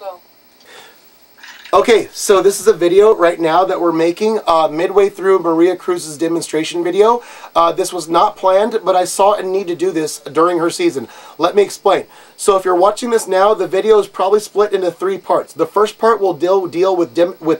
Go. Okay, so this is a video right now that we're making midway through Maria Cruz's demonstration video. This was not planned, but I saw a need to do this during her season. Let me explain. So if you're watching this now, the video is probably split into 3 parts. The first part will deal with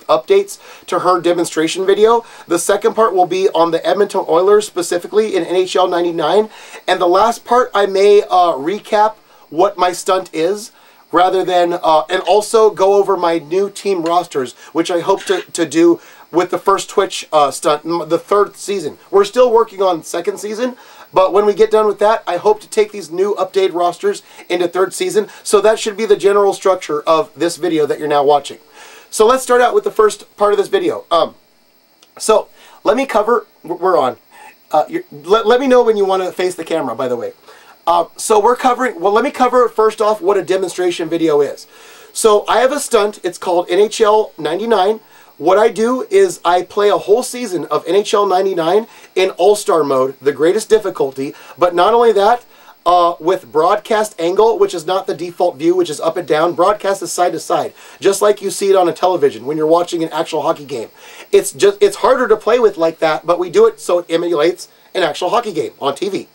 updates to her demonstration video. The second part will be on the Edmonton Oilers, specifically in NHL 99. And the last part, I may recap what my stunt is, rather than, and also go over my new team rosters, which I hope to do with the first Twitch stunt, the 3rd season. We're still working on 2nd season, but when we get done with that, I hope to take these new updated rosters into 3rd season, so that should be the general structure of this video that you're now watching. So let's start out with the first part of this video. So let me cover, we're on. Let me know when you want to face the camera, by the way. So we're covering, well, let me cover first off what a demonstration video is. So I have a stunt, it's called NHL 99. What I do is I play a whole season of NHL 99 in All-Star mode, the greatest difficulty, but not only that, with broadcast angle, which is not the default view, which is up and down. Broadcast is side to side, just like you see it on a television when you're watching an actual hockey game. It's harder to play with like that, but we do it so it emulates an actual hockey game on TV.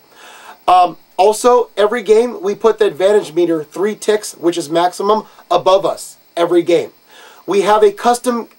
Also, every game, we put the advantage meter 3 ticks, which is maximum, above us every game. We have a custom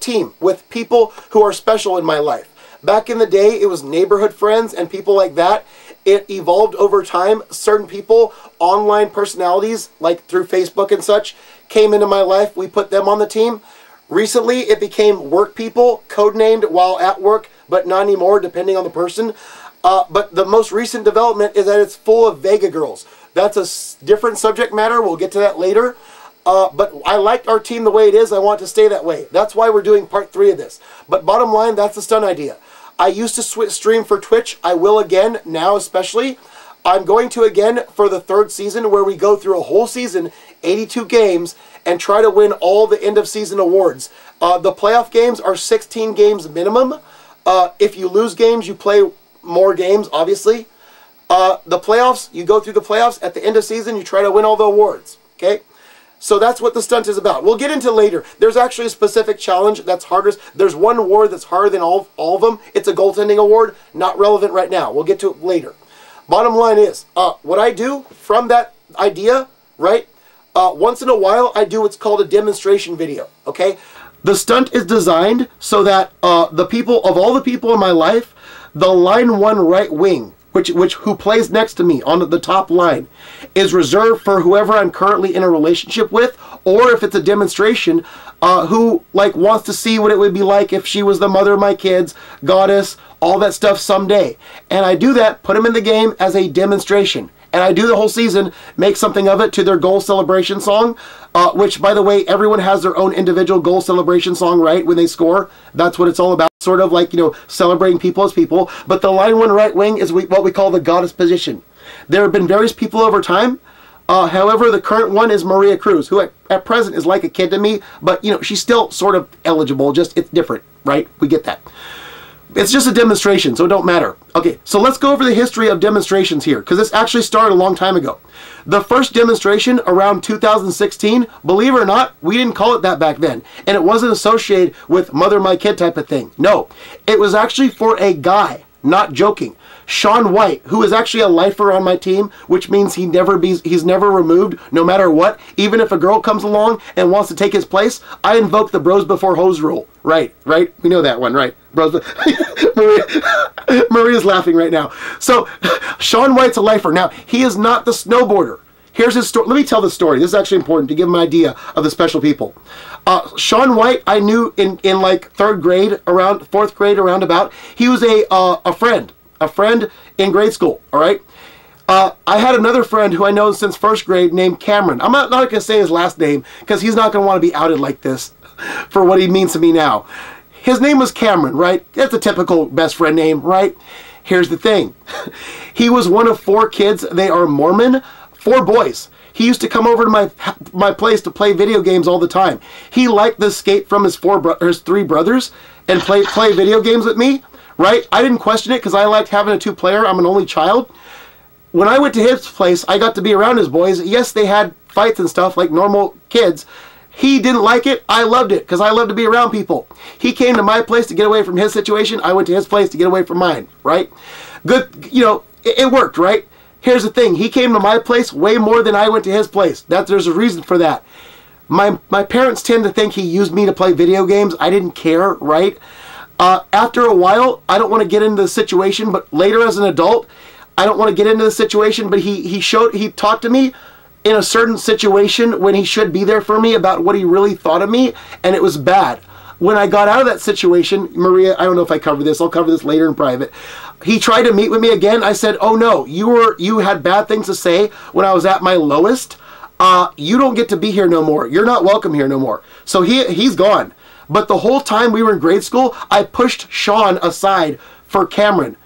team with people who are special in my life. Back in the day, it was neighborhood friends and people like that. It evolved over time. Certain people, online personalities, like through Facebook and such, came into my life. We put them on the team. Recently, it became work people, codenamed while at work, but not anymore, depending on the person. But the most recent development is that it's full of VEGA girls. That's a different subject matter. We'll get to that later. But I like our team the way it is. I want it to stay that way. That's why we're doing part 3 of this. But bottom line, that's the stunt idea. I used to stream for Twitch. I will again, now especially. I'm going to again for the 3rd season, where we go through a whole season, 82 games, and try to win all the end of season awards. The playoff games are 16 games minimum. If you lose games, you play more games, obviously. The playoffs, you go through the playoffs. At the end of season, you try to win all the awards. Okay? So that's what the stunt is about. We'll get into later. There's actually a specific challenge that's harder. There's one award that's harder than all of them. It's a goaltending award. Not relevant right now. We'll get to it later. Bottom line is, what I do from that idea, right? Once in a while, I do what's called a demonstration video. Okay? The stunt is designed so that all the people in my life, the line 1 right wing, who plays next to me on the top line, is reserved for whoever I'm currently in a relationship with, or if it's a demonstration, who wants to see what it would be like if she was the mother of my kids, goddess, all that stuff someday. And I do that, put them in the game as a demonstration. And I do the whole season, make something of it to their goal celebration song, which, by the way, everyone has their own individual goal celebration song, right, when they score. That's what it's all about, sort of like, celebrating people as people. But the line 1 right wing is what we call the goddess position. There have been various people over time. However, the current one is Maria Cruz, who at present is like a kid to me, but, she's still sort of eligible, just it's different, right? We get that. It's just a demonstration, so it don't matter. Okay, so let's go over the history of demonstrations here, because this actually started a long time ago. The first demonstration around 2016, believe it or not, we didn't call it that back then. And it wasn't associated with mother my kid type of thing. No, it was actually for a guy, not joking. Sean White, who is actually a lifer on my team, which means he's never removed, no matter what. Even if a girl comes along and wants to take his place, I invoke the bros before hoes rule. Right? We know that one, right? Bros. Maria's laughing right now. So, Sean White's a lifer. Now, he is not the snowboarder. Here's his story. Let me tell the story. This is actually important to give him an idea of the special people. Sean White, I knew in like 3rd grade, around 4th grade, around about. He was a friend in grade school, all right? I had another friend who I know since 1st grade named Cameron. I'm not going to say his last name because he's not going to want to be outed like this for what he means to me now. His name was Cameron, right? That's a typical best friend name, right? Here's the thing. He was one of 4 kids. They are Mormon, 4 boys. He used to come over to my place to play video games all the time. He liked the escape from his 3 brothers and play video games with me. Right? I didn't question it because I liked having a 2-player. I'm an only child. When I went to his place, I got to be around his boys. Yes, they had fights and stuff like normal kids. He didn't like it. I loved it because I love to be around people. He came to my place to get away from his situation. I went to his place to get away from mine, right? Good, you know, it worked, right? Here's the thing. He came to my place way more than I went to his place. There's a reason for that. My parents tend to think he used me to play video games. I didn't care, right? After a while, I don't want to get into the situation, but later as an adult, I don't want to get into the situation, but he talked to me in a certain situation when he should be there for me about what he really thought of me, and it was bad. When I got out of that situation, Maria, I don't know if I covered this. I'll cover this later in private. He tried to meet with me again. I said, oh no, you had bad things to say when I was at my lowest. You don't get to be here no more. You're not welcome here no more. So he's gone. But the whole time we were in grade school, I pushed Sean aside for Cameron.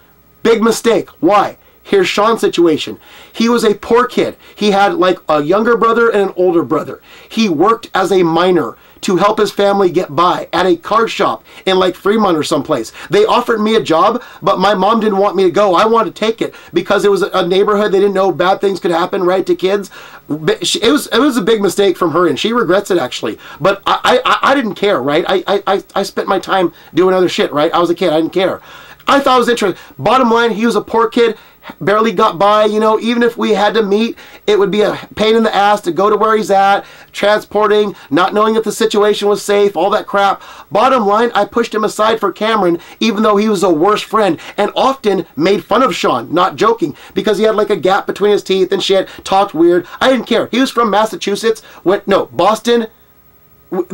Big mistake. Why? Here's Sean's situation. He was a poor kid. He had like a younger brother and an older brother. He worked as a miner to help his family get by at a card shop in like Fremont or someplace. They offered me a job, but my mom didn't want me to go. I wanted to take it because it was a neighborhood. They didn't know bad things could happen, right, to kids. It was a big mistake from her, and she regrets it actually. But I didn't care, right? I spent my time doing other shit, right? I was a kid. I didn't care. I thought it was interesting. Bottom line, he was a poor kid. Barely got by, you know. Even if we had to meet, it would be a pain in the ass to go to where he's at, transporting, not knowing if the situation was safe, all that crap. Bottom line, I pushed him aside for Cameron, even though he was a worse friend, and often made fun of Sean, not joking, because he had like a gap between his teeth and shit, talked weird. I didn't care. He was from Massachusetts, Boston,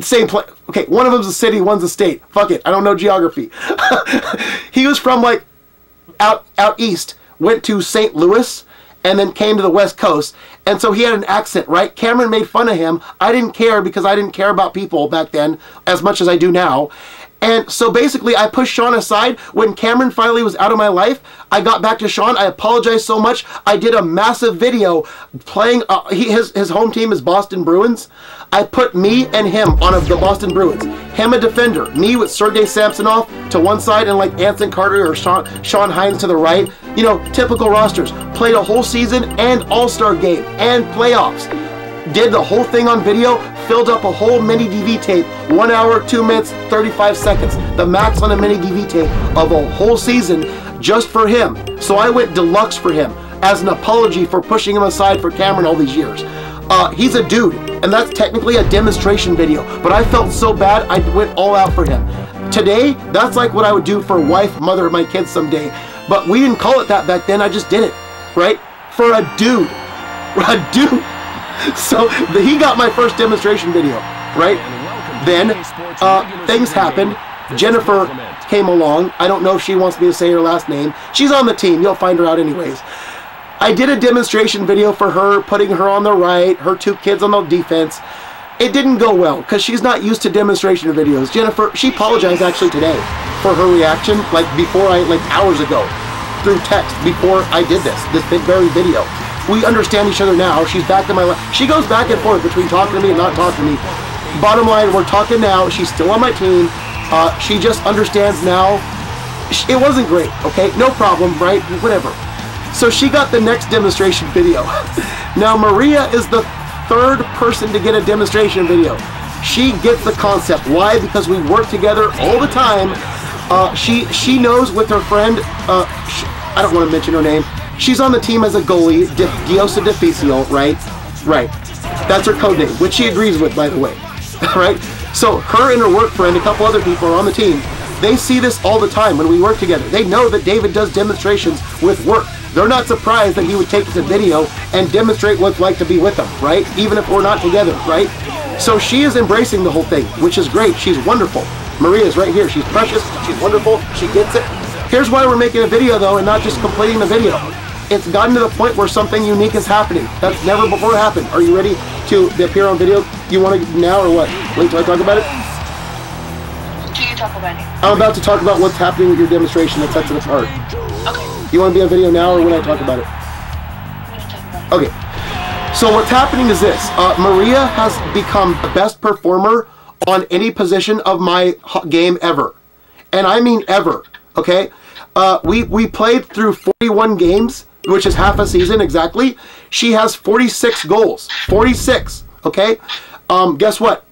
same place. Okay, one of them's a city, one's a state. Fuck it, I don't know geography. He was from like out east. Went to St. Louis, and then came to the West Coast. And so he had an accent, right? Cameron made fun of him. I didn't care because I didn't care about people back then as much as I do now. And so basically, I pushed Sean aside. When Cameron finally was out of my life, I got back to Sean. I apologized so much. I did a massive video playing, his home team is Boston Bruins. I put me and him on the Boston Bruins. Him a defender. Me with Sergei Samsonov to one side and like Anthony Carter or Sean Hines to the right. You know, typical rosters. Played a whole season and all-star game and playoffs. Did the whole thing on video, filled up a whole mini DV tape, 1 hour, 2 minutes, 35 seconds, the max on a mini DV tape of a whole season just for him. So I went deluxe for him as an apology for pushing him aside for Cameron all these years. He's a dude, and that's technically a demonstration video, but I felt so bad I went all out for him. Today, that's like what I would do for a wife, mother of my kids someday, but we didn't call it that back then. I just did it, right? For a dude. A dude. So he got my first demonstration video, right? Then things happened. Jennifer came along. I don't know if she wants me to say her last name. She's on the team. You'll find her out anyways. I did a demonstration video for her, putting her on the right, her 2 kids on the defense. It didn't go well because she's not used to demonstration videos. Jennifer, she apologized actually today for her reaction, like hours ago, through text before I did this very video. We understand each other now. She's back in my life. She goes back and forth between talking to me and not talking to me. Bottom line, we're talking now. She's still on my team. She just understands now. It wasn't great, okay? No problem, right? Whatever. So she got the next demonstration video. Now Maria is the 3rd person to get a demonstration video. She gets the concept. Why? Because we work together all the time. She knows with her friend, I don't want to mention her name. She's on the team as a goalie, Diosa Deficio, right? Right. That's her code name, which she agrees with, by the way. Right? So her and her work friend, a couple other people are on the team. They see this all the time when we work together. They know that David does demonstrations with work. They're not surprised that he would take the video and demonstrate what it's like to be with them, right? Even if we're not together, right? So she is embracing the whole thing, which is great. She's wonderful. Maria's right here. She's precious. She's wonderful. She gets it. Here's why we're making a video, though, and not just completing the video. It's gotten to the point where something unique is happening. That's never before happened. Are you ready to appear on video? You want to now or what? Wait till I talk about it? Can you talk about it? I'm about to talk about what's happening with your demonstration that sets it apart. Okay. You want to be on video now or when I talk about it? When you talk about it. Okay. So what's happening is this. Maria has become the best performer on any position of my game ever. And I mean ever. Okay? We played through 41 games, which is half a season exactly. She has 46 goals. 46. Okay? Guess what?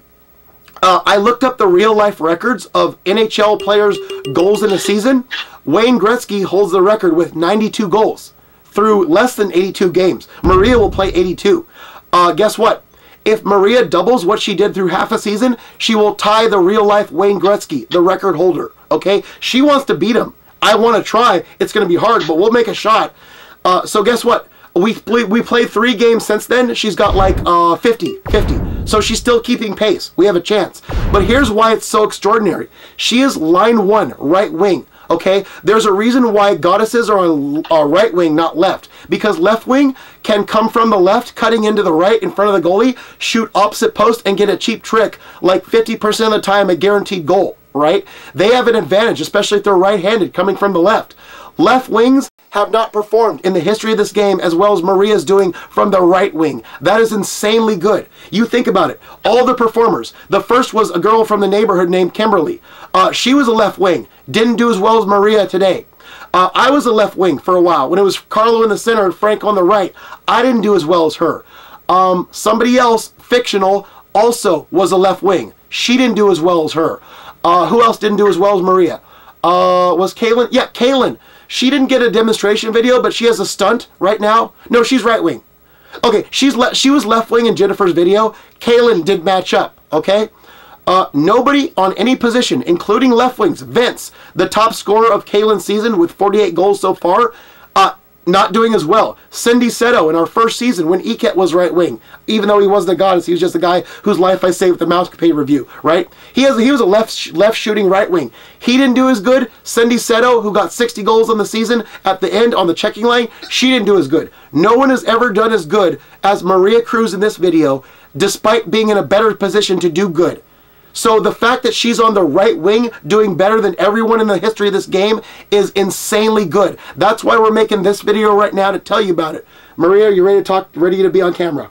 I looked up the real-life records of NHL players' goals in a season. Wayne Gretzky holds the record with 92 goals through less than 82 games. Maria will play 82. Guess what? If Maria doubles what she did through half a season, she will tie the real-life Wayne Gretzky, the record holder. Okay? She wants to beat him. I want to try. It's going to be hard, but we'll make a shot. So guess what? We played 3 games since then. She's got like 50. So she's still keeping pace. We have a chance. But here's why it's so extraordinary. She is line 1, right wing. Okay? There's a reason why goddesses are on right wing, not left. Because left wing can come from the left, cutting into the right in front of the goalie, shoot opposite post, and get a cheap trick, like 50% of the time a guaranteed goal, right? They have an advantage, especially if they're right-handed, coming from the left. Left wings have not performed in the history of this game as well as Maria's doing from the right wing. That is insanely good. You think about it. All the performers. The first was a girl from the neighborhood named Kimberly. She was a left wing. Didn't do as well as Maria today. I was a left wing for a while. When it was Carlo in the center and Frank on the right, I didn't do as well as her. Somebody else, fictional, also was a left wing. She didn't do as well as her. Who else didn't do as well as Maria? Was Kaylin? Yeah, Kaylin. She didn't get a demonstration video, but she has a stunt right now. No, she's right wing. Okay, she was left wing in Jennifer's video. Kaylin did match up, okay? Nobody on any position, including left wings. Vince, the top scorer of Kaylin's season with 48 goals so far, not doing as well. Cindy Seto in our first season when Eket was right wing, even though he wasn't a goddess, he was just a guy whose life I saved with the Mousecapade review, right? He was a left shooting right wing. He didn't do as good. Cindy Seto, who got 60 goals on the season at the end on the checking line, she didn't do as good. No one has ever done as good as Maria Cruz in this video, despite being in a better position to do good. So the fact that she's on the right wing doing better than everyone in the history of this game is insanely good. That's why we're making this video right now to tell you about it. Maria, are you ready to talk? Ready to be on camera?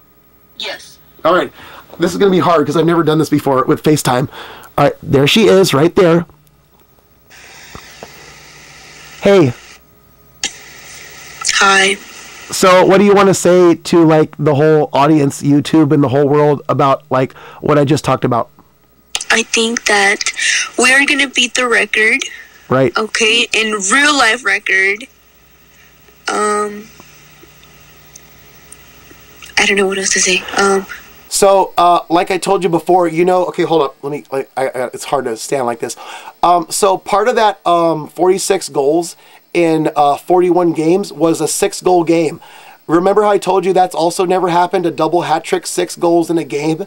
Yes. All right. This is going to be hard because I've never done this before with FaceTime. All right. There she is right there. Hey. Hi. So what do you want to say to like the whole audience, YouTube, and the whole world about like what I just talked about? I think that we're going to beat the record. Right. Okay, in real life record. I don't know what else to say. So, like I told you before, you know, okay, hold up. Let me, it's hard to stand like this. So part of that 46 goals in 41 games was a 6-goal game. Remember how I told you that's also never happened, a double hat trick, 6 goals in a game?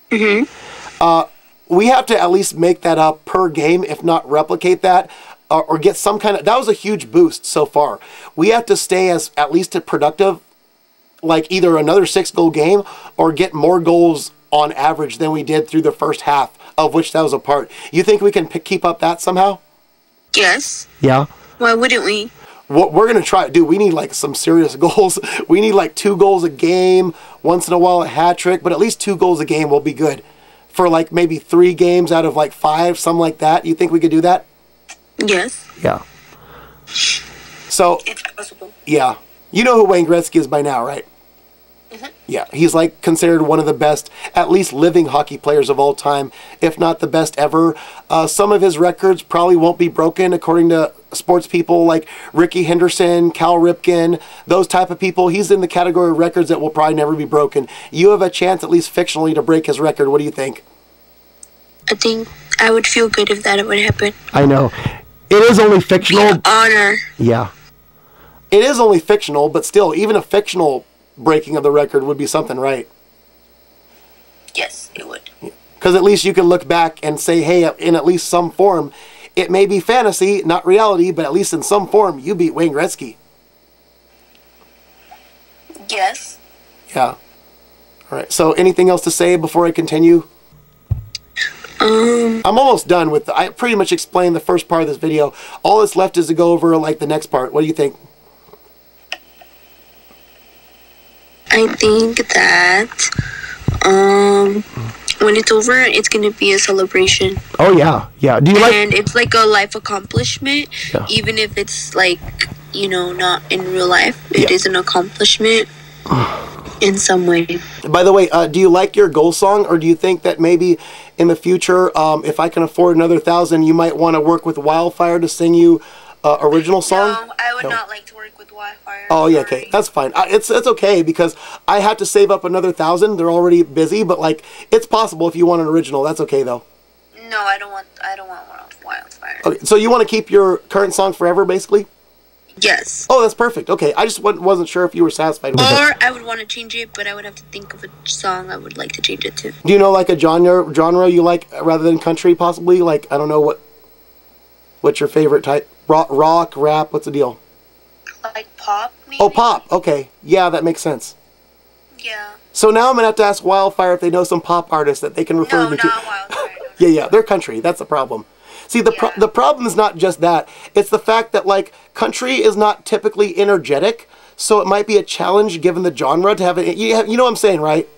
Mm-hmm. We have to at least make that up per game, if not replicate that, or get some kind of... That was a huge boost so far. We have to stay as at least productive, like either another 6-goal game or get more goals on average than we did through the first half, of which that was a part. You think we can keep up that somehow? Yes. Yeah? Why wouldn't we? What we're going to try... Dude, we need like some serious goals. We need like 2 goals a game, once in a while a hat trick, but at least 2 goals a game will be good. For like maybe 3 games out of like 5, something like that. You think we could do that? Yes. Yeah. So, It's possible. yeah. You know who Wayne Gretzky is by now, right? Mm-hmm. Yeah. He's like considered one of the best, at least living hockey players of all time, if not the best ever. Some of his records probably won't be broken according to sports people like Ricky Henderson, Cal Ripken, those type of people. He's in the category of records that will probably never be broken. You have a chance, at least fictionally, to break his record. What do you think? I think I would feel good if that would happen. I know. It is only fictional. An honor. Yeah. It is only fictional, but still, even a fictional breaking of the record would be something, right? Yes, it would. Because at least you can look back and say, hey, in at least some form, it may be fantasy, not reality, but at least in some form, you beat Wayne Gretzky. Yes. Yeah. All right. So anything else to say before I continue? I'm almost done with I pretty much explained the first part of this video. All that's left is to go over like the next part. What do you think? I think that when it's over, it's gonna be a celebration. Oh yeah, yeah. Do you like? And it's like a life accomplishment, Yeah. even if it's like, you know, not in real life. It Yeah. is an accomplishment. in some way. By the way, do you like your goal song, or do you think that maybe in the future, if I can afford another 1,000, you might want to work with Wildfire to sing you original song? No, I would not like to work with Wildfire. Oh yeah, okay, that's fine. It's okay because I have to save up another 1,000. They're already busy, but like it's possible if you want an original. That's okay though. No, I don't want Wildfire. Okay, so you want to keep your current song forever, basically? Yes. Oh, that's perfect. Okay, I just wasn't sure if you were satisfied with it. Or I would want to change it, but I would have to think of a song I would like to change it to. Do you know like a genre you like rather than country, possibly? Like I don't know what's your favorite type? Rock, rap. What's the deal? Like pop, maybe? Oh, pop. Okay, yeah, that makes sense. Yeah. So now I'm gonna have to ask Wildfire if they know some pop artists that they can refer me to. No, not Wildfire. Yeah, they're country. That's the problem. See, the problem is not just that. It's the fact that, like, country is not typically energetic, so it might be a challenge given the genre to have it. You know what I'm saying, right?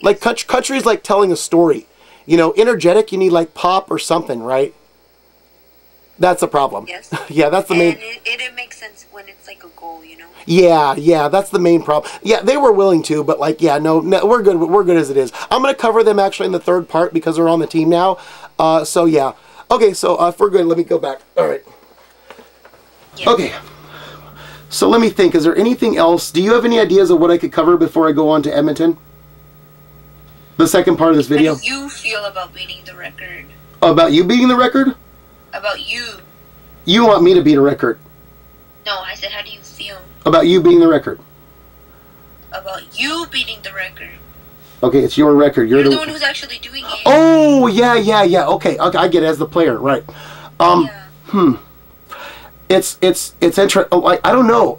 Like, country is like telling a story. You know, energetic, you need, like, pop or something, right? That's the problem. Yes. Yeah, that's the main... It makes sense when it's, like, a goal, you know? Yeah, that's the main problem. Yeah, they were willing to, but, like, yeah, no, we're good. We're good as it is. I'm going to cover them, actually, in the third part because they're on the team now. So, yeah. Okay, so if we're good, let me go back. All right. Yeah. Okay. So let me think. Is there anything else? Do you have any ideas of what I could cover before I go on to Edmonton? The second part of this video. How do you feel about beating the record? About you beating the record? About you. You want me to beat a record? No, I said how do you feel? About you beating the record. About you beating the record. Okay, it's your record. You're the one who's actually doing it. Oh, yeah. Okay, I get it as the player, right. It's interesting. Like, I don't know.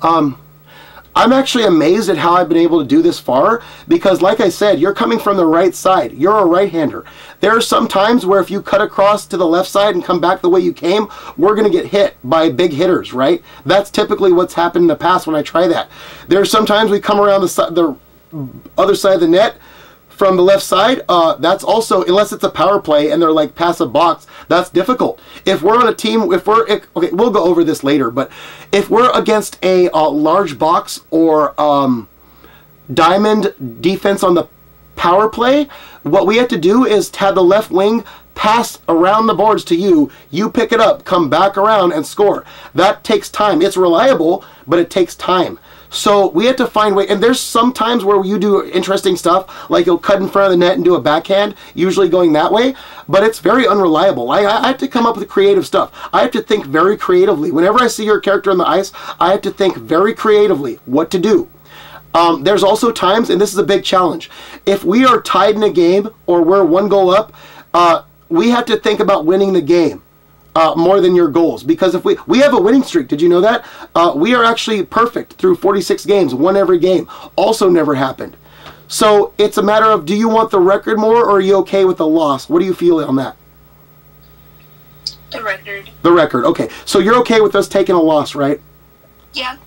I'm actually amazed at how I've been able to do this far because, like I said, you're coming from the right side. You're a right-hander. There are some times where if you cut across to the left side and come back the way you came, we're going to get hit by big hitters, right? That's typically what's happened in the past when I try that. There are sometimes we come around the other side of the net, from the left side, that's also, unless it's a power play and they're like passive box, that's difficult. If we're on a team, okay, we'll go over this later, but if we're against a large box or diamond defense on the power play, what we have to do is have the left wing pass around the boards to you, you pick it up, come back around and score. That takes time. It's reliable, but it takes time. So we have to find way, and there's some times where you do interesting stuff, like you'll cut in front of the net and do a backhand, usually going that way, but it's very unreliable. I have to come up with creative stuff. I have to think very creatively. Whenever I see your character on the ice, I have to think very creatively what to do. There's also times, and this is a big challenge, if we are tied in a game or we're one goal up, we have to think about winning the game. More than your goals, because if we have a winning streak. Did you know that? We are actually perfect through 46 games, won every game. Also never happened. So it's a matter of, do you want the record more, or are you okay with the loss? What do you feel on that? The record. The record. Okay. So you're okay with us taking a loss, right? Yeah.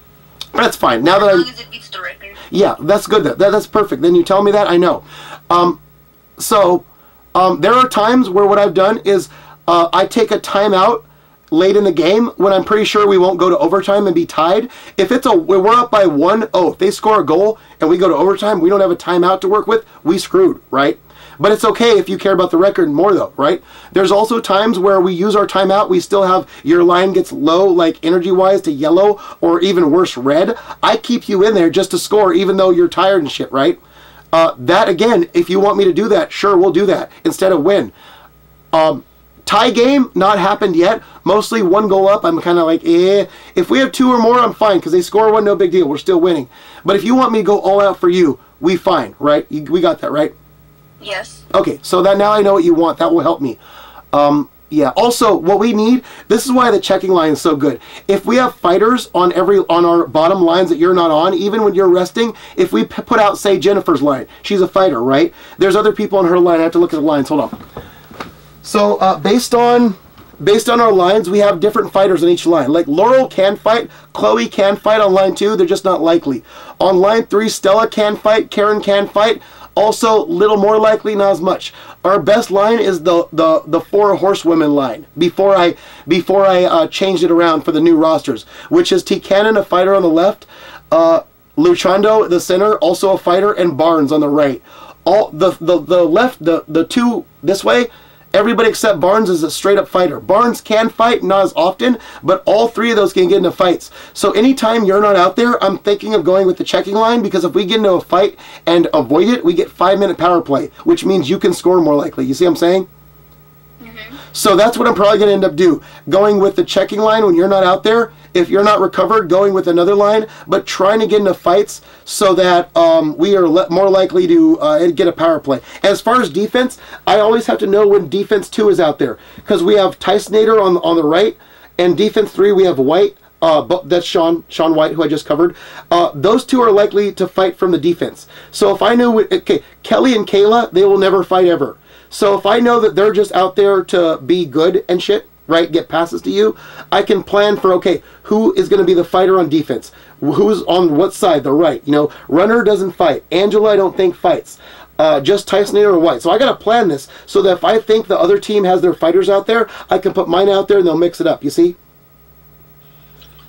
That's fine. Now that as long as it beats the record. Yeah, that's good. That's perfect. Then you tell me that, I know. There are times where what I've done is I take a timeout late in the game when I'm pretty sure we won't go to overtime and be tied. If we're up by 1-0, if they score a goal and we go to overtime, we don't have a timeout to work with, we screwed, right? But it's okay if you care about the record more though, right? There's also times where we use our timeout, we still have, your line gets low, like energy-wise, to yellow, or even worse, red. I keep you in there just to score even though you're tired and shit, right? That, again, if you want me to do that, sure, we'll do that instead of win. Tie game, not happened yet. Mostly one goal up, I'm kind of like, eh. If we have two or more, I'm fine, because they score one, no big deal. We're still winning. But if you want me to go all out for you, we fine, right? We got that, right? Yes. Okay, so that now I know what you want. That will help me. Yeah, also, what we need, this is why the checking line is so good. If we have fighters on our bottom lines that you're not on, even when you're resting, if we put out, say, Jennifer's line, she's a fighter, right? There's other people on her line. I have to look at the lines. Hold on. So, based on our lines, we have different fighters on each line. Like, Laurel can fight, Chloe can fight on line 2, they're just not likely. On line 3, Stella can fight, Karen can fight, also little more likely, not as much. Our best line is the 4 horsewomen line, before I changed it around for the new rosters, which is T. Cannon, a fighter on the left, Luchando, the center, also a fighter, and Barnes on the right. All the left, the two this way, everybody except Barnes is a straight up fighter. Barnes can fight, not as often, but all three of those can get into fights. So anytime you're not out there, I'm thinking of going with the checking line, because if we get into a fight and avoid it, we get 5-minute power play, which means you can score more likely. You see what I'm saying? So that's what I'm probably going to end up going with the checking line when you're not out there. If you're not recovered, going with another line, but trying to get into fights so that we are more likely to get a power play. As far as defense, I always have to know when defense 2 is out there, because we have Tysonator on the right, and defense 3 we have White. That's Sean White, who I just covered. Those two are likely to fight from the defense. So if I know, okay, Kelly and Kayla, they will never fight ever. So if I know that they're just out there to be good and shit, right, get passes to you, I can plan for, okay, who is going to be the fighter on defense? Who's on what side? The right. You know, Runner doesn't fight. Angela, I don't think, fights. Just Tysonator or White. So I got to plan this so that if I think the other team has their fighters out there, I can put mine out there and they'll mix it up. You see?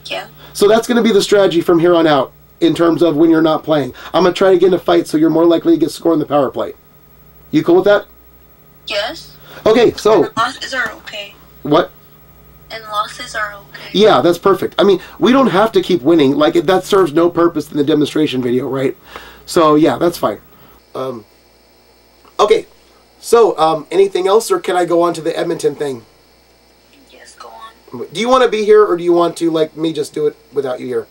Yeah. So that's going to be the strategy from here on out in terms of when you're not playing. I'm going to try to get in a fight so you're more likely to get scored in the power play. You cool with that? Yes. Okay, so... And losses are okay. What? And losses are okay. Yeah, that's perfect. I mean, we don't have to keep winning. Like, that serves no purpose in the demonstration video, right? So, yeah, that's fine. Okay, so, anything else, or can I go on to the Edmonton thing? Yes, go on. Do you want to be here, or do you want to, like, me just do it without you here?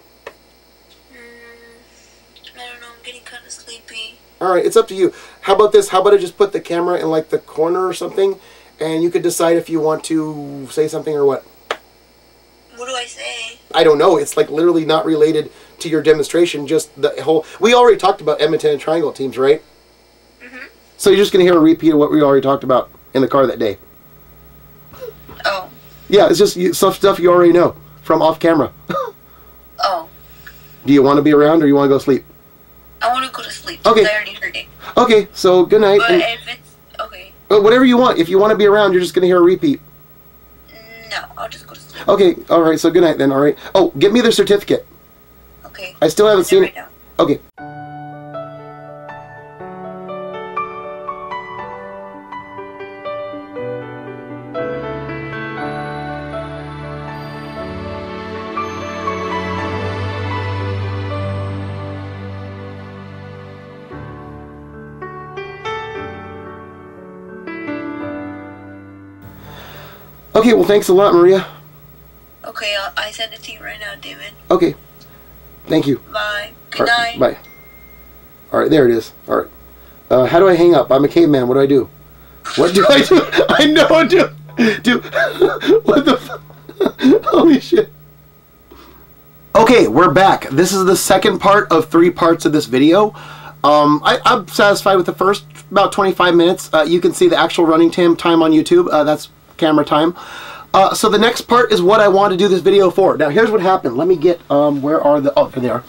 I don't know, I'm getting kind of sleepy. Alright, it's up to you. How about this? How about I just put the camera in, like, the corner or something, and you could decide if you want to say something or what? What do I say? I don't know. It's, like, literally not related to your demonstration, just the whole... We already talked about Edmonton and Triangle teams, right? Mm-hmm. So you're just going to hear a repeat of what we already talked about in the car that day. Oh. Yeah, it's just stuff you already know from off camera. Oh. Do you want to be around, or you want to go sleep? I want to go to sleep. Okay. I already heard it. Okay, so good night. But if it's... Okay. Whatever you want. If you want to be around, you're just going to hear a repeat. No, I'll just go to sleep. Okay, alright, so good night then, alright. Oh, get me the certificate. Okay. I still haven't seen right it. now. Okay. Okay, well, thanks a lot, Maria. Okay, I send it to you right now, David. Okay. Thank you. Bye. Good night. Bye. Alright, there it is. Alright. How do I hang up? I'm a caveman. What do I do? What do I do? I know, dude. What the holy shit. Okay, we're back. This is the second part of 3 parts of this video. I'm satisfied with the first about 25 minutes. You can see the actual running time on YouTube. That's camera time. So the next part is what I want to do this video for. Now here's what happened. Let me get, where are the, oh, there they are.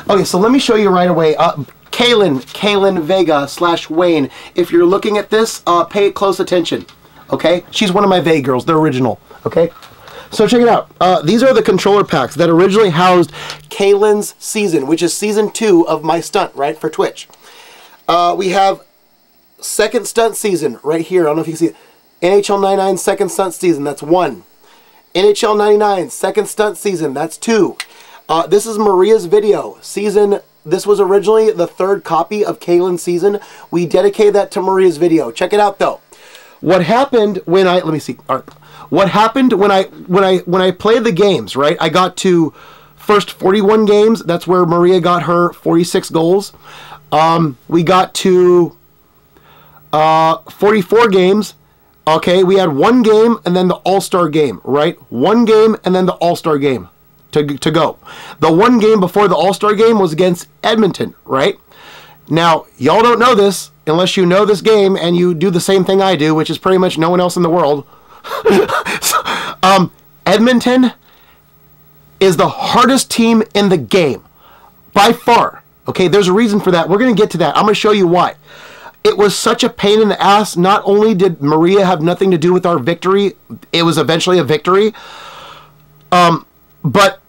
Okay, so let me show you right away. Kaylin Vega / Wayne. If you're looking at this, pay close attention. Okay? She's one of my Vega girls. They're original. Okay? So check it out. These are the controller packs that originally housed Kaylin's season, which is season 2 of my stunt, right, for Twitch. We have second stunt season right here. I don't know if you can see it. NHL 99 second stunt season, that's 1. NHL 99 second stunt season, that's 2. This is Maria's video. This was originally the 3rd copy of Kaylin's season. We dedicated that to Maria's video. Check it out though. What happened when I, let me see. All right. What happened when I played the games, right? I got to first 41 games. That's where Maria got her 46 goals. We got to 44 games. Okay, we had 1 game and then the All-Star game, right? 1 game and then the All-Star game to go. The 1 game before the All-Star game was against Edmonton, right? Now, y'all don't know this unless you know this game and you do the same thing I do, which is pretty much no one else in the world. Edmonton is the hardest team in the game, by far. Okay, there's a reason for that. We're going to get to that. I'm going to show you why. It was such a pain in the ass. Not only did Maria have nothing to do with our victory, it was eventually a victory. But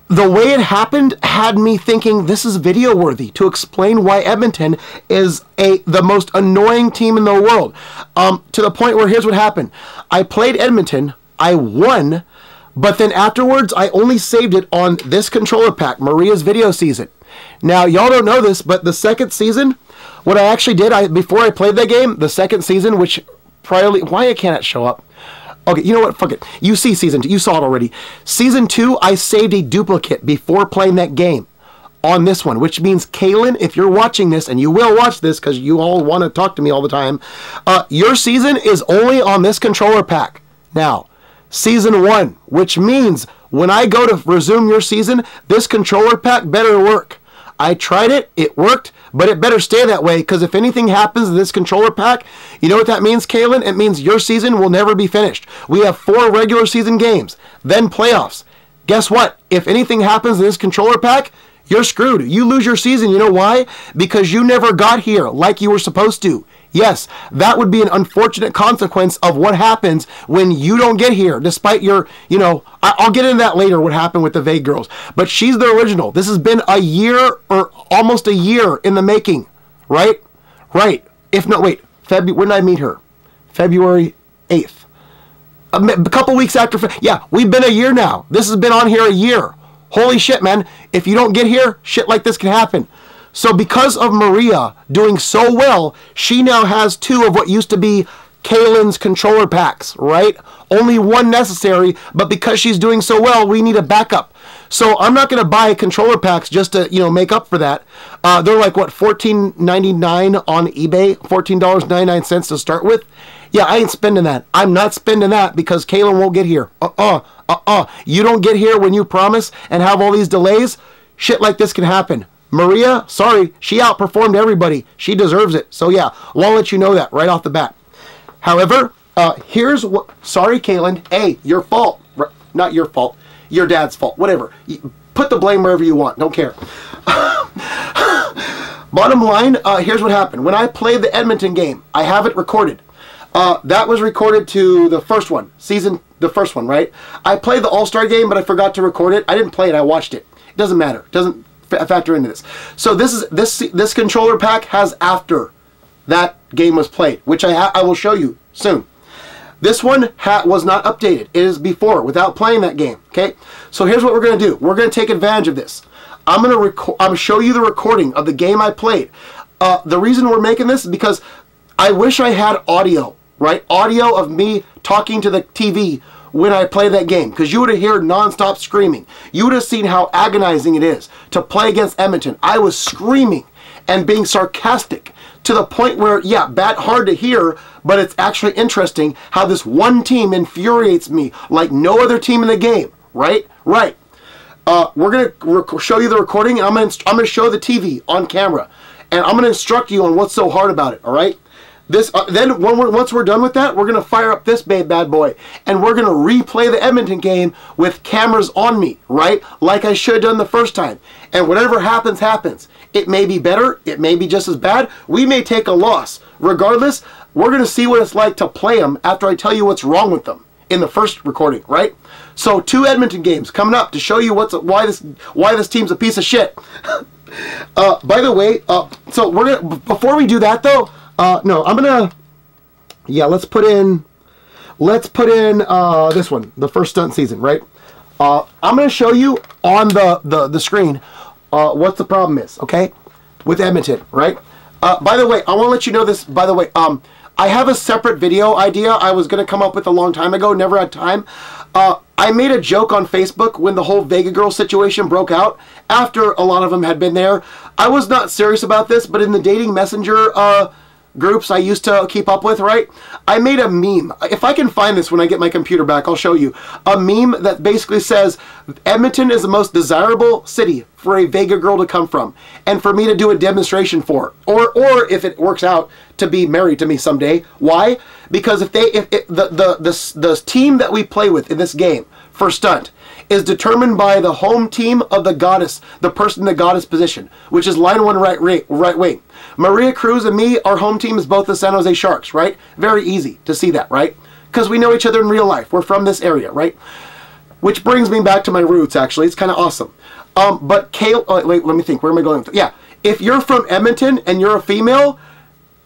the way it happened had me thinking this is video worthy to explain why Edmonton is the most annoying team in the world. To the point where here's what happened. I played Edmonton, I won, but then afterwards I only saved it on this controller pack, Maria's video season. Now y'all don't know this, but the second season, what I actually did, before I played that game, the second season, which probably, why can't it show up? Okay, you know what? Fuck it. You see season 2. You saw it already. Season 2, I saved a duplicate before playing that game on this one, which means, Kaylin, if you're watching this, and you will watch this because you all want to talk to me all the time, your season is only on this controller pack. Now, season 1, which means when I go to resume your season, this controller pack better work. I tried it, it worked, but it better stay that way, because if anything happens to this controller pack, you know what that means, Kaylin? It means your season will never be finished. We have 4 regular season games, then playoffs. Guess what? If anything happens to this controller pack, you're screwed. You lose your season. You know why? Because you never got here like you were supposed to. Yes, that would be an unfortunate consequence of what happens when you don't get here, despite your, you know, I'll get into that later, what happened with the VEGA girls. But she's the original. This has been a year, or almost a year in the making, right? Right. If not, wait, when did I meet her? February 8th. A couple weeks after, yeah, we've been a year now. This has been on here a year. Holy shit, man. If you don't get here, shit like this can happen. So because of Maria doing so well, she now has 2 of what used to be Kaylin's controller packs, right? Only 1 necessary, but because she's doing so well, we need a backup. So I'm not going to buy controller packs just to, you know, make up for that. They're like, what, $14.99 on eBay? $14.99 to start with? Yeah, I ain't spending that. I'm not spending that because Kaylin won't get here. You don't get here when you promise and have all these delays, shit like this can happen. Maria, sorry, she outperformed everybody. She deserves it. So yeah, I'll let you know that right off the bat. However, here's what, sorry, Kaylin, hey, your fault. Not your fault, your dad's fault, whatever. Put the blame wherever you want, don't care. Bottom line, here's what happened. When I played the Edmonton game, I have it recorded. That was recorded to the first one, the first one, right? I played the All-Star game, but I forgot to record it. I didn't play it, I watched it. It doesn't matter, it doesn't factor into this. So this controller pack has after that game was played, which I will show you soon. This one was not updated. It is before, without playing that game. Okay, so here's what we're going to do. We're going to take advantage of this. I'm going to show you the recording of the game I played. The reason we're making this is because I wish I had audio, right? Audio of me talking to the TV when I played that game, because you would have heard non-stop screaming. You would have seen how agonizing it is to play against Edmonton. I was screaming and being sarcastic to the point where, yeah, hard to hear, but it's actually interesting how this one team infuriates me like no other team in the game, right? Right. We're gonna show you the recording, and I'm gonna show the TV on camera, and I'm gonna instruct you on what's so hard about it. All right. Then once we're done with that, we're gonna fire up this bad boy, and we're gonna replay the Edmonton game with cameras on me, right? Like I should have done the first time. And whatever happens, happens. It may be better. It may be just as bad. We may take a loss. Regardless, we're gonna see what it's like to play them after I tell you what's wrong with them in the first recording, right? So 2 Edmonton games coming up to show you why this team's a piece of shit. By the way, so we're gonna, before we do that though. No, I'm gonna, yeah, let's put in this one, the first stunt season, right? I'm gonna show you on the screen what the problem is, okay, with Edmonton, right? By the way, I want to let you know this, by the way, I have a separate video idea I was gonna come up with a long time ago, never had time. I made a joke on Facebook when the whole VEGA girl situation broke out, after a lot of them had been there. I was not serious about this, but in the dating messenger groups I used to keep up with, right? I made a meme. If I can find this when I get my computer back, I'll show you. A meme that basically says, Edmonton is the most desirable city for a VEGA girl to come from, and for me to do a demonstration for. Or if it works out, to be married to me someday. Why? Because if the team that we play with in this game for stunt is determined by the home team of the goddess, the person in the goddess position, which is line 1 right wing. Maria Cruz and me, our home team is both the San Jose Sharks, right? Very easy to see that, right? Because we know each other in real life. We're from this area, right? which brings me back to my roots, actually. It's kind of awesome. But wait, let me think. Where am I going? Yeah, if you're from Edmonton and you're a female,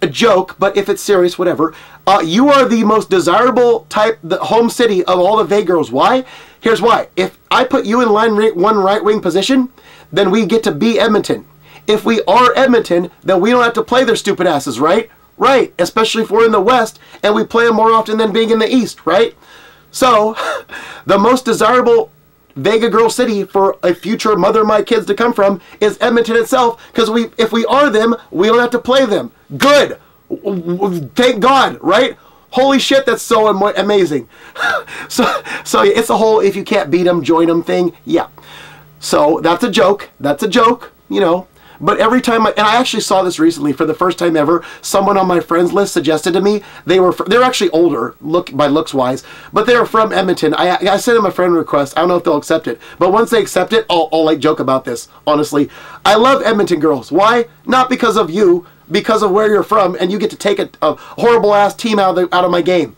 a joke, but if it's serious, whatever, you are the most desirable type, the home city of all the VEGA girls. Why? Here's why. If I put you in line one right wing position, then we get to be Edmonton. If we are Edmonton, then we don't have to play their stupid asses, right? Right, especially if we're in the West and we play them more often than being in the East, right? So, the most desirable VEGA girl city for a future mother of my kids to come from is Edmonton itself, because if we are them, we don't have to play them. Good. Thank God, right? Holy shit, that's so amazing. So it's a whole if you can't beat them, join them thing. Yeah. So that's a joke. That's a joke, you know. But every time, and I actually saw this recently for the first time ever, someone on my friends list suggested to me, they're actually older, by looks wise, but they're from Edmonton. I sent them a friend request. I don't know if they'll accept it, but once they accept it, I'll like joke about this, honestly. I love Edmonton girls. Why? Not because of you, because of where you're from, and you get to take a horrible ass team out of my game.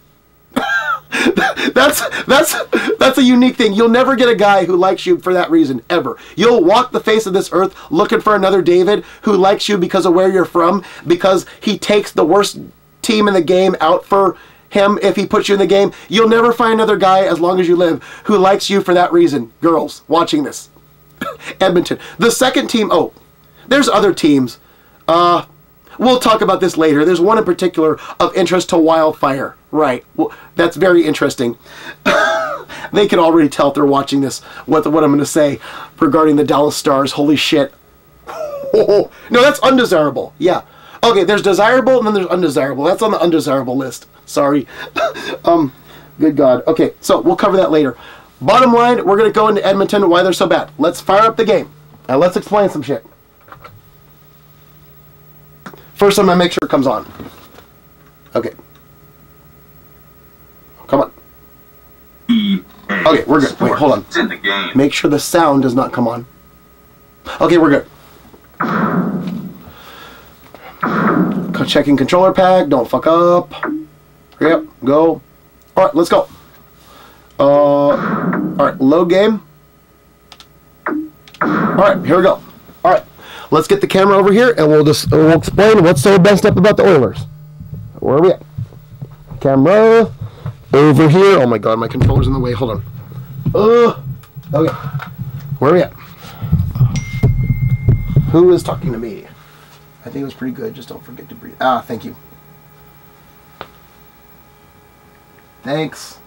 That's a unique thing. You'll never get a guy who likes you for that reason, ever. You'll walk the face of this earth looking for another David who likes you because of where you're from, because he takes the worst team in the game out for him if he puts you in the game. You'll never find another guy, as long as you live, who likes you for that reason. Girls watching this. Edmonton. The second team, oh, there's other teams. We'll talk about this later. There's one in particular of interest to Wildfire. Right. Well, that's very interesting. They can already tell if they're watching this what I'm going to say regarding the Dallas Stars. Holy shit. No, that's undesirable. Yeah. Okay, there's desirable and then there's undesirable. That's on the undesirable list. Sorry. Good God. Okay, so we'll cover that later. Bottom line, we're going to go into Edmonton and why they're so bad. Let's fire up the game. And let's explain some shit. First, I'm going to make sure it comes on. Okay. Come on. Okay, we're good. Wait, hold on. It's in the game. Make sure the sound does not come on. Okay, we're good. Checking controller pack. Don't fuck up. Yep, go. Alright, let's go. Alright, load game. Alright, here we go. Alright, let's get the camera over here and we'll explain what's so messed up about the Oilers. Where are we at? Camera. Over here. Oh my God, my controller's in the way. Hold on. Okay. Where are we at? Who is talking to me? I think it was pretty good. Just don't forget to breathe. Ah, thank you. Thanks.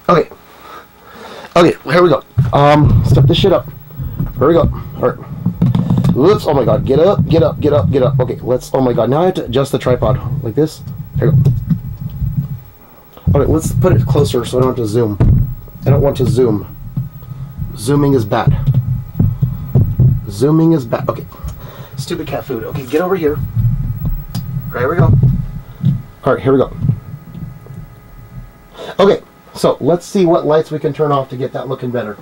Okay. Okay, here we go. Step this shit up. Here we go. Alright. Oops, oh my God, get up, get up, get up, get up. Okay, oh my God, now I have to adjust the tripod like this. Here we go. Okay, let's put it closer so I don't have to zoom. I don't want to zoom. Zooming is bad. Zooming is bad. Okay, stupid cat food. Okay, get over here. Here we go. All right, here we go. Okay, so let's see what lights we can turn off to get that looking better.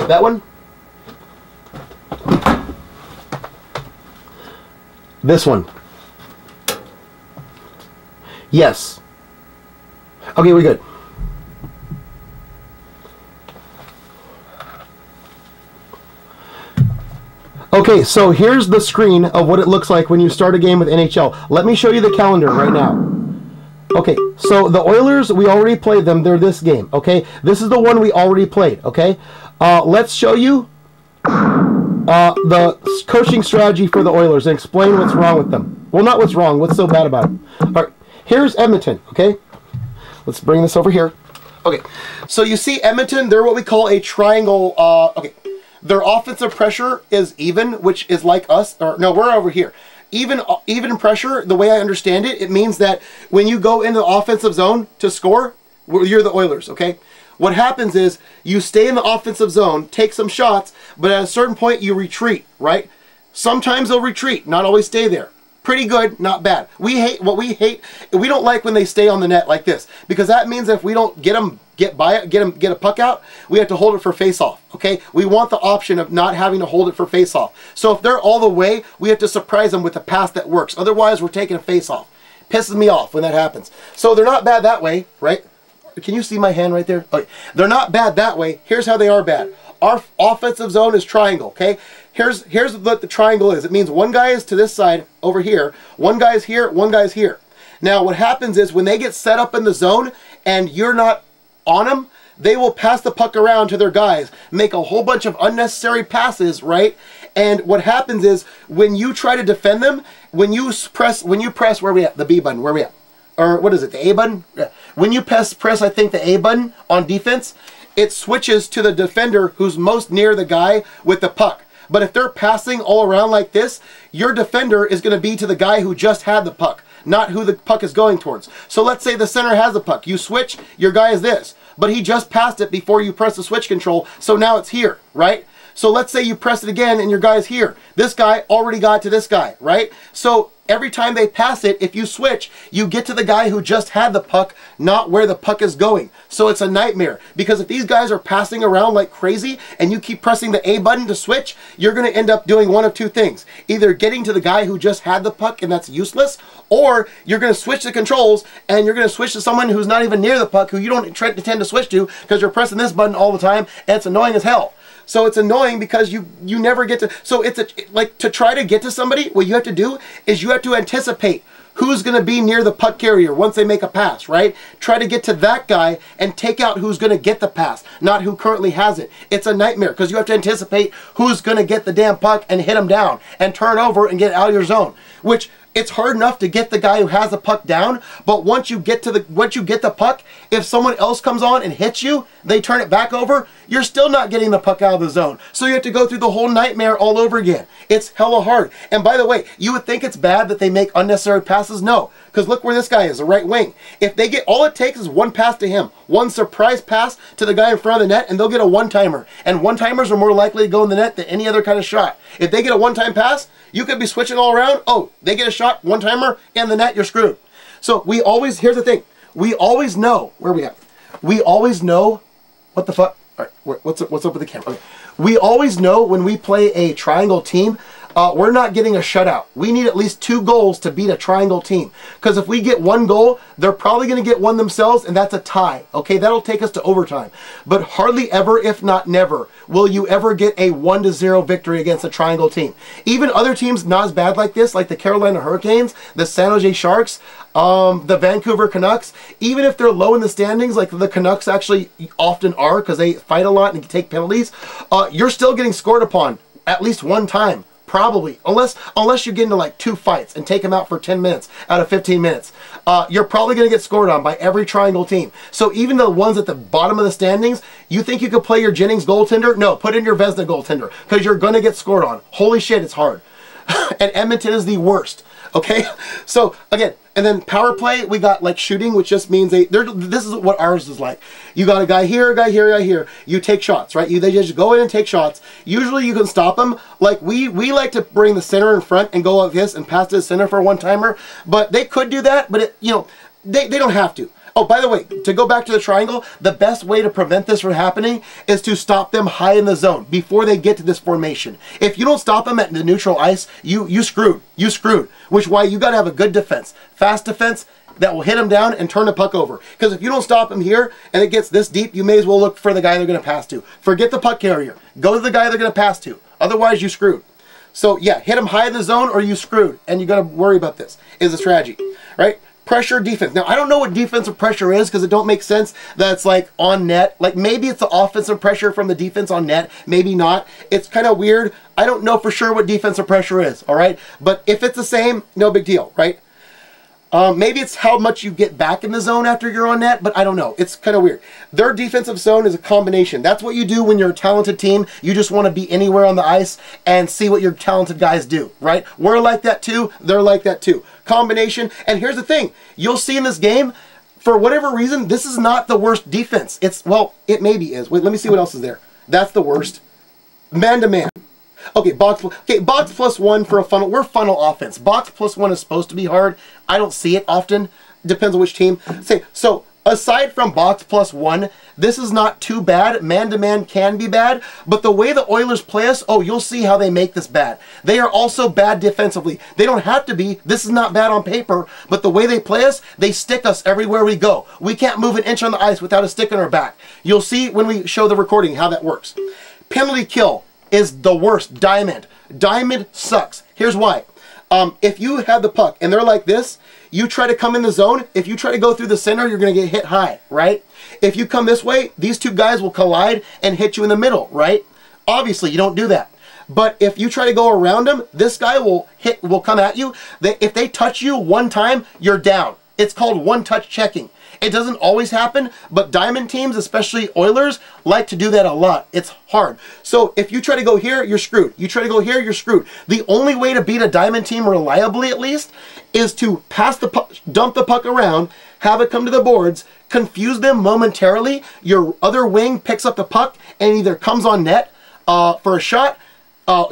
That one. This one. Yes. Okay, we're good. Okay, so here's the screen of what it looks like when you start a game with NHL. Let me show you the calendar right now. Okay, so the Oilers, we already played them. They're this game, okay? This is the one we already played, okay? Let's show you the coaching strategy for the Oilers and explain what's wrong with them. Well, not what's wrong, what's so bad about them. All right, here's Edmonton, okay? Let's bring this over here. Okay, so you see Edmonton, they're what we call a triangle, okay. Their offensive pressure is even, which is like us, or no, we're over here. Even pressure, the way I understand it, it means that when you go into the offensive zone to score, you're the Oilers, okay? What happens is you stay in the offensive zone, take some shots, but at a certain point you retreat, right? Sometimes they'll retreat, not always stay there. Pretty good, not bad. We don't like when they stay on the net like this, because that means if we don't get get by it, get a puck out, we have to hold it for face-off, okay? We want the option of not having to hold it for face-off. So if they're all the way, we have to surprise them with a pass that works. Otherwise, we're taking a face-off. Pisses me off when that happens. So they're not bad that way, right? Can you see my hand right there? Okay. They're not bad that way. Here's how they are bad. Our offensive zone is triangle, okay? Here's what the triangle is. It means one guy is to this side over here, one guy's here, one guy's here. Now what happens is when they get set up in the zone and you're not on them, they will pass the puck around to their guys, make a whole bunch of unnecessary passes, right? And what happens is when you try to defend them, when you press where are we at? The B button, where are we at? Or what is it, the A button? Yeah. When you press I think the A button on defense, it switches to the defender who's most near the guy with the puck. But if they're passing all around like this, your defender is going to be to the guy who just had the puck, not who the puck is going towards. So let's say the center has the puck. You switch, your guy is this. But he just passed it before you press the switch control, so now it's here, right? So let's say you press it again and your guy's here. This guy already got to this guy, right? So every time they pass it, if you switch, you get to the guy who just had the puck, not where the puck is going. So it's a nightmare. Because if these guys are passing around like crazy and you keep pressing the A button to switch, you're going to end up doing one of two things. Either getting to the guy who just had the puck and that's useless, or you're going to switch the controls and you're going to switch to someone who's not even near the puck, who you don't tend to switch to because you're pressing this button all the time and it's annoying as hell. So it's annoying because you never get to, so it's like to try to get to somebody, what you have to do is you have to anticipate who's going to be near the puck carrier once they make a pass, right? Try to get to that guy and take out who's going to get the pass, not who currently has it. It's a nightmare because you have to anticipate who's going to get the damn puck and hit him down and turn over and get out of your zone, which it's hard enough to get the guy who has the puck down, but once you get the puck, if someone else comes on and hits you, they turn it back over, you're still not getting the puck out of the zone. So you have to go through the whole nightmare all over again. It's hella hard. And by the way, you would think it's bad that they make unnecessary passes. No, because look where this guy is, the right wing. If they get, all it takes is one pass to him, one surprise pass to the guy in front of the net, and they'll get a one-timer. And one-timers are more likely to go in the net than any other kind of shot. If they get a one-time pass, you could be switching all around. Oh, they get a shot, one-timer, in the net, you're screwed. So we always, here's the thing. We always know, where are we at? We always know, what the fuck? All right, what's up with the camera? Okay. We always know when we play a triangle team, we're not getting a shutout. We need at least 2 goals to beat a triangle team. Because if we get 1 goal, they're probably going to get 1 themselves, and that's a tie. Okay, that'll take us to overtime. But hardly ever, if not never, will you ever get a 1-0 victory against a triangle team. Even other teams not as bad like this, like the Carolina Hurricanes, the San Jose Sharks, the Vancouver Canucks, even if they're low in the standings, like the Canucks actually often are because they fight a lot and take penalties, you're still getting scored upon at least 1 time. Probably, unless you get into like 2 fights and take them out for 10 minutes out of 15 minutes. You're probably going to get scored on by every triangle team. So even the ones at the bottom of the standings, you think you could play your Jennings goaltender? No, put in your Vezina goaltender because you're going to get scored on. Holy shit, it's hard. And Edmonton is the worst. Okay, so again, and then power play, we got like shooting, which just means this is what ours is like. You got a guy here, a guy here, a guy here. You take shots, right? They just go in and take shots. Usually you can stop them. Like we like to bring the center in front and go like this and pass to the center for a one-timer. But they could do that, but they don't have to. Oh, by the way, to go back to the triangle, the best way to prevent this from happening is to stop them high in the zone before they get to this formation. If you don't stop them at the neutral ice, you screwed. You screwed. Which is why you got to have a good defense. Fast defense that will hit them down and turn the puck over. Because if you don't stop them here and it gets this deep, you may as well look for the guy they're going to pass to. Forget the puck carrier. Go to the guy they're going to pass to. Otherwise, you screwed. So, yeah, hit them high in the zone or you screwed. And you got to worry about this, is the strategy, right? Pressure defense. Now, I don't know what defensive pressure is because it don't make sense that it's like on net. Like maybe it's the offensive pressure from the defense on net. Maybe not. It's kind of weird. I don't know for sure what defensive pressure is, all right? But if it's the same, no big deal, right? Maybe it's how much you get back in the zone after you're on net, but I don't know. It's kind of weird. Their defensive zone is a combination. That's what you do when you're a talented team. You just want to be anywhere on the ice and see what your talented guys do, right? We're like that too. They're like that too. Combination. And here's the thing. You'll see in this game, for whatever reason, this is not the worst defense. Well, it maybe is. Wait, let me see what else is there. That's the worst. Man-to-man. Okay, box plus 1 for a funnel. We're funnel offense. Box plus 1 is supposed to be hard. I don't see it often. Depends on which team. So aside from box +1, this is not too bad. Man-to-man can be bad, but the way the Oilers play us, oh, you'll see how they make this bad. They are also bad defensively. They don't have to be. This is not bad on paper, but the way they play us, they stick us everywhere we go. We can't move an inch on the ice without a stick in our back. You'll see when we show the recording how that works. Penalty kill is the worst. Diamond. Diamond sucks. Here's why. If you have the puck and they're like this, you try to come in the zone. If you try to go through the center, you're going to get hit high, right? If you come this way, these two guys will collide and hit you in the middle, right? Obviously, you don't do that. But if you try to go around them, this guy will come at you. If they touch you one time, you're down. It's called one-touch checking. It doesn't always happen, but diamond teams, especially Oilers, like to do that a lot. It's hard. So if you try to go here, you're screwed. You try to go here, you're screwed. The only way to beat a diamond team reliably, at least, is to pass the puck, dump the puck around, have it come to the boards, confuse them momentarily. Your other wing picks up the puck and either comes on net for a shot,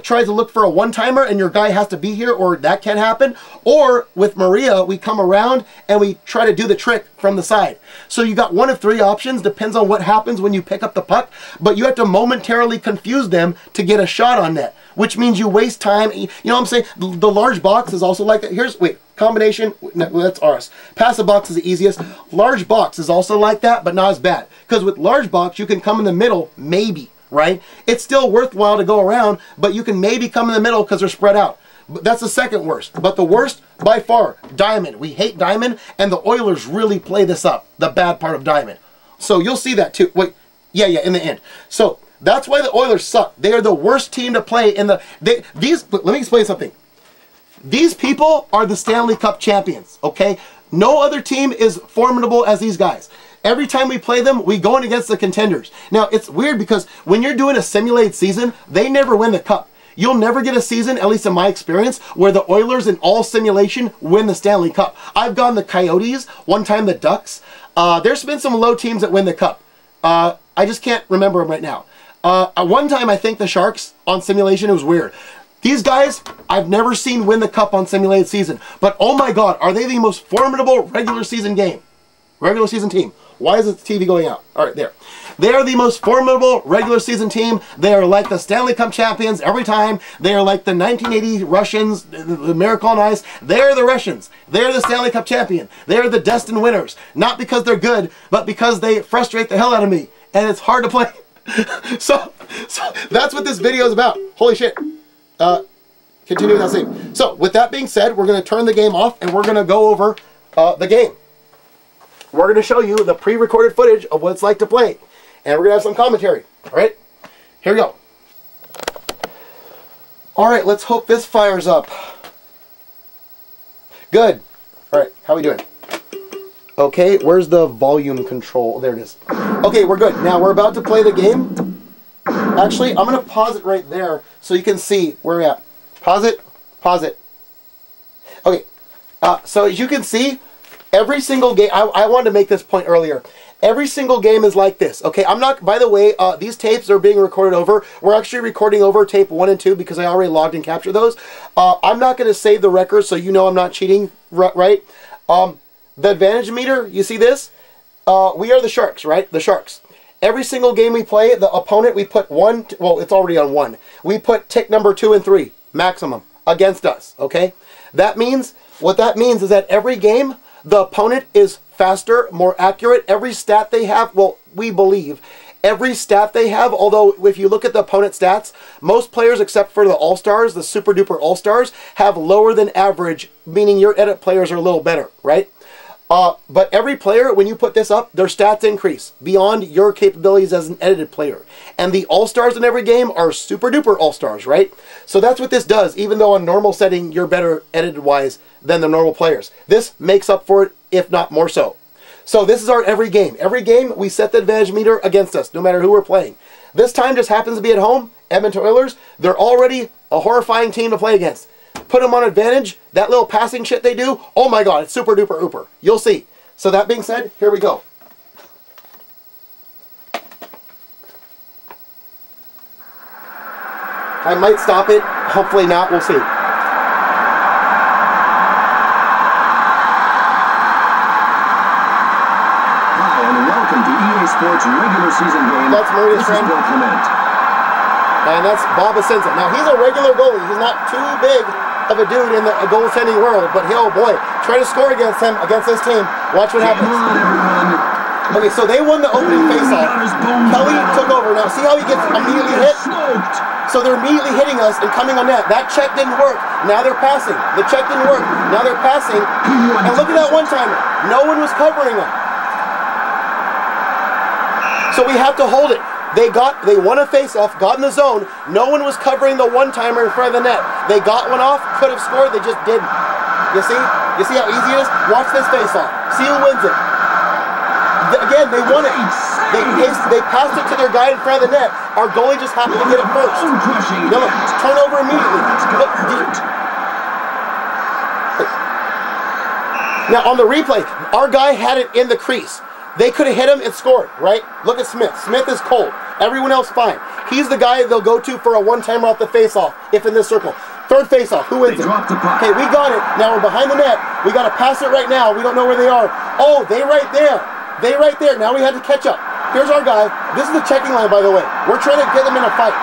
tries to look for a one-timer and your guy has to be here, or that can happen. Or with Maria, we come around and we try to do the trick from the side. So you got one of three options, depends on what happens when you pick up the puck, but you have to momentarily confuse them to get a shot on net, which means you waste time. You know what I'm saying? The large box is also like that. Here's, wait, combination, no, that's ours. Passive box is the easiest. Large box is also like that, but not as bad. Because with large box, you can come in the middle, maybe. Right? It's still worthwhile to go around, but you can maybe come in the middle because they're spread out. But that's the second worst. But the worst, by far, diamond. We hate diamond, and the Oilers really play this up, the bad part of diamond. So you'll see that too. Wait, yeah, in the end. So that's why the Oilers suck. They are the worst team to play in the... Let me explain something. These people are the Stanley Cup champions, okay? No other team is formidable as these guys. Every time we play them, we go in against the contenders. Now, it's weird because when you're doing a simulated season, they never win the cup. You'll never get a season, at least in my experience, where the Oilers in all simulation win the Stanley Cup. I've gone the Coyotes, one time the Ducks. There's been some low teams that win the cup. I just can't remember them right now. One time, I think the Sharks on simulation, it was weird. These guys, I've never seen win the cup on simulated season. But oh my God, are they the most formidable regular season team? Why is the TV going out? All right, there. They are the most formidable regular season team. They are like the Stanley Cup champions every time. They are like the 1980 Russians, the Miracle on Ice. They're the Russians. They're the Stanley Cup champion. They're the destined winners. Not because they're good, but because they frustrate the hell out of me. And it's hard to play. so that's what this video is about. Holy shit. Continue with that same. So with that being said, we're going to turn the game off and we're going to go over the game. We're going to show you the pre-recorded footage of what it's like to play. And we're going to have some commentary. All right? Here we go. All right, let's hope this fires up. Good. All right, how are we doing? Okay, where's the volume control? There it is. Okay, we're good. Now, we're about to play the game. Actually, I'm going to pause it right there so you can see where we're at. Pause it. Pause it. Okay, so as you can see, every single game, I wanted to make this point earlier. Every single game is like this, okay? I'm not, by the way, these tapes are being recorded over. We're actually recording over tape 1 and 2 because I already logged and captured those. I'm not going to save the record so you know I'm not cheating, right? The advantage meter, you see this? We are the Sharks, right? The Sharks. Every single game we play, the opponent, we put one, well, it's already on 1. We put tick number 2 and 3, maximum, against us, okay? That means, what that means is that every game, the opponent is faster, more accurate. Every stat they have, well, we believe, every stat they have, although if you look at the opponent stats, most players except for the All-Stars, the super-duper All-Stars, have lower than average, meaning your edit players are a little better, right? But every player, when you put this up, their stats increase beyond your capabilities as an edited player. And the All-Stars in every game are super-duper All-Stars, right? So that's what this does, even though on normal setting, you're better edited-wise than the normal players. This makes up for it, if not more so. So this is our every game. Every game, we set the advantage meter against us, no matter who we're playing. This time just happens to be at home, Edmonton Oilers. They're already a horrifying team to play against. Put them on advantage, that little passing shit they do, oh my God, it's super duper ooper. You'll see. So that being said, here we go. I might stop it, hopefully not, we'll see. season game. That's Maria's friend. Bill Clement. And that's Bob Asenza. Now, he's a regular goalie. He's not too big of a dude in the goaltending world, but oh boy, try to score against him, against this team. Watch what happens. Come on, everyone. Okay, so they won the opening faceoff. Kelly took over. Now, see how he gets immediately hit? So they're immediately hitting us and coming on net. That check didn't work. Now they're passing. The check didn't work. Now they're passing. And look at that one-timer. No one was covering him. So we have to hold it. They won a face-off, got in the zone. No one was covering the one-timer in front of the net. They got one off, could have scored, they just didn't. You see? You see how easy it is? Watch this face-off. See who wins it. Again, they won it. They passed it to their guy in front of the net. Our goalie just happened to get it first. Now look, turnover immediately. Look, now on the replay, our guy had it in the crease. They could have hit him and scored, right? Look at Smith. Smith is cold. Everyone else fine. He's the guy they'll go to for a one-timer off the face-off, if in this circle. Third face-off. Who wins it? Okay, we got it. Now we're behind the net. We got to pass it right now. We don't know where they are. Oh, they right there. They right there. Now we had to catch up. Here's our guy. This is the checking line, by the way. We're trying to get them in a fight.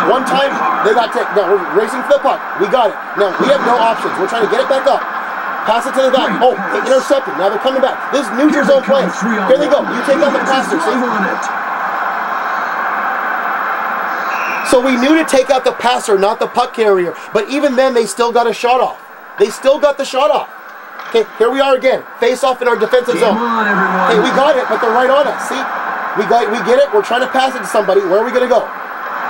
One time, they got taken. Now we're racing for the puck. We got it. Now we have no options. We're trying to get it back up. Pass it to the guy. Oh, they intercepted. Now they're coming back. This is neutral zone play. Here they go. You take on the passer. See? So we knew to take out the passer, not the puck carrier. But even then, they still got a shot off. They still got the shot off. Okay, here we are again. Face off in our defensive zone. Okay, we got it, but they're right on us. See? We get it. We're trying to pass it to somebody. Where are we going to go?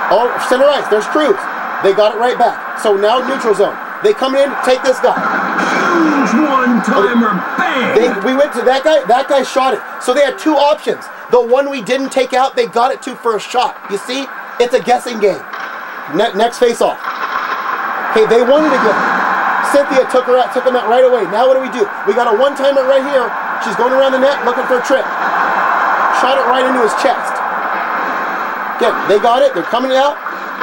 Oh, center ice. There's Cruz. They got it right back. So now neutral zone. They come in, take this guy. Huge one-timer, bang! We went to that guy. That guy shot it. So they had two options. The one we didn't take out, they got it to for a shot. You see? It's a guessing game. Next face-off. Okay, they won it again. Cynthia took him out right away. Now what do? We got a one-timer right here. She's going around the net looking for a trip. Shot it right into his chest. Again, they got it. They're coming out.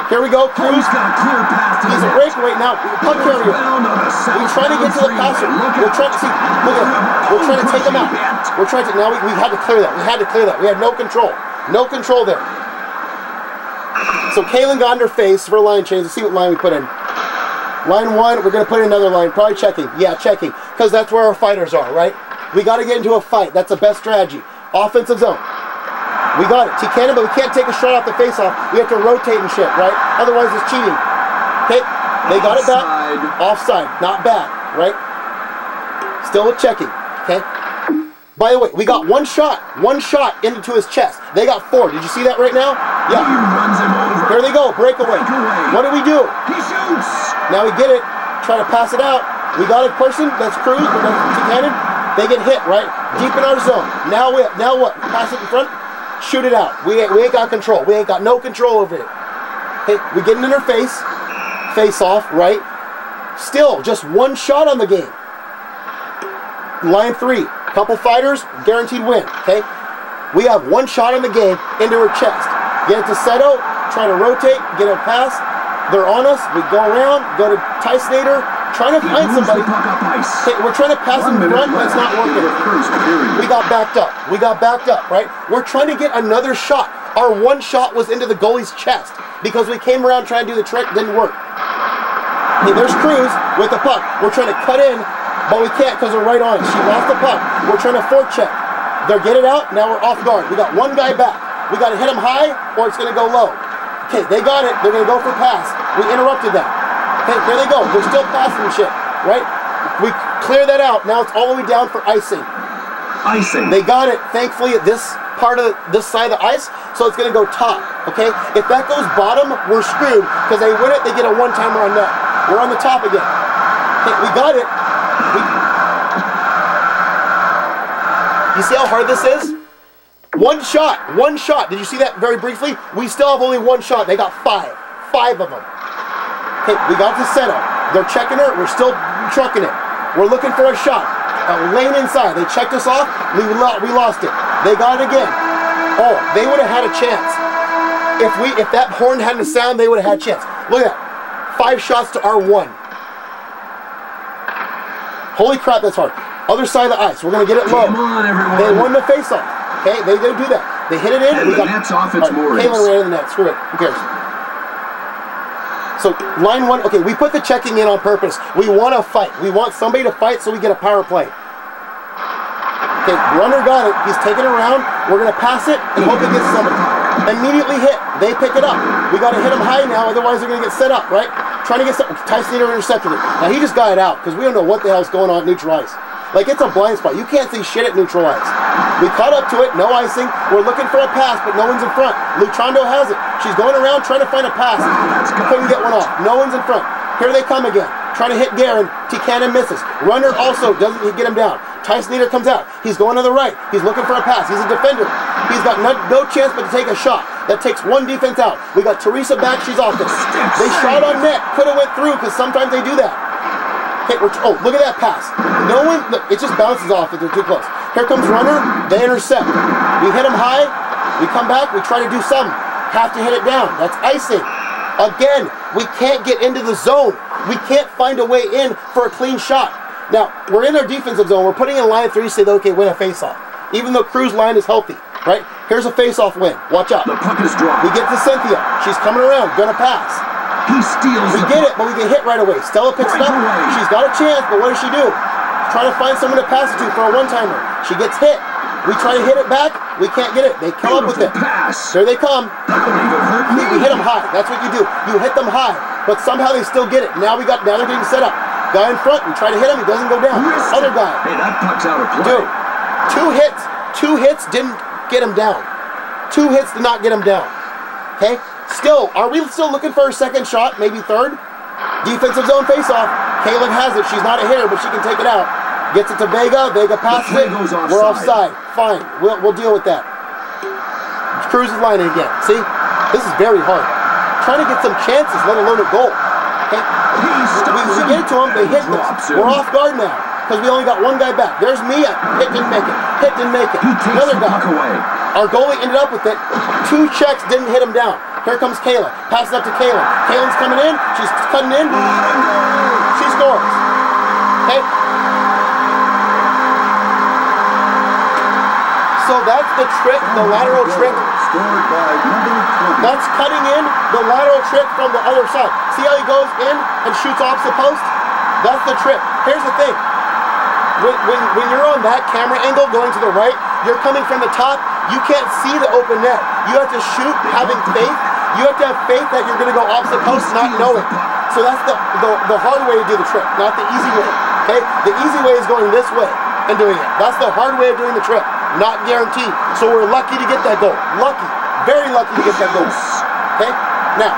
Here we go. Cruz. He's a breakaway now. Puck carrier. We're trying to get to the passer. We're trying to see. Look at him. We're trying to take him out. We're trying to. Now we had to clear that. We had to clear that. We had no control. No control there. So Kaylin got under face for a line change. Let's see what line we put in. Line one, we're going to put in another line. Probably checking. Yeah, checking. Because that's where our fighters are, right? We got to get into a fight. That's the best strategy. Offensive zone. We got it. T-Cannon, but we can't take a shot off the face-off. We have to rotate and shit, right? Otherwise, it's cheating. Okay? They got it back. Offside. Not bad, right? Still with checking. Okay? By the way, we got one shot into his chest. They got four. Did you see that right now? Yeah. He runs him over. There they go. Breakaway. What do we do? He shoots. Now we get it. Try to pass it out. We got a person. That's Cruz. That's T-Cannon. They get hit, right? Deep in our zone. Now what? Pass it in front. Shoot it out. We ain't got control. We ain't got no control over it. Okay, we get it in their face. Face off, right? Still, just one shot on the game. Line three. Couple fighters, guaranteed win. Okay? We have one shot on the game into her chest. Get it to Seto, try to rotate, get a pass. They're on us. We go around, go to Tysonator, trying to find somebody. Okay, we're trying to pass in front, but it's not working. We got backed up. We got backed up, right? We're trying to get another shot. Our one shot was into the goalie's chest because we came around trying to do the trick, didn't work. Okay, there's Cruz with the puck. We're trying to cut in, but we can't because they're right on it. She lost the puck. We're trying to forecheck. They'll get it out. Now we're off guard. We got one guy back. We got to hit him high or it's going to go low. Okay, they got it. They're going to go for pass. We interrupted that. Okay, there they go. They're still passing shit, right? We clear that out. Now it's all the way down for icing. Icing. They got it, thankfully, at this part of this side of the ice, so it's going to go top, okay? If that goes bottom, we're screwed, because they win it, they get a one-timer on net. We're on the top again. Okay, we got it. You see how hard this is? One shot. Did you see that very briefly? We still have only one shot. They got five of them. Okay, we got to Seto. They're checking her. We're still trucking it. We're looking for a shot. Lane inside. They checked us off. We lost it. They got it again. Oh, they would have had a chance. If that horn hadn't sound, they would have had a chance. Look at that. 5 shots to our 1. Holy crap, that's hard. Other side of the ice. We're going to get it low. Come on, everyone. They won the face-off. Okay, they do that. They hit it in. And the net's off its moorings. Kalen ran in the net. Screw it. Who cares? So line one, okay, we put the checking in on purpose. We want to fight. We want somebody to fight so we get a power play. Okay, runner got it. He's taking it around. We're going to pass it and hope it gets somebody. Immediately hit. They pick it up. We got to hit them high now, otherwise they're going to get set up, right? Trying to get something. Tyson intercepted it. Now he just got it out because we don't know what the hell's going on at neutral ice. Like, it's a blind spot. You can't see shit at neutral ice. We caught up to it, no icing. We're looking for a pass, but no one's in front. Lutrando has it. She's going around trying to find a pass. Couldn't get one off. No one's in front. Here they come again. Trying to hit Garen. T-Cannon misses. Runner also doesn't get him down. Tyson Eater comes out. He's going to the right. He's looking for a pass. He's a defender. He's got no chance but to take a shot. That takes one defense out. We got Teresa back. She's off it. They shot on net. Could have went through because sometimes they do that. Okay, oh, look at that pass. No one, look, it just bounces off if they're too close. Here comes runner, they intercept. We hit them high, we come back, we try to do something. Have to hit it down, that's icing. Again, we can't get into the zone. We can't find a way in for a clean shot. Now, we're in our defensive zone, we're putting in line 3 to say, okay, win a face-off. Even though Cruz line is healthy, right? Here's a face-off win, watch out. The puck is dropped. We get to Cynthia, she's coming around, gonna pass. He steals We get it, but we get hit right away. Stella picks it up. She's got a chance, but what does she do? Trying to find someone to pass it to for a one-timer. She gets hit. We try to hit it back. We can't get it. They come up with it. There they come. We hit them high. That's what you do. You hit them high, but somehow they still get it. Now they're getting set up. Guy in front, we try to hit him. He doesn't go down. Other guy. Hey, that puck's out of play. Dude, two hits didn't get him down. 2 hits did not get him down. Okay? Still, are we still looking for a second shot? Maybe third? Defensive zone face-off. Kaylin has it. She's not a hitter, but she can take it out. Gets it to Vega. Vega passes it. We're offside. Fine. We'll deal with that. Cruz is lining again. See? This is very hard. Trying to get some chances, let alone a goal. Okay? We get it to them. They hit this. We're off guard now because we only got one guy back. There's Mia. Hit didn't make it. Hit didn't make it. Another guy. Our goalie ended up with it. 2 checks didn't hit him down. Here comes Kayla. Pass it up to Kayla. Kayla's coming in. She's cutting in. She scores. Okay? So that's the trick, the lateral trick. That's cutting in the lateral trick from the other side. See how he goes in and shoots off the post? That's the trick. Here's the thing. When you're on that camera angle going to the right, you're coming from the top. You can't see the open net. You have to shoot having faith. You have to have faith that you're going to go off the post not knowing. So that's the hard way to do the trick, not the easy way. Okay? The easy way is going this way and doing it. That's the hard way of doing the trick. Not guaranteed. So we're lucky to get that goal. Lucky. Very lucky to get that goal. Okay? Now,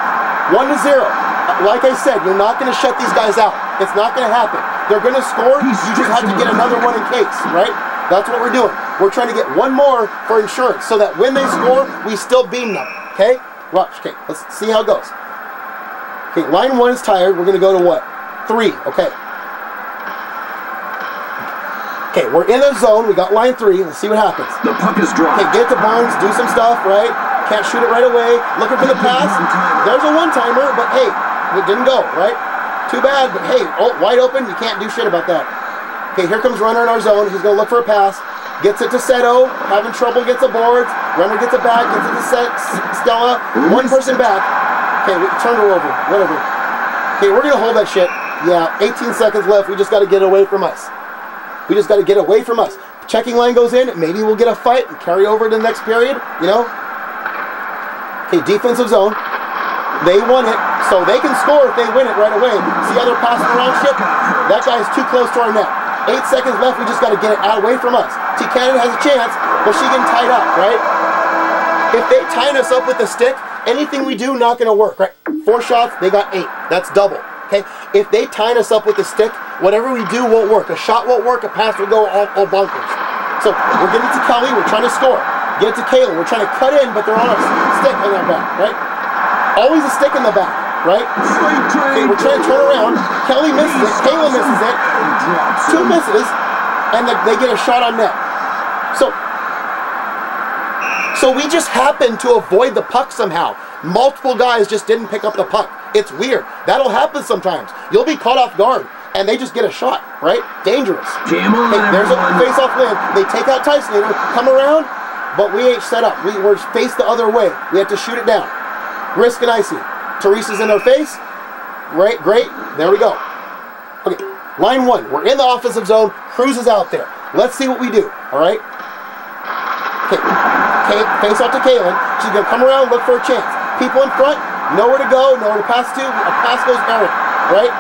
1-0. Like I said, you're not going to shut these guys out. It's not going to happen. They're going to score. You just have to get another one in case, right? That's what we're doing. We're trying to get one more for insurance so that when they score, we still beam them. Okay? Watch. Okay, let's see how it goes. Okay, line 1 is tired. We're going to go to what? 3. Okay. Okay, we're in a zone. We got line 3. Let's see what happens. The puck is dropped. Okay, get to Barnes. Do some stuff, right? Can't shoot it right away. Looking for the pass. There's a one-timer, but hey, it didn't go, right? Too bad, but hey, wide open. You can't do shit about that. Okay, here comes runner in our zone. He's going to look for a pass. Gets it to Seto. Having trouble, gets the boards. Runner gets it back. Gets it to Stella. One person back. Okay, we turned her over. Whatever. Okay, we're going to hold that shit. Yeah, 18 seconds left. We just got to get away from us. We just got to get away from us. Checking line goes in. Maybe we'll get a fight and carry over to the next period. You know? Okay, defensive zone. They won it, so they can score if they win it right away. See how they're passing around shit? That guy's too close to our net. 8 seconds left. We just got to get it out away from us. T-Cannon has a chance, but she getting tied up, right? If they tie us up with the stick, anything we do not going to work, right? 4 shots, they got 8. That's double. Okay? If they tie us up with the stick, whatever we do won't work. A shot won't work. A pass will go all bonkers. So we're getting to Kelly. We're trying to score. Get it to Kayla. We're trying to cut in, but they're on a stick in their back, right? Always a stick in the back, right? Okay, we're trying to turn around. Kelly misses it. Kayla misses it. 2 misses, and they get a shot on net. So we just happened to avoid the puck somehow. Multiple guys just didn't pick up the puck. It's weird. That'll happen sometimes. You'll be caught off guard, and they just get a shot, right? Dangerous. Hey, there's a face-off land. They take out Tyson. Come around. but we ain't set up. We're faced the other way. We have to shoot it down. Risk and icy. Teresa's in our face. Great, great. There we go. Okay, line one. We're in the offensive zone. Cruz is out there. Let's see what we do, all right? Okay, face off to Kaylin. She's going to come around and look for a chance. People in front, nowhere to go, nowhere to pass to. A pass goes errant, right?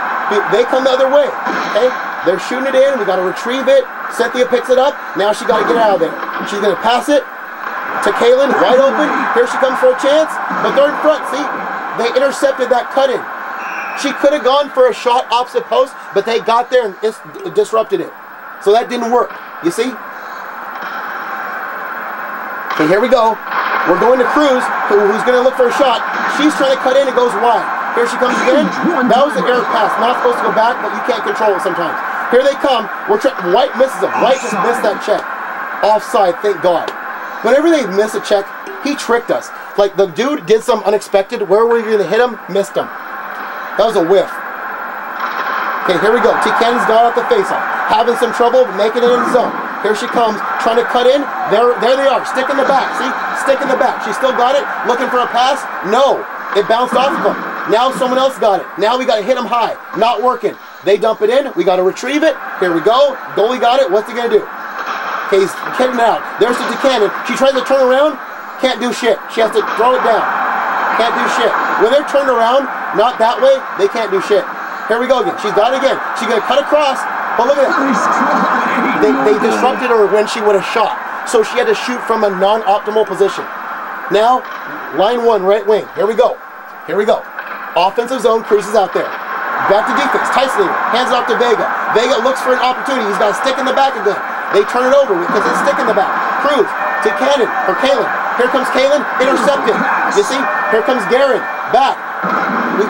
They come the other way, okay? They're shooting it in. We got to retrieve it. Cynthia picks it up. Now she got to get out of there. She's going to pass it to Kaylin, wide open. Here she comes for a chance, but they're in front, see? They intercepted that cut-in. She could have gone for a shot opposite post, but they got there and disrupted it. So that didn't work, you see? Okay, here we go. We're going to Cruz, who's going to look for a shot. She's trying to cut in and goes wide. Here she comes again. That was an error pass. Not supposed to go back, but you can't control it sometimes. Here they come. White misses him. White just missed that check. Offside, thank God. Whenever they miss a check, he tricked us. Like the dude did some unexpected. Where were you going to hit him? Missed him. That was a whiff. Okay, here we go. T. Cannon's got out the face-off. Having some trouble making it in the zone. Here she comes, trying to cut in. There they are. Stick in the back. See? Stick in the back. She still got it. Looking for a pass. No. It bounced off of them. Now someone else got it. Now we got to hit them high. Not working. They dump it in. We got to retrieve it. Here we go. Goalie got it. What's he going to do? Okay, he's kidding out. There's the Cannon. She tries to turn around. Can't do shit. She has to throw it down. Can't do shit. When they're turned around, not that way, they can't do shit. Here we go again. She's got it again. She's going to cut across. But look at that. They disrupted her when she would have shot. So she had to shoot from a non-optimal position. Now, line one, right wing. Here we go. Here we go. Offensive zone. Cruz is out there. Back to defense. Tyson hands it off to Vega. Vega looks for an opportunity. He's got a stick in the back again. They turn it over because it's stick in the back. Cruz to Cannon or Kaylin. Here comes Kaylin. Intercepted. You see? Here comes Garen. Back.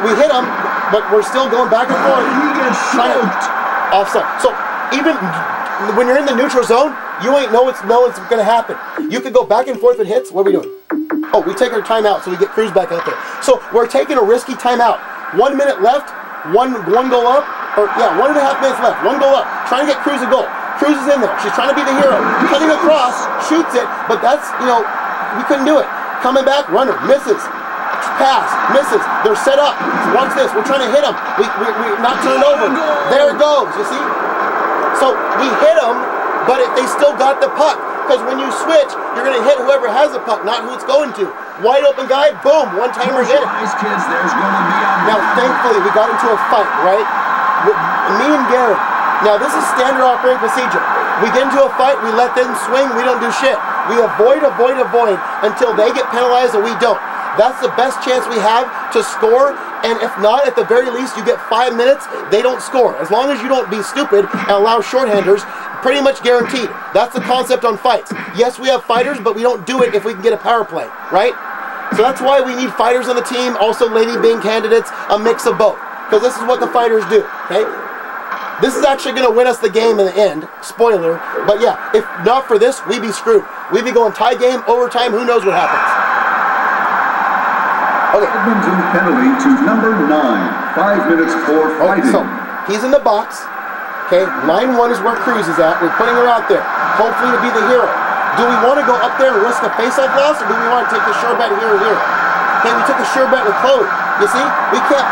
We hit him, but we're still going back and forth. He gets choked. Offside. So even when you're in the neutral zone, you ain't know it's going to happen. You could go back and forth with hits. What are we doing? Oh, we take our timeout so we get Cruz back out there. So we're taking a risky timeout. 1 minute left. One goal up. Or yeah, 1.5 minutes left. One goal up. Trying to get Cruz a goal. Cruz is in there. She's trying to be the hero. Cutting across, shoots it, but that's, we couldn't do it. Coming back, runner, misses. Pass, misses. They're set up. Watch this. We're trying to hit them. We're not turned over. There it goes, you see? So we hit them, but they still got the puck. Because when you switch, you're going to hit whoever has the puck, not who it's going to. Wide open guy, boom, one-timer hit it. Kids, there's going to be a now, thankfully, we got into a fight, right? Me and Garen. Now, this is standard operating procedure. We get into a fight, we let them swing, we don't do shit. We avoid until they get penalized and we don't. That's the best chance we have to score, and if not, at the very least, you get 5 minutes, they don't score. As long as you don't be stupid and allow shorthanders, pretty much guaranteed. That's the concept on fights. Yes, we have fighters, but we don't do it if we can get a power play, right? So that's why we need fighters on the team, also lady being candidates, a mix of both. Because this is what the fighters do, okay? This is actually going to win us the game in the end. Spoiler. But yeah, if not for this, we'd be screwed. We'd be going tie game, overtime, who knows what happens. Okay. Edmonton penalty to number 9. 5 minutes for fighting. Okay, so he's in the box. Okay, line 1 is where Cruz is at. We're putting her out there, hopefully to be the hero. Do we want to go up there and risk a face-off loss, or do we want to take the sure bet here or here? Okay, we took a sure bet with Chloe. You see, we can't.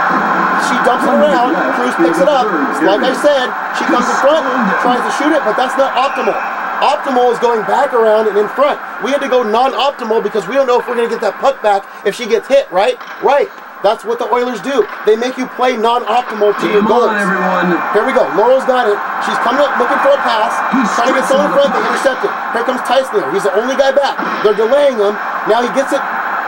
She dumps it around. Cruz picks it up. Like I said, she comes in front, tries to shoot it, but that's not optimal. Optimal is going back around and in front. We had to go non-optimal because we don't know if we're going to get that puck back if she gets hit, right? Right. That's what the Oilers do. They make you play non-optimal to your goals. Come on, everyone. Here we go. Laurel's got it. She's coming up looking for a pass. Trying to get someone in front. They intercept it. Here comes Tyson. He's the only guy back. They're delaying him. Now he gets it.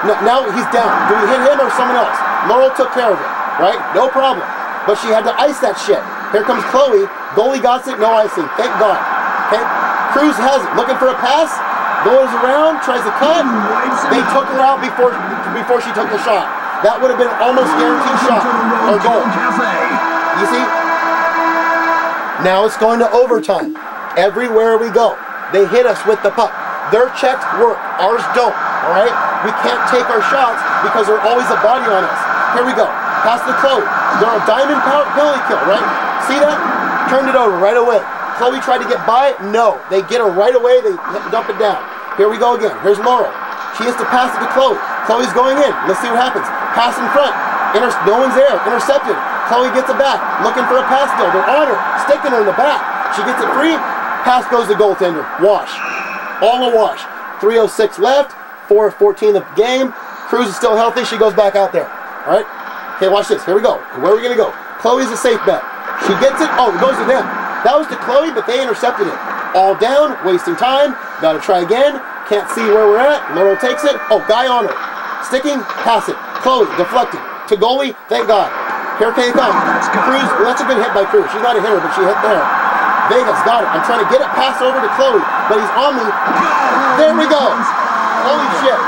No, now he's down. Do we hit him or someone else? Laurel took care of it, right? No problem. But she had to ice that shit. Here comes Chloe. Goalie got it. No icing. Thank God. Okay. Cruz has it. Looking for a pass. Goes around. Tries to cut. They took her out before she took the shot. That would have been almost guaranteed shot or goal. You see? Now it's going to overtime. Everywhere we go, they hit us with the puck. Their checks work. Ours don't. All right? We can't take our shots because there's always a body on us. Here we go. Pass the Chloe. They're a diamond penalty kill, right? See that? Turned it over right away. Chloe tried to get by it. No. They get her right away. They dump it down. Here we go again. Here's Laurel. She has to pass it to Chloe. Chloe's going in. Let's see what happens. Pass in front. No one's there. Intercepted. Chloe gets it back. Looking for a pass still. They're on her. Sticking her in the back. She gets it free. Pass goes to goaltender. Wash. All a wash. 3:06 left. 4:14 of the game. Cruz is still healthy. She goes back out there. All right. Okay, watch this. Here we go. Where are we going to go? Chloe's a safe bet. She gets it. Oh, it goes to them. That was to Chloe, but they intercepted it. All down. Wasting time. Got to try again. Can't see where we're at. Laurel takes it. Oh, guy on her. Sticking. Pass it. Chloe deflected. To goalie. Thank God. Here they come. Cruz. Well, that's a good hit by Cruz. She's not a hitter, but she hit there. Vega's got it. I'm trying to get it passed over to Chloe, but he's on me. There we go. Holy shit.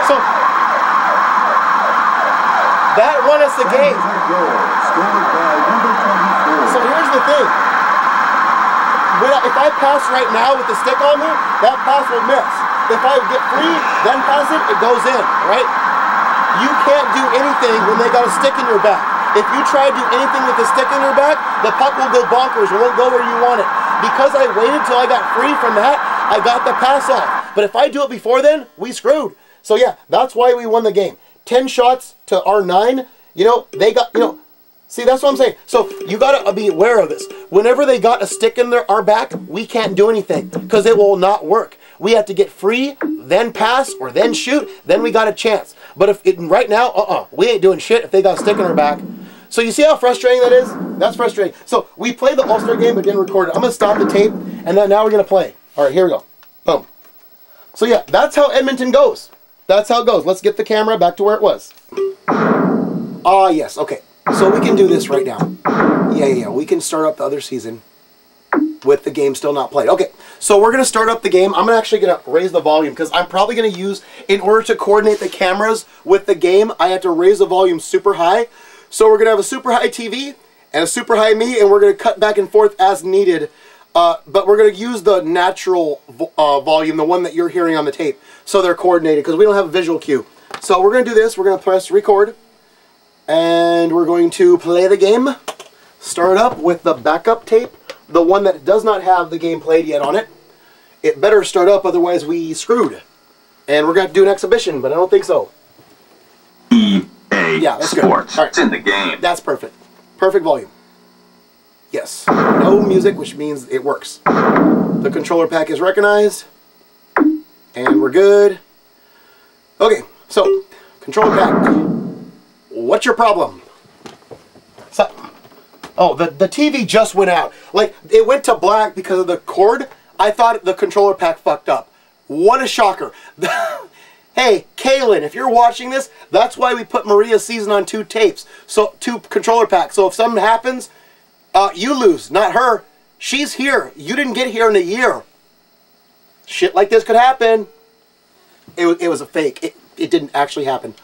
So, that won us the game. So here's the thing. If I pass right now with the stick on me, that pass will miss. If I get free, then pass it, it goes in, right? You can't do anything when they got a stick in your back. If you try to do anything with the stick in your back, the puck will go bonkers. It won't go where you want it. Because I waited till I got free from that, I got the pass off. But if I do it before then, we screwed. So yeah, that's why we won the game. 10 shots to our 9. You know, they got, you know, see, that's what I'm saying. So you got to be aware of this. Whenever they got a stick in our back, we can't do anything because it will not work. We have to get free, then pass, or then shoot, then we got a chance. But if right now, we ain't doing shit if they got a stick in our back. So you see how frustrating that is? That's frustrating. So we played the All-Star game but didn't record it. I'm going to stop the tape, and then now we're going to play. All right, here we go. Boom. So yeah, that's how Edmonton goes. That's how it goes. Let's get the camera back to where it was. Ah, yes. Okay. So we can do this right now. Yeah. We can start up the other season with the game still not played. Okay. So we're going to start up the game. I'm actually going to raise the volume because I'm probably going to use, in order to coordinate the cameras with the game, I have to raise the volume super high. So we're going to have a super high TV and a super high me, and we're going to cut back and forth as needed. But we're going to use the natural volume, the one that you're hearing on the tape, so they're coordinated because we don't have a visual cue. So we're going to do this. We're going to press record, and we're going to play the game. Start up with the backup tape, the one that does not have the game played yet on it. It better start up, otherwise we screwed. And we're going to do an exhibition, but I don't think so. Yeah, that's Sports. Good. All right. It's in the game. That's perfect. Perfect volume. Yes. No music, which means it works. The controller pack is recognized. And we're good. Okay, so, controller pack. What's your problem? So, oh, the TV just went out. Like, it went to black because of the cord. I thought the controller pack fucked up. What a shocker. Hey, Kaylin, if you're watching this, that's why we put Maria's season on 2 tapes. So, 2 controller packs. So if something happens, you lose, not her. She's here. You didn't get here in a year. Shit like this could happen. It was a fake. It didn't actually happen.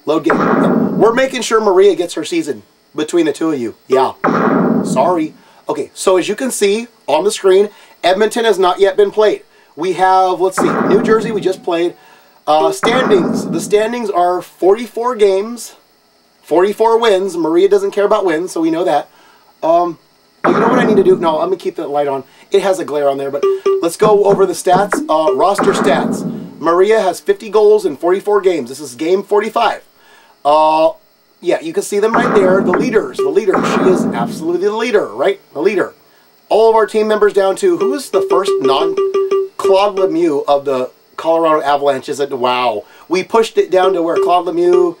Load game. We're making sure Maria gets her season between the 2 of you. Yeah. Sorry. Okay, so as you can see on the screen, Edmonton has not yet been played. We have, let's see, New Jersey we just played. Standings. The standings are 44 games, 44 wins. Maria doesn't care about wins, so we know that. You know what I need to do? No, I'm going to keep the light on. It has a glare on there, but let's go over the stats. Roster stats. Maria has 50 goals in 44 games. This is game 45. Yeah, you can see them right there. The leaders. The leader. She is absolutely the leader, right? The leader. All of our team members down to, who's the first Claude Lemieux of the Colorado Avalanche? Is it? Wow. We pushed it down to where Claude Lemieux.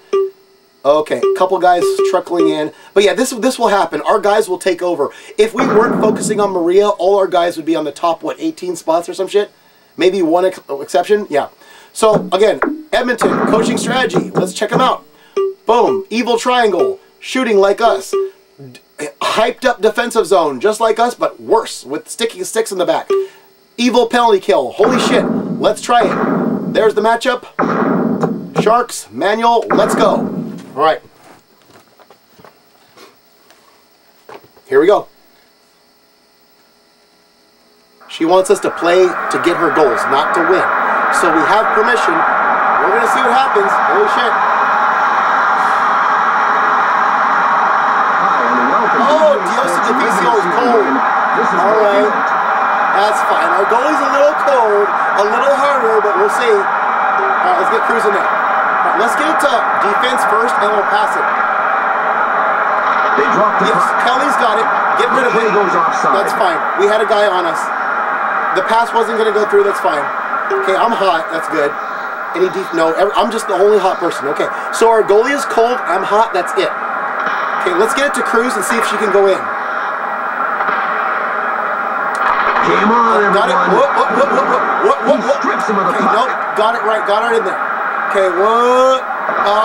Okay, a couple guys trickling in. But yeah, this will happen. Our guys will take over. If we weren't focusing on Maria, all our guys would be on the top, what, 18 spots or some shit? Maybe one exception? Yeah. So, again, Edmonton, coaching strategy. Let's check them out. Boom. Evil triangle. Shooting like us. Hyped up defensive zone, just like us, but worse, with sticky sticks in the back. Evil penalty kill. Holy shit. Let's try it. There's the matchup. Sharks, manual, let's go. All right. Here we go. She wants us to play to get her goals, not to win. So we have permission. We're going to see what happens. Holy shit. Oh, Dios Difícil is cold. All right. That's fine. Our goalie's a little cold, A little harder, but we'll see. All right, let's get Cruz in there. All right, let's get it to defense first, and we'll pass it. They dropped the puck. Kelly's got it. Get rid of it. Goes offside. That's fine. We had a guy on us. The pass wasn't going to go through. That's fine. Okay, I'm hot. That's good. Any no, I'm just the only hot person. Okay, so our goalie is cold. I'm hot. That's it. Okay, let's get it to Cruz and see if she can go in. Game on, everyone. Got it. What? Strips him of the puck. Nope. Got it right. Got her in there. Okay, what?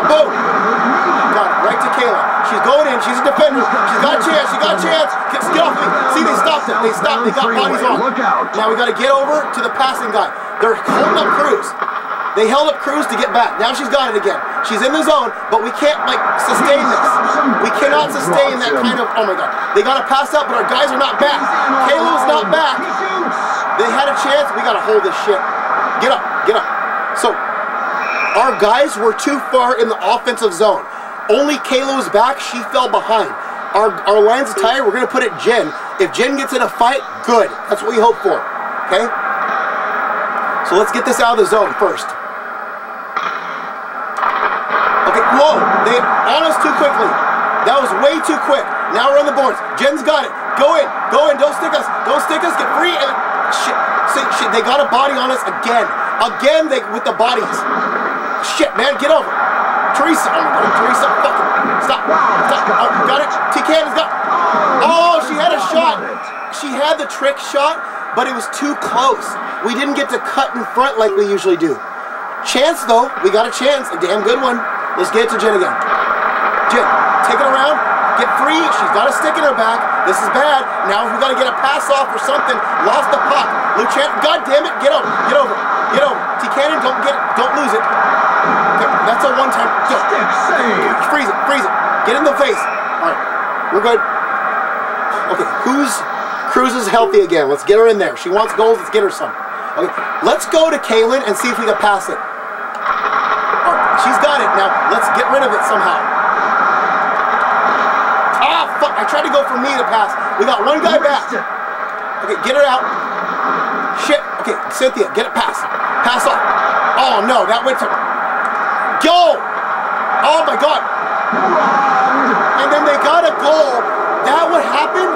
Boom. Got it. Right to Kayla. She's going in. She's a defender. She's got a chance. She got a chance. Get off me. See, they stopped it. They stopped. They got bodies on. Look out. Now we got to get over to the passing guy. They're holding up Cruz. They held up Cruz to get back. Now she's got it again. She's in the zone, but we can't, like, sustain this. We cannot sustain that kind of, oh my God. They got to pass up, but our guys are not back. Kayla's not back. They had a chance. We got to hold this shit. Get up. Get up. So, our guys were too far in the offensive zone. Only Kayla was back. She fell behind. Our line's tired. We're going to put it Jen. If Jen gets in a fight, good. That's what we hope for. Okay? So let's get this out of the zone first. Okay, whoa! They on us too quickly. That was way too quick. Now we're on the boards. Jen's got it. Go in. Go in. Don't stick us. Don't stick us. Get free. And shit. See, shit. They got a body on us again. Again, with the bodies. Shit, man. Get over. Teresa. Oh my God. Teresa. Fucking. Stop. Stop. Oh, got it. T-Can has got. Oh, she had a shot. She had the trick shot, but it was too close. We didn't get to cut in front like we usually do. Chance, though. We got a chance. A damn good one. Let's get it to Jen again. Jen, take it around. Get free. She's got a stick in her back. This is bad. Now we got to get a pass off or something. Lost the puck. Lucian, God damn it. Get over. Get over. Get over. T-Cannon, don't get it. Don't lose it. Okay, that's a one-time. Freeze it. Freeze it. Get in the face. All right. We're good. Okay, Cruz is healthy again. Let's get her in there. She wants goals. Let's get her some. Okay, let's go to Kaylin and see if we can pass it. All right, she's got it. Now, let's get rid of it somehow. Ah, fuck. I tried to go for me to pass. We got one guy back. Okay, get her out. Shit. Okay, Cynthia, get it pass. Pass off. Oh, no, that went to... Go! Oh, my God. And then they got a goal. That would happen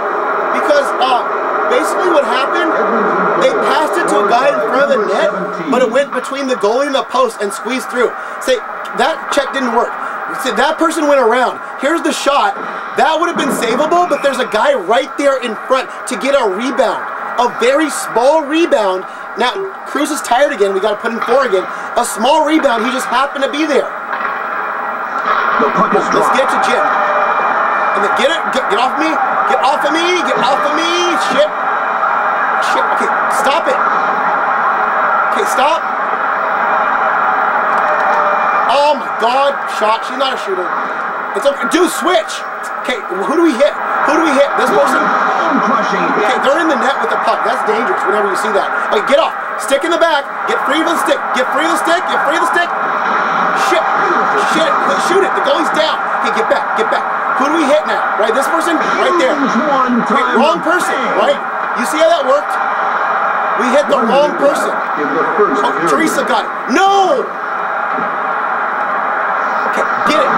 because basically what happened, they passed it to a guy in front of the net, but it went between the goalie and the post and squeezed through. Say, that check didn't work. See, that person went around. Here's the shot. That would have been savable, but there's a guy right there in front to get a rebound. A very small rebound. Now, Cruz is tired again. We got to put in 4 again. A small rebound. He just happened to be there. Let's get to Jim. And then get it. Get off me. Get off of me. Get off of me. Shit. Shit. Okay, stop it. Okay, stop. Oh my God. Shot. She's not a shooter. It's okay. Dude, switch. Okay, who do we hit? Who do we hit? This person? Okay, they're in the net with the puck. That's dangerous whenever you see that. Okay, get off. Stick in the back. Get free of the stick. Get free of the stick. Get free of the stick. Shit. Shit. Shoot it. The goalie's down. Okay, get back. Get back. Who do we hit now? Right, this person? Right there. Wait, wrong person, right? You see how that worked? We hit the wrong person. Oh, Teresa got it. No! Okay, get it.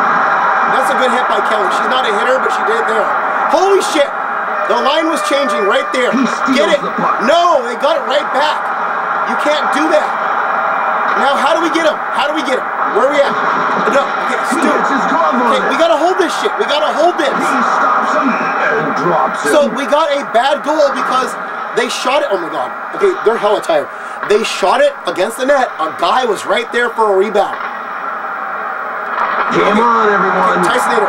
That's a good hit by Kelly. She's not a hitter, but she did it there. Holy shit! The line was changing right there. Get it. No, they got it right back. You can't do that. Now, how do we get him? How do we get him? Where are we at? No, okay, Stu. Okay, we gotta hold this shit. We gotta hold this. He stops him and drops him. So we got a bad goal because they shot it. Oh my God. Okay, they're hella tired. They shot it against the net. A guy was right there for a rebound. Come on, everyone. Okay, Tyson Nader.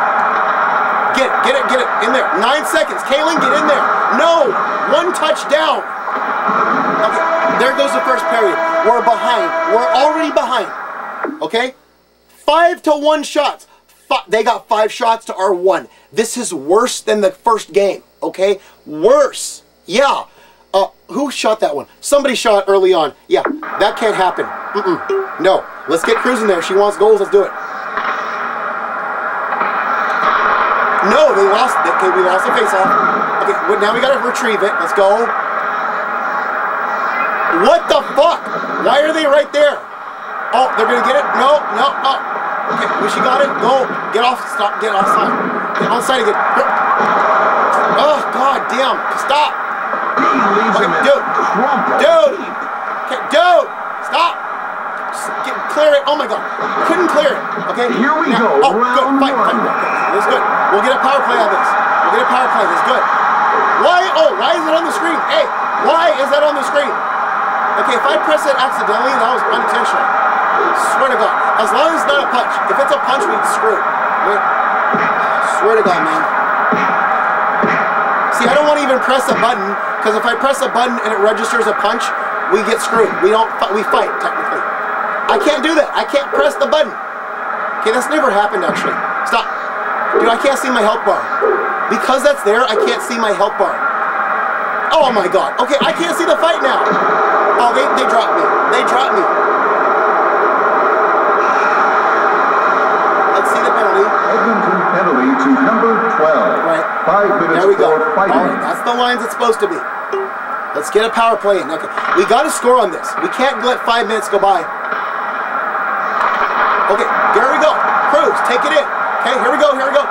Get it, in there. 9 seconds. Kaylin, get in there. No, 1 touchdown. Okay, there goes the first period. We're behind. We're already behind. Okay? 5-1 shots. They got 5 shots to our 1. This is worse than the first game. Okay? Worse. Yeah. Who shot that one? Somebody shot early on. Yeah, that can't happen. No. Let's get Cruz in there. She wants goals. Let's do it. No, they lost it. Okay, we lost the face-off. Okay, now we gotta retrieve it. Let's go. What the fuck? Why are they right there? Oh, they're gonna get it? No, no, oh. Okay, she got it. Go. Get off. Stop. Get offside. Get onside again. Oh, god damn. Stop. Okay, dude. Dude. Okay, dude. Stop. Clear it. Oh my god. Couldn't clear it. Okay. Here we now, go. Oh, good. Fight. This is good. We'll get a power play out of this. We'll get a power play. This is good. Why? Oh, why is it on the screen? Hey, why is that on the screen? Okay, if I press it accidentally, that was unintentional. Swear to God. As long as it's not a punch. If it's a punch, we'd screw. Right? Swear to God, man. See, I don't want to even press a button, because if I press a button and it registers a punch, we get screwed. We fight, technically. I can't do that. I can't press the button. Okay, that's never happened, actually. Stop. Dude, I can't see my health bar. Because that's there, I can't see my health bar. Oh my god. Okay, I can't see the fight now. Oh, they dropped me. They dropped me. Let's see the penalty. Edmonton penalty to number 12. Right. 5 minutes there we go. for fighting. All right, that's the lines it's supposed to be. Let's get a power play in. Okay, we got to score on this. We can't let 5 minutes go by. Okay, there we go. Cruz, take it in. Okay, here we go. Here we go.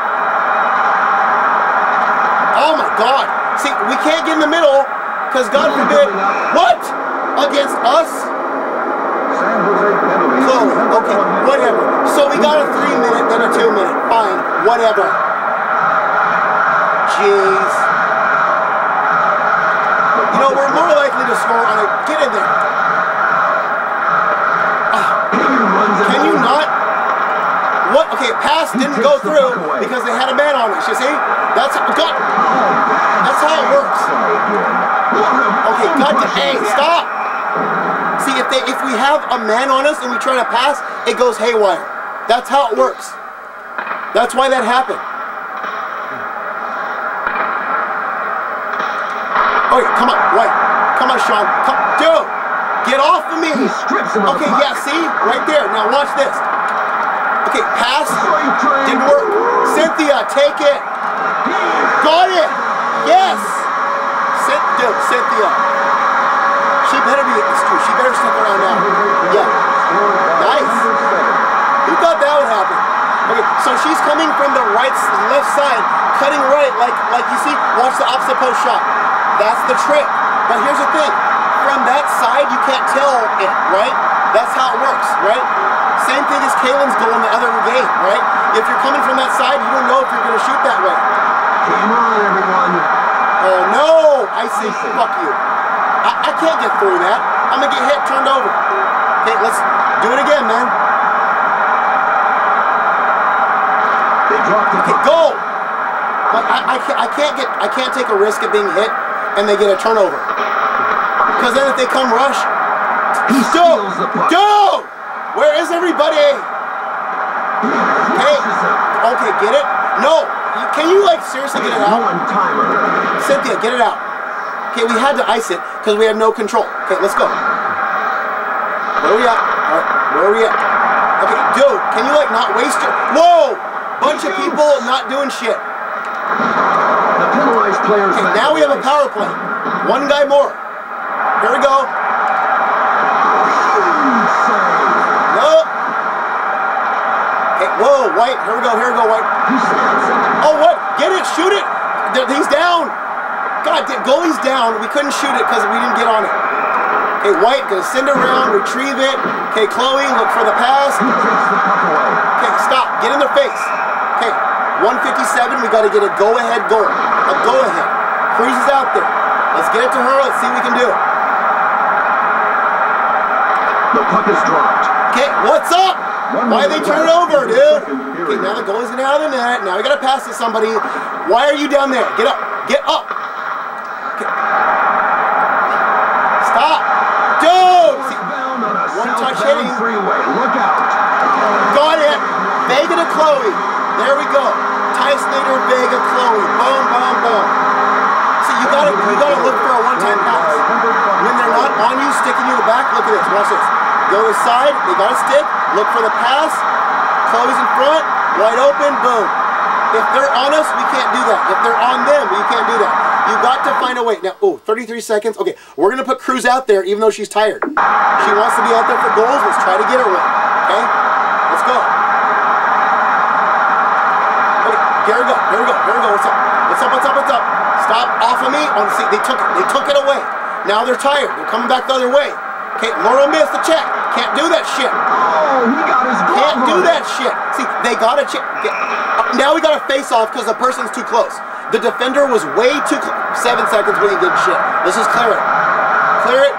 Oh my god. See, we can't get in the middle because God forbid. What? Against us? San Jose penalty. Chloe, okay, whatever. So we got a 3 minute, then a 2 minute. Fine, whatever. Jeez. You know, we're more likely to score on a... Get in there. Can you not? What? Okay, pass didn't go through because they had a man on us, you see? That's how it works. Okay, hey, stop! See, if we have a man on us and we try to pass, it goes haywire. That's how it works. That's why that happened. Okay, come on, White. Come on, Sean. Come, dude, get off of me. Okay, yeah, see? Right there. Now watch this. Okay, pass. Didn't work. Cynthia, take it. Got it. Yes. Dude, Cynthia. She better be at this too. She better stick around now. Yeah. Nice. Who thought that would happen? Okay, so she's coming from the left side, cutting right, like you see. Watch the opposite post shot. That's the trick. But here's the thing. From that side, you can't tell it, right? That's how it works, right? Same thing as Kaylin's goal in the other game, right? If you're coming from that side, you don't know if you're going to shoot that way. Come on, everyone. Oh, no. I see. Fuck you. I can't get through that. I'm going to get hit, turned over. Okay, let's do it again, man. They dropped it. Okay, go. But I can't take a risk of being hit and they get a turnover. Because then if they come rush, He steals the puck. Dude! Where is everybody? Hey, okay, get it? No, can you like seriously get it out? One-timer. Cynthia, get it out. Okay, we had to ice it because we have no control. Okay, let's go. Where are we at? All right, where are we at? Okay, dude, can you like not waste your... Whoa! Bunch of people not doing shit. The penalized players. Okay, now we have a power play. One guy more. Here we go. No. Okay, whoa, White. Here we go, White. Oh, what? Get it, shoot it. He's down. God, goalie's down. We couldn't shoot it because we didn't get on it. Okay, White, gonna send it around, retrieve it. Okay, Chloe, look for the pass. Okay, stop. Get in their face. Okay, 157. We got to get a go-ahead goal. A go-ahead. Cruz is out there. Let's get it to her. Let's see what we can do. The puck is dropped. Okay, what's up? Why they turn it over, dude? Okay, now the goalie's in out of the net. Now we gotta pass to somebody. Why are you down there? Get up. Get up. Okay. Stop. Dude! See, one touch hitting. Look out. Got it. Vega to Chloe. There we go. Tysonator, Vega, Chloe. Boom, boom, boom. See, you gotta look for a one-time pass. When they're not on you, sticking you in the back, look at this. Watch this. Go to the side, they got a stick, look for the pass, Chloe's in front, wide open, boom. If they're on us, we can't do that. If they're on them, we can't do that. You got to find a way. Now, 33 seconds. Okay, we're going to put Cruz out there even though she's tired. She wants to be out there for goals. Let's try to get her one. Okay? Let's go. Okay, here we go. Here we go. Here we go. What's up? What's up? What's up? What's up? Stop off of me. On the seat. They took it. They took it away. Now they're tired. They're coming back the other way. Okay, Laurel missed the check. Can't do that shit. Oh, he got his glove. Can't do that shit. See, they got to check. Now we got to face off because the person's too close. The defender was way too close. 7 seconds, we ain't getting shit. Let's just clear it. Clear it.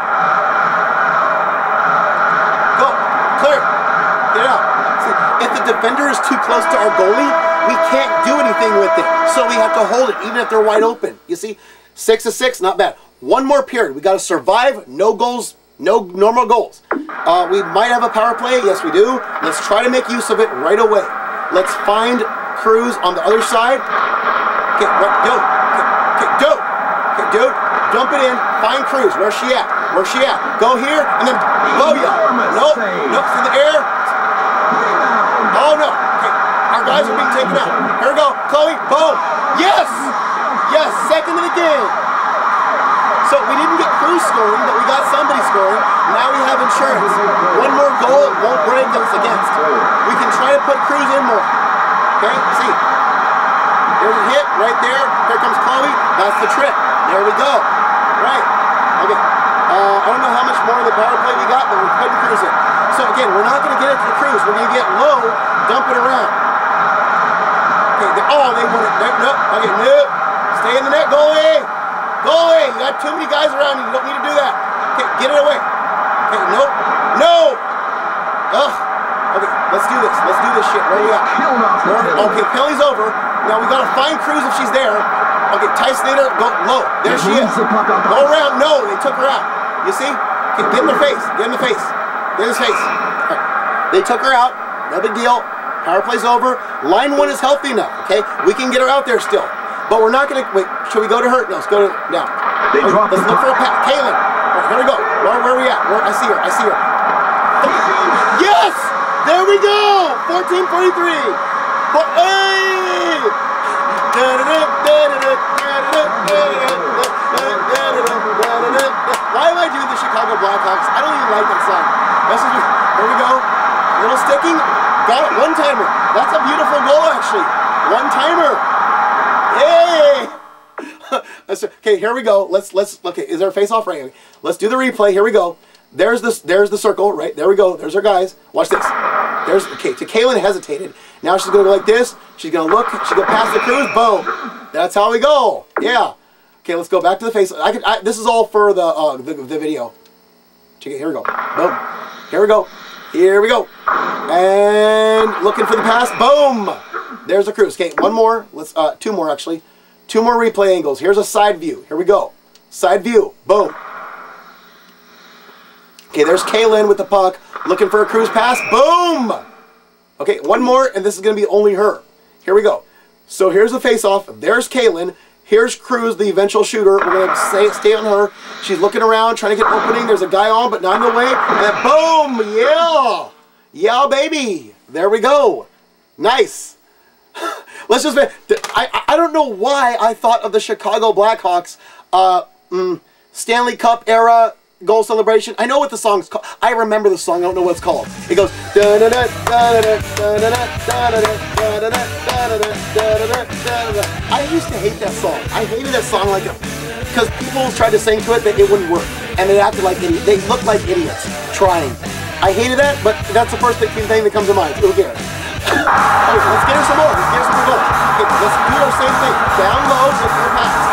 Go. Clear it. Get it out. See, if the defender is too close to our goalie, we can't do anything with it. So we have to hold it, even if they're wide open. You see, 6-6, not bad. One more period. We got to survive. No goals. No normal goals. We might have a power play. Yes, we do. Let's try to make use of it right away. Let's find Cruz on the other side. Okay, go. Okay, go. Okay, dude, dump it in. Find Cruz. Where's she at? Where's she at? Go here, and then blow ya. Nope. Nope. It's in the air. Oh, no. Okay, our guys are being taken out. Here we go. Chloe, boom. Yes! Yes, second of the game. So we didn't get Cruz scoring, but we got somebody scoring. Now we have insurance. One more goal won't break us against. We can try to put Cruz in more. Okay, see. There's a hit right there. Here comes Chloe. That's the trick. There we go. Right. Okay. I don't know how much more of the power play we got, but we're putting Cruz in. So again, we're not going to get it to Cruz. We're going to get low, dump it around. Okay. They want it. Nope. Okay. Nope. Stay in the net, goalie. Goalie. You got too many guys around you. You don't need to do that. Okay. Get it away. Okay. Nope. No. Ugh. Okay. Let's do this. Let's do this shit. Where are we at? Okay. Penalty's over. Now we got to find Cruz if she's there. Okay, Tyson Nader, go low. There she is. Go around. No, they took her out. You see? Okay, get in their face. Get in the face. Get in his face. Right. They took her out. No big deal. Power play's over. Line 1 is healthy enough. Okay, we can get her out there still. But we're not going to. Wait, should we go to her? No, let's go to down. Okay, let's look for a pass. Kaylin. Right, here we go. Where are we at? I see her. I see her. Yes! There we go! 14:43. Hey! Why am I doing the Chicago Blackhawks? I don't even like that song. Here we go. Little sticking. Got it. One-timer. That's a beautiful goal, actually. One-timer. Yay! Okay, here we go. Okay, is there a face-off right here? Let's do the replay. Here we go. There's the circle, right? There we go. There's our guys. Watch this. Okay, Kaylin hesitated. Now she's going to go like this. She's going to look. She's going to pass the Cruz. Boom. That's how we go. Yeah. Okay, let's go back to the face. This is all for the video. Check it. Here we go. Boom. Here we go. Here we go. And looking for the pass. Boom. There's the Cruz. Okay, one more. Let's 2 more actually. 2 more replay angles. Here's a side view. Here we go. Side view. Boom. Okay, there's Kaylin with the puck. Looking for a Cruz pass. Boom! Okay, one more, and this is going to be only her. Here we go. So here's the face-off. There's Kaylin. Here's Cruz, the eventual shooter. We're going to stay on her. She's looking around, trying to get an opening. There's a guy on, but not in the way. And then boom! Yeah! Yeah, baby! There we go. Nice. Let's just... I don't know why I thought of the Chicago Blackhawks Stanley Cup era goal celebration. I know what the song's called. I remember the song. I don't know what it's called. It goes. I used to hate that song. I hated that song because people tried to sing to it, but it wouldn't work, and they acted like idiots. They looked like idiots trying. I hated that, but that's the first thing that comes to mind. Who cares? Okay, let's get her some more. Let's get her some more goals. Okay, let's do our same thing. Down low, look for a pass.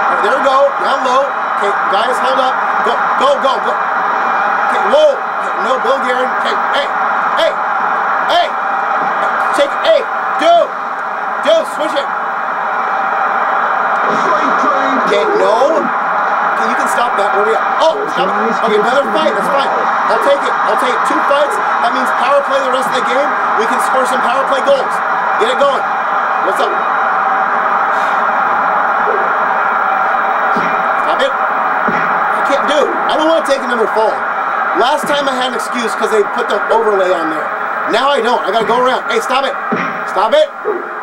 Right, there we go. Down low. Okay, guys, hold up. Go, go, go, go. Okay, whoa. Okay, no, Bill Guerin. Okay, hey, hey, hey. Take, hey, dude, switch it. Okay, no. Okay, you can stop that. Where are we at? Oh, stop it. Okay, another fight. That's fine. I'll take it. I'll take 2 fights. That means power play the rest of the game. We can score some power play goals. Get it going. What's up? Stop it. Dude, I don't want to take another fall. Last time I had an excuse because they put the overlay on there. Now I don't. I got to go around. Hey, stop it. Stop it.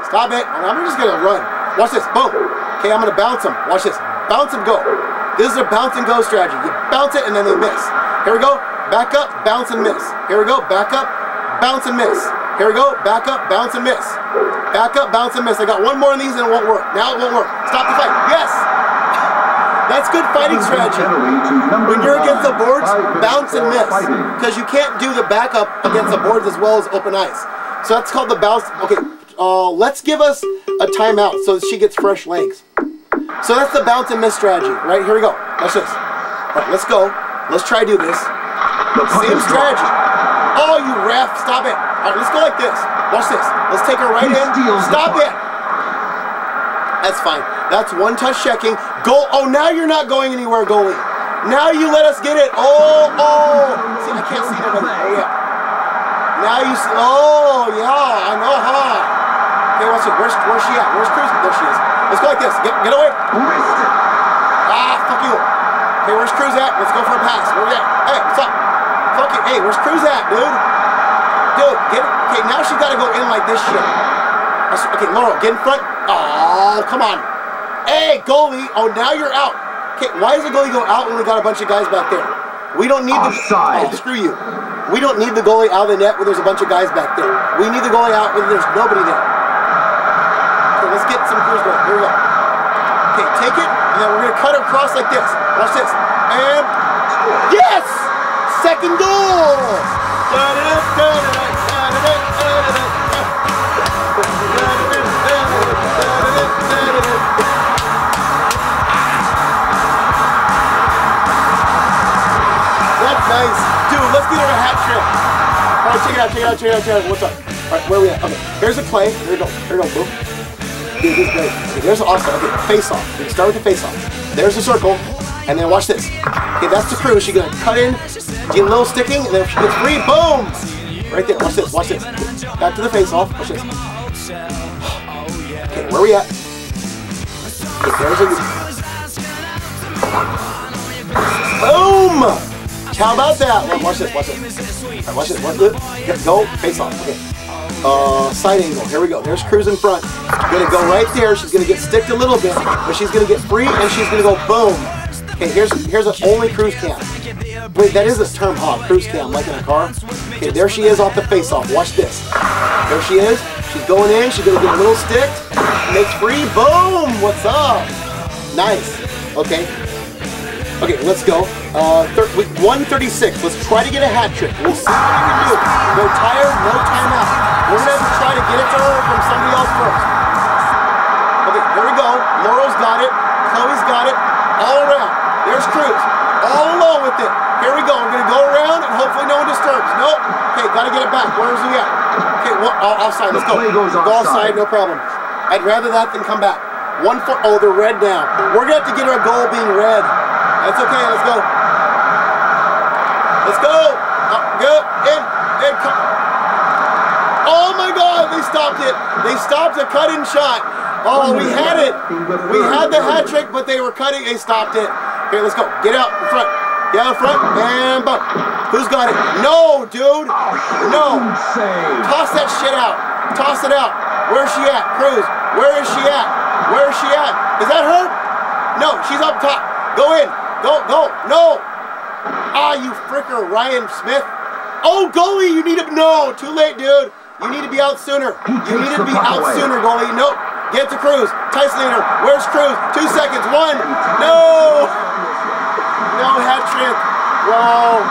Stop it. I'm just going to run. Watch this. Boom. Okay, I'm going to bounce them. Watch this. Bounce and go. This is a bounce and go strategy. You bounce it and then they miss. Here we go. Back up, bounce and miss. Here we go. Back up, bounce and miss. Here we go. Back up, bounce and miss. Back up, bounce and miss. I got one more of these and it won't work. Now it won't work. Stop the fight. Yes! That's good fighting strategy. When you're against the boards, bounce and miss. Because you can't do the backup against the boards as well as open ice. So that's called the bounce. Okay, let's give us a timeout so that she gets fresh legs. So that's the bounce and miss strategy. Right, here we go. Watch this. All right, let's go. Let's try to do this. Same strategy. Oh, you ref. Stop it. All right, let's go like this. Watch this. Let's take her right in. Stop it. That's fine. That's one touch checking. Goal. Oh, now you're not going anywhere, goalie. Now you let us get it. Oh. See, I can't see nobody. Oh, yeah. Now you see. Oh, yeah. I know, huh? Okay, watch it. Where's she at? Where's Cruz? There she is. Let's go like this. Get away. Ah, fuck you. Okay, where's Cruz at? Let's go for a pass. Where we at? Hey, what's up? Fuck it. Hey, where's Cruz at, dude? Dude, get it. Okay, now she's got to go in like this shit. Okay, Laurel, get in front. Oh, come on. Hey, goalie. Oh, now you're out. Okay, why does the goalie go out when we got a bunch of guys back there? We don't need the... Oh, screw you. We don't need the goalie out of the net when there's a bunch of guys back there. We need the goalie out when there's nobody there. Okay, let's get some Cruz going. Here we go. Okay, take it, and then we're going to cut across like this. Watch this. And... Yes! Second goal! That's nice. Dude, let's get her a hat trick. All right, check it out. What's up? All right, where are we at? Okay, here's a play. Here we go. Boom. Dude, this is great. Okay, there's also, okay, face off. We can start with the face off. There's the circle, and then watch this. Okay, that's the Cruz. She's gonna cut in, get a little sticking, and then if she gets free, boom! Right there. Watch this. Back to the face off. Watch this. Okay, where are we at? Okay, there's a... Boom! How about that? Well, watch this. All right, watch this. Go. Face off. Okay. Side angle. Here we go. There's Cruz in front. Gonna go right there. She's gonna get sticked a little bit, but she's gonna get free and she's gonna go boom. Okay, here's an only Cruz cam. Wait, that is a term, huh? Cruz cam, like in a car. Okay, there she is off the face off. Watch this. There she is. She's going in. She's gonna get a little sticked. Makes free. Boom. What's up? Nice. Okay. Okay, let's go. 136. Let's try to get a hat trick. We'll see what we can do. No tired, no timeout. We're going to have to try to get it to her from somebody else first. Okay, here we go. Laurel's got it. Chloe's got it. All around. There's Cruz. All alone with it. Here we go. We're going to go around and hopefully no one disturbs. Nope. Okay, got to get it back. Where is he at? Okay, offside. Let's go. Go offside, no problem. I'd rather that than come back. 1 foot. Oh, they're red now. We're going to have to get her a goal being red. That's okay. Let's go. Let's go. Go. In. Come. Oh my God, they stopped it. They stopped a cut-in shot. Oh, we had it. We had the hat trick, but they were cutting. They stopped it. Okay, let's go. Get out in front. Get out in front. And boom. Who's got it? No, dude. No. Toss that shit out. Toss it out. Where's she at? Cruz. Where is she at? Where is she at? Is that her? No, she's up top. Go in. Go. No. Ah, you fricker, Ryan Smith. Oh, goalie, you need to... No, too late, dude. You need to be out sooner. You need to be out sooner, goalie. Nope. Get to Cruz. Tyson leader. Where's Cruz? 2 seconds. 1. No. No hat trick. Wow.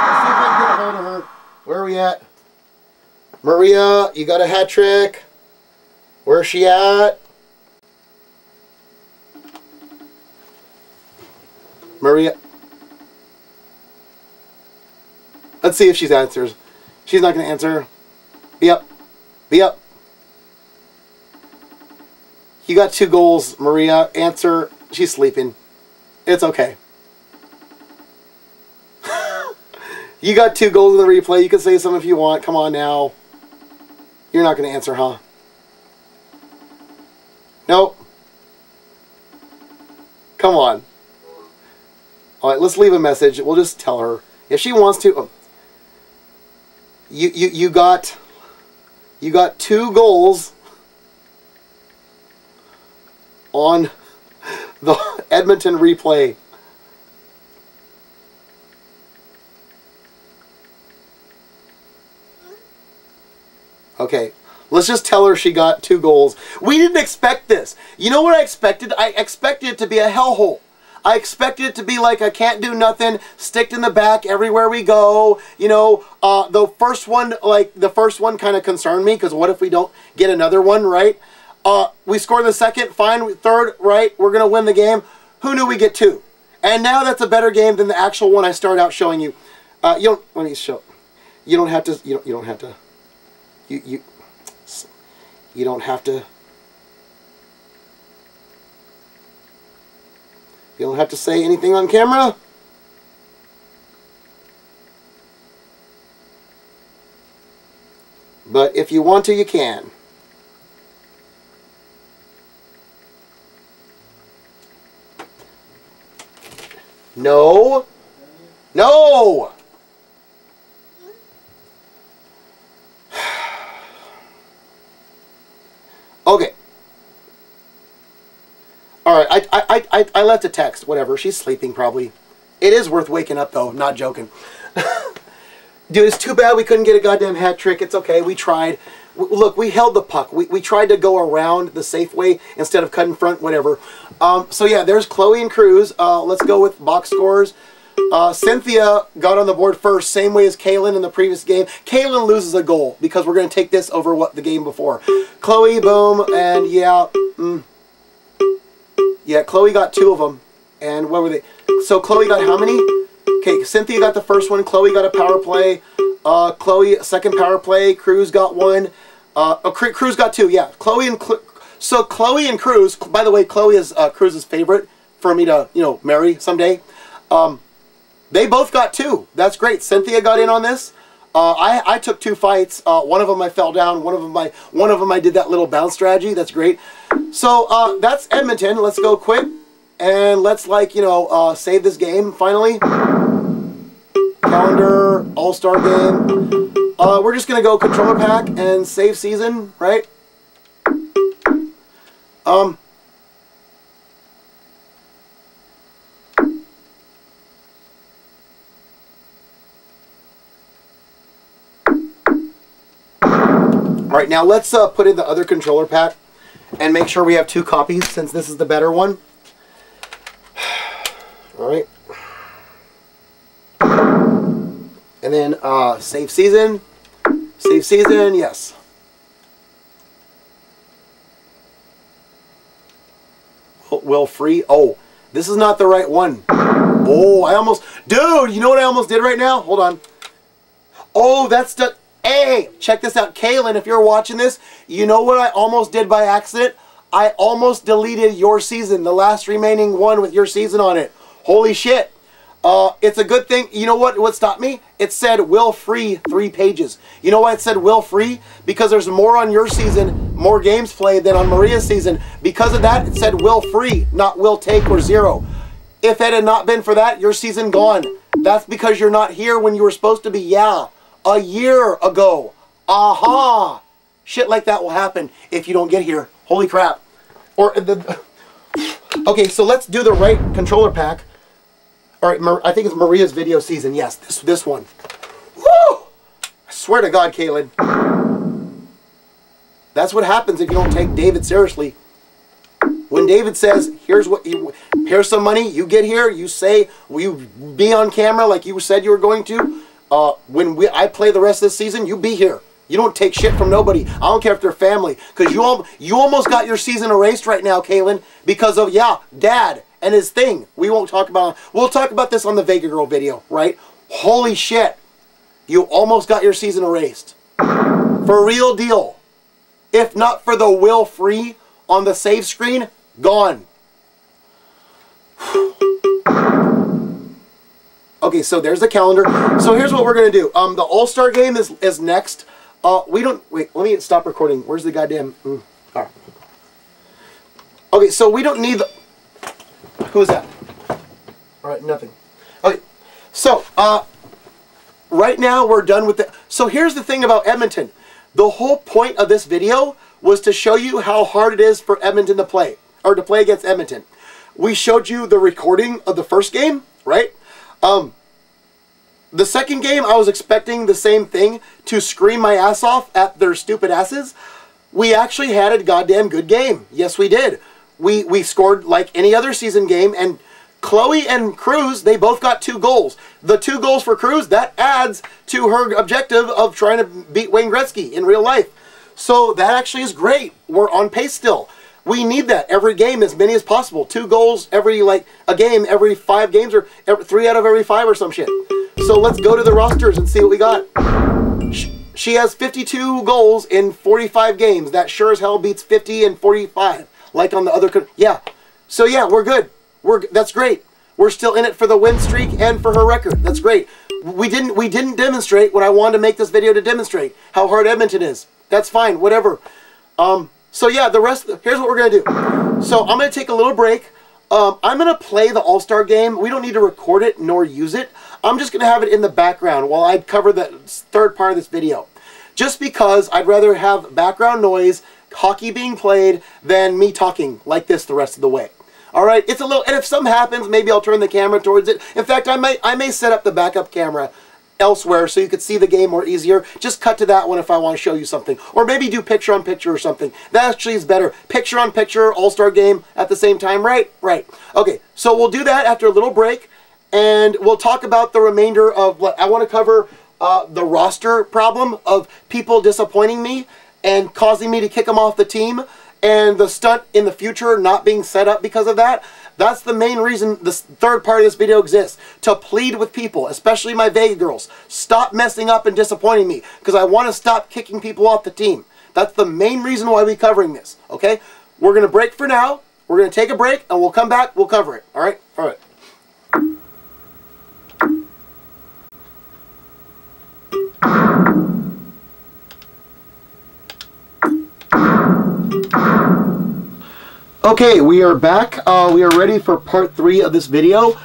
Let's see if I can get a hold of her. Where are we at? Maria, you got a hat trick. Where's she at? Maria. Let's see if she answers. She's not going to answer. Be up. Be up. You got 2 goals, Maria. Answer. She's sleeping. It's okay. You got 2 goals in the replay. You can say something if you want. Come on now. You're not going to answer, huh? Nope. Come on. Alright, let's leave a message. We'll just tell her. If she wants to... Oh. You got You got 2 goals on the Edmonton replay. Okay, let's just tell her she got 2 goals. We didn't expect this. You know what I expected? I expected it to be a hellhole. I expected it to be like I can't do nothing, sticked in the back everywhere we go. You know, the first one kind of concerned me, because what if we don't get another one, right? We score the second, fine, third, right? We're going to win the game. Who knew we get 2? And now that's a better game than the actual one I started out showing you. You don't, let me show. You don't have to, you don't have to, you don't have to. You don't have to say anything on camera. But if you want to, you can. No. No. Okay. Alright, I left a text. Whatever. She's sleeping probably. It is worth waking up though. I'm not joking. Dude, it's too bad we couldn't get a goddamn hat trick. It's okay. We tried. Look, we held the puck. We tried to go around the safe way instead of cut in front, whatever. So yeah, there's Chloe and Cruz. Let's go with box scores. Cynthia got on the board first, same way as Kaylin in the previous game. Kaylin loses a goal because we're going to take this over what the game before. Chloe, boom, and yeah. Yeah, Chloe got 2 of them. And what were they? So Chloe got how many? Okay, Cynthia got the first one. Chloe got a power play. Chloe, second power play. Cruz got 1. Cruz got 2, yeah. So Chloe and Cruz, by the way, Chloe is Cruz's favorite for me to, you know, marry someday. They both got 2. That's great. Cynthia got in on this. I took 2 fights. One of them I fell down. One of them I did that little bounce strategy. That's great. So that's Edmonton. Let's go quick and let's, like, you know, save this game finally. Calendar, All-Star game. We're just gonna go controller pack and save season, right? Alright, now let's put in the other controller pack and make sure we have 2 copies since this is the better one. Alright. And then save season. Save season, yes. Will free. Oh, this is not the right one. Oh, I almost... Dude, you know what I almost did right now? Hold on. Oh, that's the... Hey, check this out. Kaylin, if you're watching this, you know what I almost did by accident? I almost deleted your season, the last remaining one with your season on it. Holy shit. It's a good thing. You know what stopped me? It said will free 3 pages. You know why it said will free? Because there's more on your season, more games played than on Maria's season. Because of that, it said will free, not will take or 0. If it had not been for that, your season gone. That's because you're not here when you were supposed to be. Yeah. A year ago. Aha! Shit like that will happen if you don't get here. Holy crap. Okay, so let's do the right controller pack. Alright, I think it's Maria's video season. Yes, this one. Woo! I swear to God, Kaylin. That's what happens if you don't take David seriously. When David says, here's some money, you get here, you say, will you be on camera like you said you were going to? When I play the rest of this season, you be here. You don't take shit from nobody. I don't care if they're family. Because you almost got your season erased right now, Kaylin. Because of, yeah, Dad and his thing. We'll talk about this on the Vega Girl video, right? Holy shit. You almost got your season erased. For real deal. If not for the will free on the save screen, gone. Okay, so there's the calendar. So here's what we're going to do. The All-Star game is next. Wait, let me stop recording. Where's the goddamn... All right. Okay, so we don't need the... Who is that? All right, nothing. Okay, so right now we're done with the... So here's the thing about Edmonton. The whole point of this video was to show you how hard it is for Edmonton to play, or to play against Edmonton. We showed you the recording of the first game, right? The second game, I was expecting the same thing, to scream my ass off at their stupid asses. We actually had a goddamn good game. Yes, we did. We scored like any other season game, and Chloe and Cruz, they both got 2 goals. The 2 goals for Cruz, that adds to her objective of trying to beat Wayne Gretzky in real life. So that actually is great. We're on pace still. We need that every game, as many as possible. 2 goals every, like, a game every 5 games, or 3 out of every 5 or some shit. So let's go to the rosters and see what we got. She has 52 goals in 45 games. That sure as hell beats 50 and 45, like on the other. Yeah. So yeah, we're good. That's great. We're still in it for the win streak and for her record. That's great. We didn't demonstrate what I wanted to make this video to demonstrate, how hard Edmonton is. That's fine. Whatever. So yeah, the rest. Here's what we're gonna do. So I'm gonna take a little break. I'm gonna play the All-Star game. We don't need to record it nor use it. I'm just gonna have it in the background while I cover the third part of this video. Just because I'd rather have background noise, hockey being played, than me talking like this the rest of the way. All right, it's a little, and if something happens, maybe I'll turn the camera towards it. In fact, I may set up the backup camera elsewhere so you could see the game more easier. Just cut to that one if I want to show you something. Or maybe do picture on picture or something. That actually is better. Picture on picture, All-Star game at the same time, right? Right. Okay, so we'll do that after a little break, and we'll talk about the remainder of what I want to cover. The roster problem of people disappointing me and causing me to kick them off the team, and the stunt in the future not being set up because of that. That's the main reason this third part of this video exists. To plead with people, especially my Vega girls. Stop messing up and disappointing me, because I want to stop kicking people off the team. That's the main reason why we're covering this, okay? We're going to break for now. We're going to take a break, and we'll come back. We'll cover it, all right? All right. Okay, we are back. We are ready for part 3 of this video.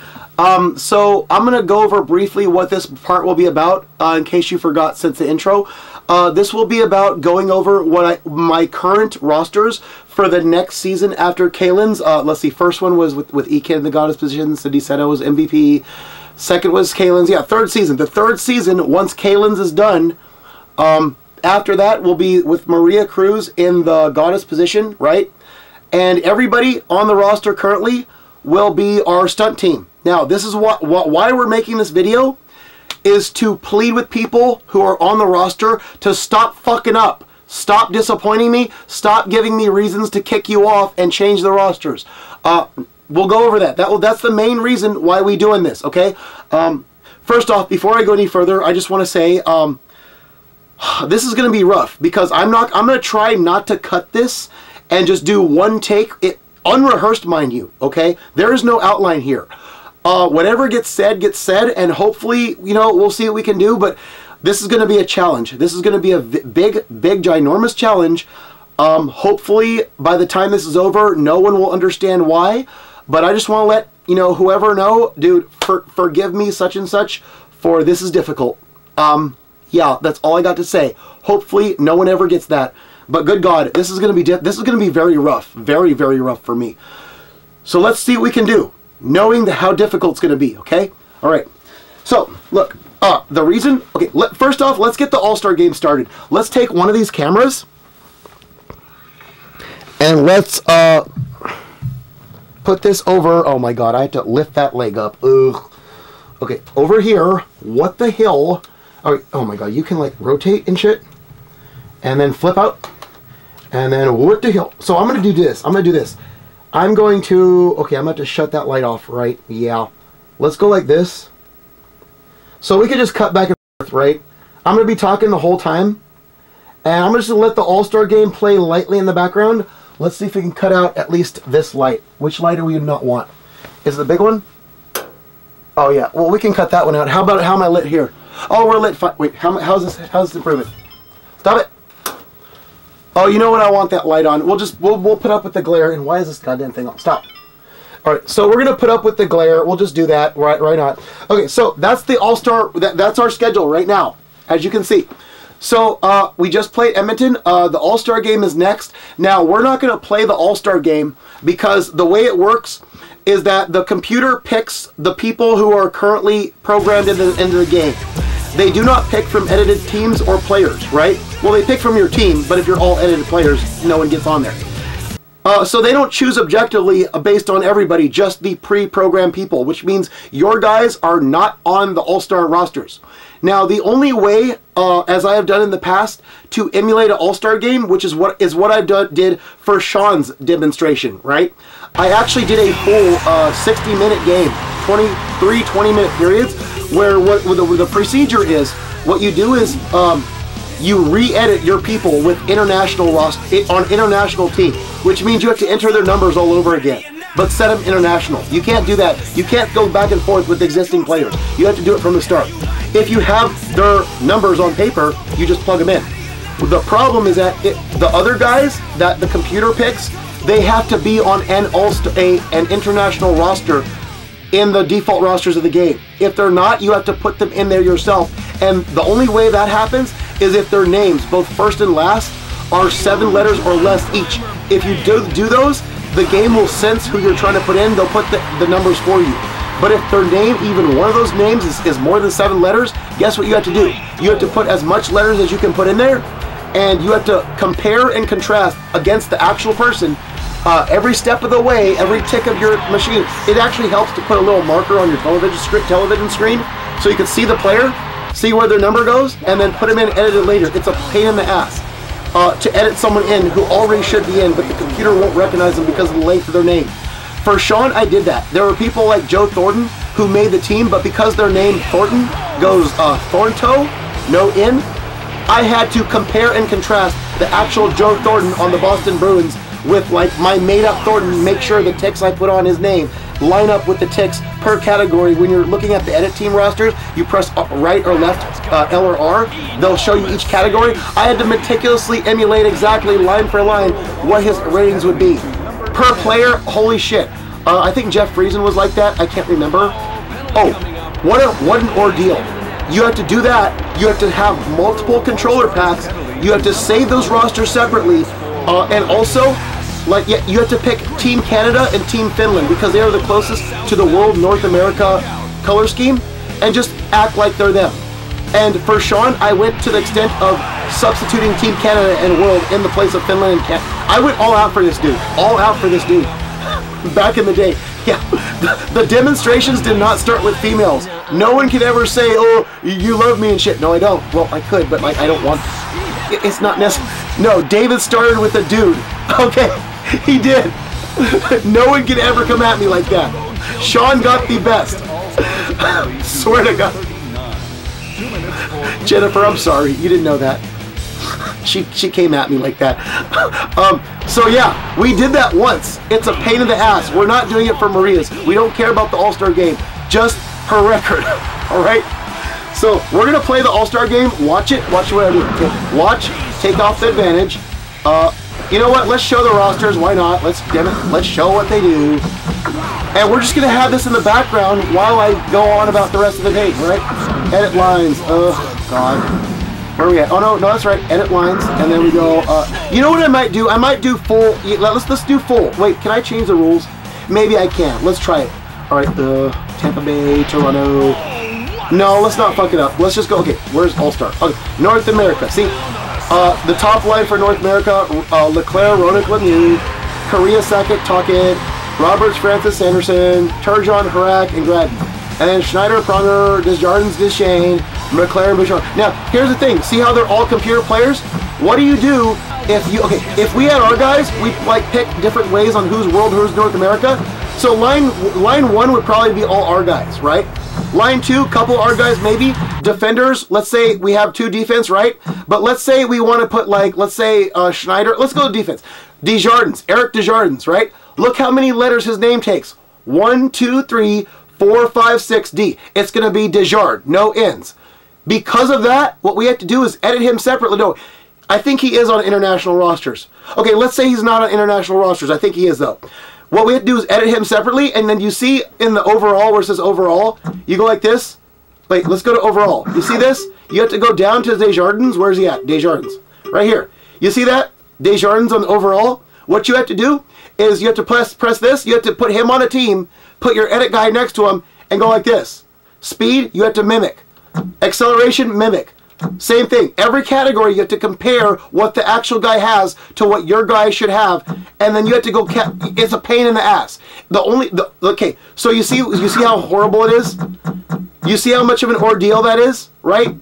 So I'm going to go over briefly what this part will be about, in case you forgot since the intro. This will be about going over my current rosters for the next season after Kaylin's. Let's see, first one was with Ekin in the goddess position. Cindy Seto was MVP. Second was Kaylin's. Yeah, third season. The third season, once Kaylin's is done, after that will be with Maria Cruz in the goddess position, right? And everybody on the roster currently will be our stunt team. Now, this is why we're making this video, is to plead with people who are on the roster to stop fucking up. Stop disappointing me. Stop giving me reasons to kick you off and change the rosters. We'll go over that. That's the main reason why we're doing this, okay? First off, before I go any further, I just want to say this is going to be rough, because I'm going to try not to cut this and just do one take, unrehearsed, mind you, okay? There is no outline here. Whatever gets said, and hopefully, you know, we'll see what we can do, but this is going to be a challenge. This is going to be a big, ginormous challenge. Hopefully, by the time this is over, no one will understand why, but I just want to let, you know, whoever know, dude, forgive me such and such, for this is difficult. Yeah, that's all I got to say. Hopefully, no one ever gets that. But good God, this is going to be very rough, very rough for me. So let's see what we can do, knowing how difficult it's going to be. Okay, all right. So look, the reason. Okay, first off, let's get the All-Star game started. Let's take one of these cameras and let's put this over. Oh my God, I have to lift that leg up. Ugh. Okay, over here. What the hell? All right. Oh my God, you can like rotate and shit, and then flip out. And then what the hell? So I'm going to do this. I'm going to, okay, I'm going to shut that light off, right? Yeah. Let's go like this. So we can just cut back and forth, right? I'm going to be talking the whole time. And I'm just going to let the All-Star game play lightly in the background. Let's see if we can cut out at least this light. Which light do we not want? Is it the big one? Oh yeah. Well, we can cut that one out. How am I lit here? Oh, we're lit fine. Wait, how's this improvement? Stop it. Oh, you know what? I want that light on. We'll put up with the glare. And why is this goddamn thing on? Stop. All right, so we're gonna put up with the glare. We'll just do that. Right on. Okay, so that's the All-Star. That's our schedule right now, as you can see. So we just played Edmonton. The All-Star game is next. Now, we're not going to play the All-Star game because the way it works is that the computer picks the people who are currently programmed into the game. They do not pick from edited teams or players, right? Well, they pick from your team, but if you're all edited players, no one gets on there. So they don't choose objectively based on everybody, just the pre-programmed people, which means your guys are not on the All-Star rosters. Now, the only way, as I have done in the past, to emulate an All-Star game, which is what I did for Sean's demonstration, right? I actually did a full 60-minute game, 23 20-minute periods, where what the procedure is, what you do is you re-edit your people with international on international team, which means you have to enter their numbers all over again, but set them international. You can't do that. You can't go back and forth with existing players. You have to do it from the start. If you have their numbers on paper, you just plug them in. The problem is that the other guys that the computer picks, they have to be on an international roster in the default rosters of the game. If they're not, you have to put them in there yourself. And the only way that happens is if their names, both first and last, are 7 letters or less each. If you do those, the game will sense who you're trying to put in. They'll put the numbers for you. But if their name, even one of those names, is more than 7 letters, guess what you have to do? You have to put as much letters as you can put in there, and you have to compare and contrast against the actual person every step of the way, every tick of your machine. It actually helps to put a little marker on your television screen so you can see the player, see where their number goes, and then put them in and edit it later. It's a pain in the ass to edit someone in who already should be in, but the computer won't recognize them because of the length of their name. For Sean, I did that. There were people like Joe Thornton who made the team, but because their name Thornton goes Thorntoe, no N, I had to compare and contrast the actual Joe Thornton on the Boston Bruins with like my made-up Thornton, make sure the ticks I put on his name line up with the ticks per category. When you're looking at the edit team rosters, you press right or left, L or R, they'll show you each category. I had to meticulously emulate exactly line for line what his ratings would be. Per player, holy shit. I think Jeff Friesen was like that, I can't remember. Oh, what an ordeal. You have to do that, you have to have multiple controller packs, you have to save those rosters separately, and also, like, yeah, you have to pick Team Canada and Team Finland because they are the closest to the world North America color scheme, and just act like they're them. And for Sean, I went to the extent of substituting Team Canada and World in the place of Finland and Canada. I went all out for this dude. All out for this dude. Back in the day. Yeah, the demonstrations did not start with females. No one can ever say, oh, you love me and shit. No, I don't. Well, I could, but like, I don't want. It's not necessary. No, David started with a dude. Okay, he did. No one can ever come at me like that. Sean got the best. Swear to God. Jennifer, I'm sorry. You didn't know that. She came at me like that. So yeah, we did that once. It's a pain in the ass. We're not doing it for Maria's. We don't care about the All-Star game. Just her record. Alright? So we're going to play the All-Star game. Watch it. Watch what I do. Okay. Watch. Take off the advantage. You know what? Let's show the rosters. Why not? Let's show what they do. And we're just going to have this in the background while I go on about the rest of the page, right? Edit lines. Oh, God. Where are we at? Oh, no, that's right. Edit lines. And then we go, you know what I might do? I might do full. Let's do full. Wait, can I change the rules? Maybe I can. Let's try it. All right, Tampa Bay, Toronto. No, let's not fuck it up. Let's just go, okay, where's All-Star? Okay, North America. See, the top line for North America, Leclerc, Roenick, Lemieux, Korea, Sakic, Tocchet, Roberts, Francis, Sanderson, Turgeon, Harak, and Gradden. And then Schneider, Pronger, Desjardins, Deschênes, McLaren, Bouchard. Now, here's the thing. See how they're all computer players? What do you do if we had our guys, we like pick different ways on who's World, who's North America. So line 1 would probably be all our guys, right? Line 2, couple our guys maybe. Defenders, let's say we have 2 defense, right? But let's say we want to put like, let's say Schneider. Let's go to defense. Desjardins, Eric Desjardins, right? Look how many letters his name takes. 1, 2, 3, 4, 5, 6, D. It's going to be Desjard, no N's. Because of that, what we have to do is edit him separately. No, I think he is on international rosters. Okay, let's say he's not on international rosters. I think he is, though. What we have to do is edit him separately, and then you see in the overall, where it says overall, you go like this. Wait, let's go to overall. You see this? You have to go down to Desjardins. Where's he at? Desjardins. Right here. You see that? Desjardins on the overall. What you have to do is you have to press this. You have to put him on a team, put your edit guy next to him, and go like this. Speed, you have to mimic. Acceleration, mimic. Same thing. Every category, you have to compare what the actual guy has to what your guy should have, and then you have to go. It's a pain in the ass. Okay, so you see how horrible it is. You see how much of an ordeal that is, right?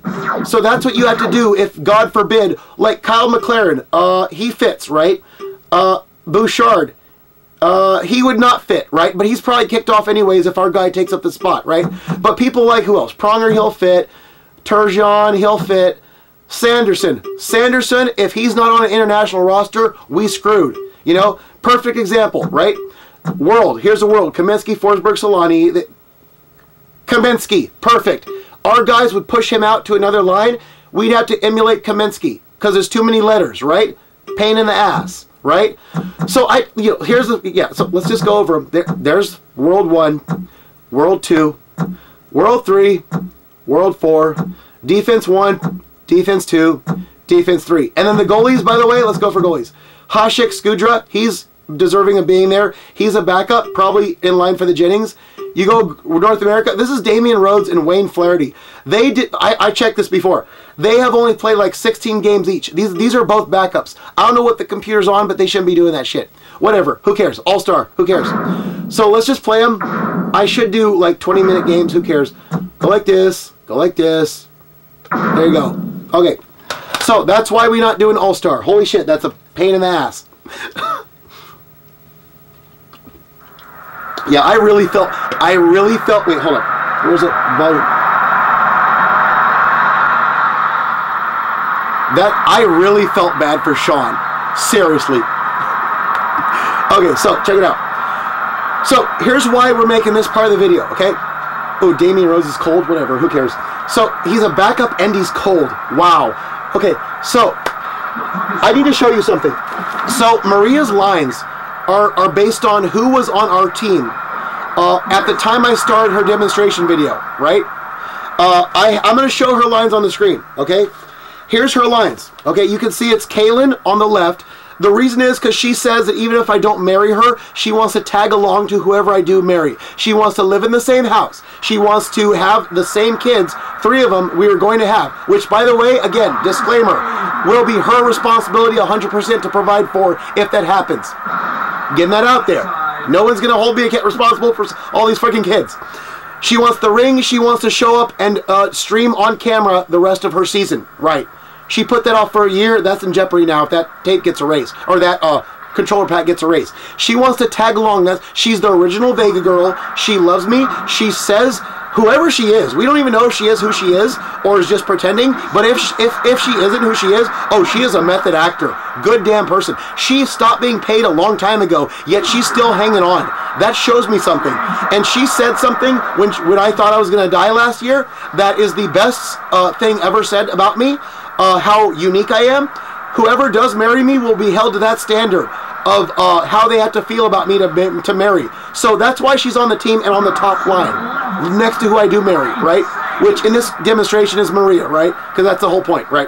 So that's what you have to do if, God forbid, like Kyle McLaren, he fits, right? Bouchard, he would not fit, right? But he's probably kicked off anyways if our guy takes up the spot, right? But people like, who else? Pronger, he'll fit. Turgeon, he'll fit. Sanderson, if he's not on an international roster, we screwed. You know, perfect example, right? World, here's the world. Kaminsky, Forsberg, Solani. Kaminsky, perfect. Our guys would push him out to another line. We'd have to emulate Kaminsky because there's too many letters, right? Pain in the ass, right? So so let's just go over them. There's World 1, World 2, World 3, World 4, Defense 1, Defense 2, Defense 3. And then the goalies, by the way, let's go for goalies. Hasek Skudra, he's deserving of being there. He's a backup, probably in line for the Jennings. You go North America, this is Damian Rhodes and Wayne Flaherty. They did, I checked this before. They have only played like 16 games each. These are both backups. I don't know what the computer's on, but they shouldn't be doing that shit. Whatever, who cares? All-star, who cares? So let's just play them. I should do like 20-minute games, who cares? Go like this, go like this. There you go. Okay, so that's why we're not doing All-Star. Holy shit, that's a pain in the ass. Yeah, I really felt, wait, hold on. Where's it? Volume. I really felt bad for Sean. Seriously. Okay, so check it out. So here's why we're making this part of the video, okay? Oh, Damian Rose is cold, whatever, who cares? So he's a backup and he's cold. Wow. Okay, so I need to show you something. So Maria's lines are based on who was on our team at the time I started her demonstration video, right? I'm going to show her lines on the screen, okay? Here's her lines, okay? You can see it's Kaylin on the left. The reason is because she says that even if I don't marry her, she wants to tag along to whoever I do marry. She wants to live in the same house. She wants to have the same kids, 3 of them we are going to have, which, by the way, again, disclaimer, will be her responsibility 100% to provide for if that happens. Getting that out there. No one's going to hold me responsible for all these freaking kids. She wants the ring. She wants to show up and stream on camera the rest of her season. Right. She put that off for a year. That's in jeopardy now if that tape gets erased. Or that controller pack gets erased. She wants to tag along. She's the original Vega girl. She loves me. She says whoever she is. We don't even know if she is who she is or is just pretending. But if she isn't who she is, oh, she is a method actor. Good damn person. She stopped being paid a long time ago, yet she's still hanging on. That shows me something. And she said something when I thought I was going to die last year. That is the best thing ever said about me. How unique I am. Whoever does marry me will be held to that standard of how they have to feel about me to marry. So that's why she's on the team and on the top line, next to who I do marry, right? Which in this demonstration is Maria, right? Because that's the whole point, right?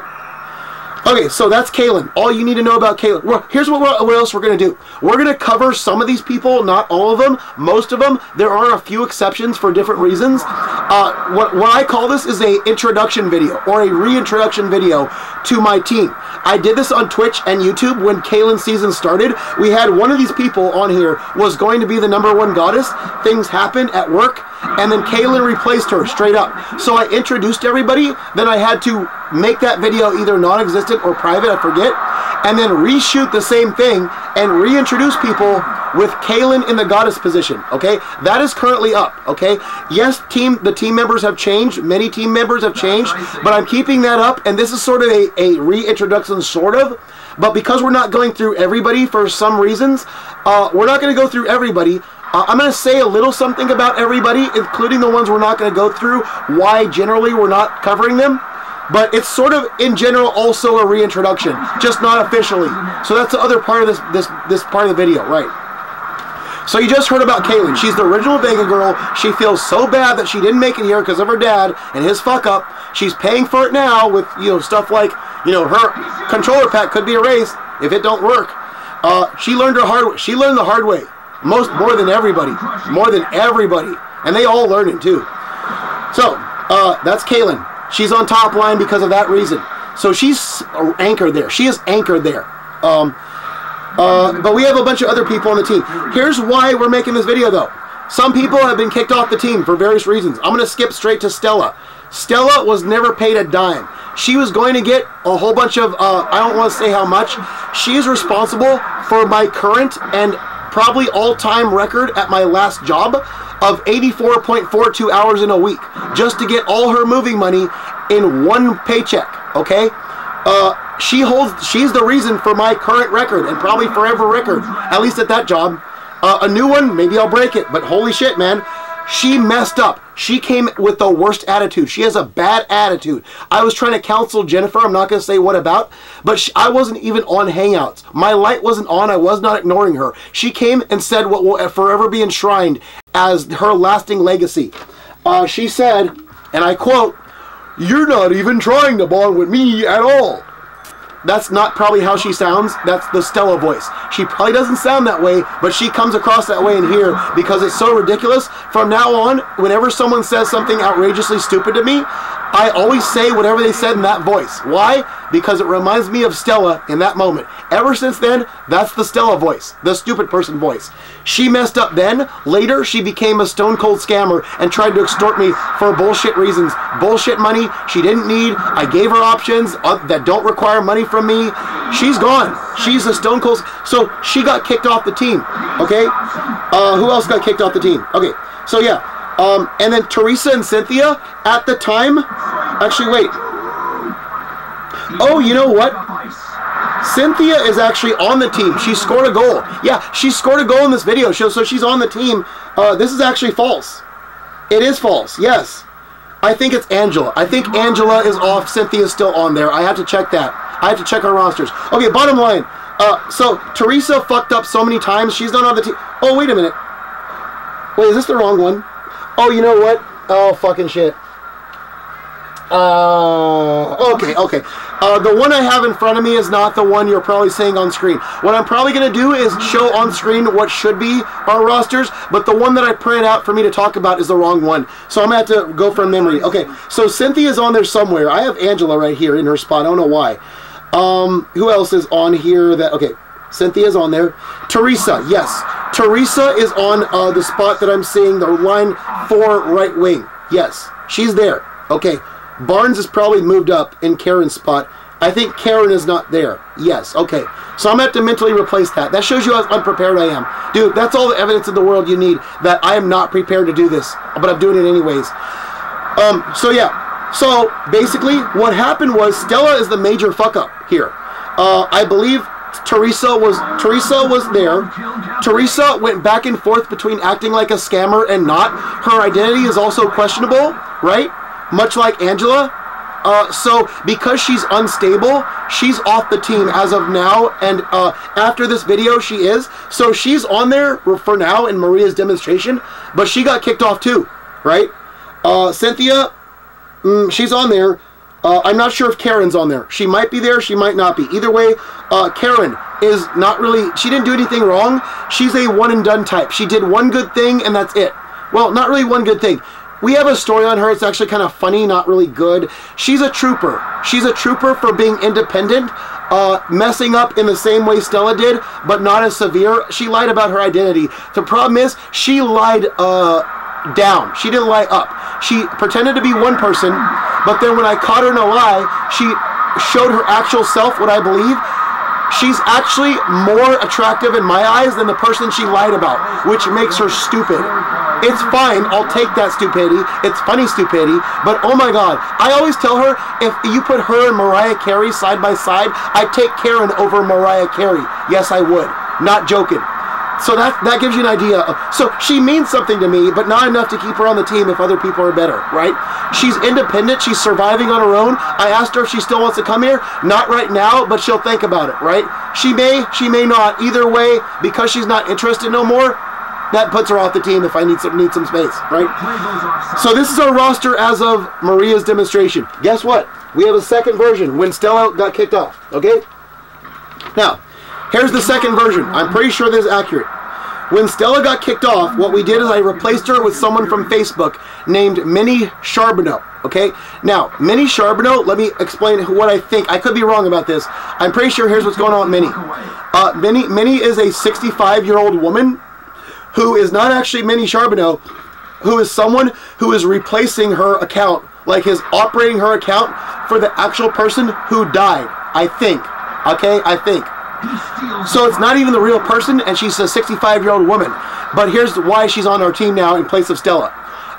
Okay, so that's Kaylin. All you need to know about Kaylin. Well, here's what else we're going to do. We're going to cover some of these people, not all of them, most of them. There are a few exceptions for different reasons. What I call this is a introduction video or a reintroduction video to my team. I did this on Twitch and YouTube when Kaylin's season started. We had one of these people on here was going to be the #1 goddess. Things happened at work, and then Kaylin replaced her straight up. So I introduced everybody, then I had to make that video either non-existent or private, I forget, and then reshoot the same thing and reintroduce people with Kaylin in the goddess position, okay? That is currently up, okay? Yes, the team members have changed. Many team members have changed, but I'm keeping that up, and this is sort of a reintroduction, sort of, but because we're not going through everybody for some reasons, we're not going to go through everybody. I'm going to say a little something about everybody, including the ones we're not going to go through, why generally we're not covering them. But it's sort of, in general, also a reintroduction, just not officially. So that's the other part of this part of the video, right? So you just heard about Kaylin. She's the original Vega girl. She feels so bad that she didn't make it here because of her dad and his fuck up. She's paying for it now with, you know, stuff like, you know, her controller pack could be erased if it don't work. She learned the hard way. More than everybody. And they all learned it too. So, that's Kaylin. She's on top line because of that reason. So she's anchored there. She is anchored there. But we have a bunch of other people on the team. Here's why we're making this video though. Some people have been kicked off the team for various reasons. I'm going to skip straight to Stella. Stella was never paid a dime. She was going to get a whole bunch of, I don't want to say how much. She is responsible for my current and probably all-time record at my last job of 84.42 hours in a week. Just to get all her moving money in one paycheck, okay? She's the reason for my current record and probably forever record, at least at that job. A new one, maybe I'll break it, but holy shit, man. She messed up. She came with the worst attitude. She has a bad attitude. I was trying to counsel Jennifer. I'm not going to say what about, but I wasn't even on Hangouts. My light wasn't on. I was not ignoring her. She came and said what will forever be enshrined as her lasting legacy. She said, and I quote, "You're not even trying to bond with me at all." That's not probably how she sounds. That's the Stella voice. She probably doesn't sound that way, but she comes across that way in here because it's so ridiculous. From now on, whenever someone says something outrageously stupid to me, I always say whatever they said in that voice. Why? Because it reminds me of Stella in that moment. Ever since then, that's the Stella voice, the stupid person voice. She messed up then. Later, she became a stone cold scammer and tried to extort me for bullshit reasons. Bullshit money she didn't need. I gave her options that don't require money from me. She's gone. She's a stone cold. So she got kicked off the team. Okay? Who else got kicked off the team? Okay. So yeah. And then Teresa and Cynthia at the time. Actually, wait. Oh, you know what? Cynthia is actually on the team. She scored a goal. Yeah, she scored a goal in this video. So she's on the team. This is actually false. It is false. Yes. I think it's Angela. I think Angela is off. Cynthia's still on there. I have to check that. I have to check our rosters. Okay, bottom line. So Teresa fucked up so many times. She's not on the team. Oh, wait a minute. Wait, is this the wrong one? Oh, you know what? Oh, fucking shit. Okay. The one I have in front of me is not the one you're probably seeing on screen. What I'm probably going to do is show on screen what should be our rosters, but the one that I printed out for me to talk about is the wrong one. So I'm going to have to go from memory. Okay, so Cynthia's on there somewhere. I have Angela right here in her spot. I don't know why. Who else is on here that... Okay, Cynthia's on there. Teresa, yes. Teresa is on the spot that I'm seeing, the line 4 right wing. Yes, she's there. Okay. Barnes is probably moved up in Karen's spot. I think Karen is not there. Yes, okay. So I'm going to have to mentally replace that. That shows you how unprepared I am. Dude, that's all the evidence in the world you need that I am not prepared to do this. But I'm doing it anyways. So yeah. So basically what happened was Stella is the major fuck up here. I believe Teresa was there. Teresa went back and forth between acting like a scammer and not. Her identity is also questionable, right? Much like Angela. So because she's unstable, she's off the team as of now, and after this video she is. So she's on there for now in Maria's demonstration, but she got kicked off too, right? Cynthia, she's on there. I'm not sure if Karen's on there. She might be there, she might not be. Either way, Karen is not really, she didn't do anything wrong. She's a one and done type. She did one good thing and that's it. Well, not really one good thing. We have a story on her. It's actually kind of funny, not really good. She's a trooper. She's a trooper for being independent, messing up in the same way Stella did, but not as severe. She lied about her identity. The problem is she lied down. She didn't lie up. She pretended to be one person, but then when I caught her in a lie, she showed her actual self, what I believe. She's actually more attractive in my eyes than the person she lied about, which makes her stupid. It's fine, I'll take that stupidity. It's funny stupidity, but oh my god. I always tell her, if you put her and Mariah Carey side by side, I'd take Karen over Mariah Carey. Yes, I would. Not joking. So that gives you an idea. So she means something to me, but not enough to keep her on the team if other people are better, right? She's independent. She's surviving on her own. I asked her if she still wants to come here. Not right now, but she'll think about it, right? She may not. Either way, because she's not interested no more, that puts her off the team if I need some space, right? So this is our roster as of Maria's demonstration. Guess what? We have a second version when Stella got kicked off, okay? Now, here's the second version. I'm pretty sure this is accurate. When Stella got kicked off, what we did is I replaced her with someone from Facebook named Minnie Charbonneau, okay? Now, Minnie Charbonneau, let me explain what I think. I could be wrong about this. I'm pretty sure here's what's going on with Minnie. Minnie is a 65-year-old woman who is not actually Minnie Charbonneau, who is someone who is replacing her account, like is operating her account for the actual person who died, I think, okay? I think. So it's not even the real person, and she's a 65-year-old woman. But here's why she's on our team now in place of Stella.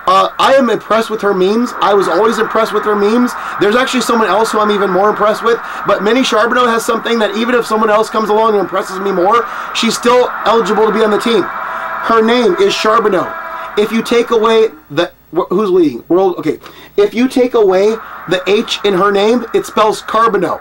I am impressed with her memes. I was always impressed with her memes. There's actually someone else who I'm even more impressed with. But Minnie Charbonneau has something that even if someone else comes along and impresses me more, she's still eligible to be on the team. Her name is Charbonneau. If you take away the... Who's leading? Okay. If you take away the H in her name, it spells Carbonneau,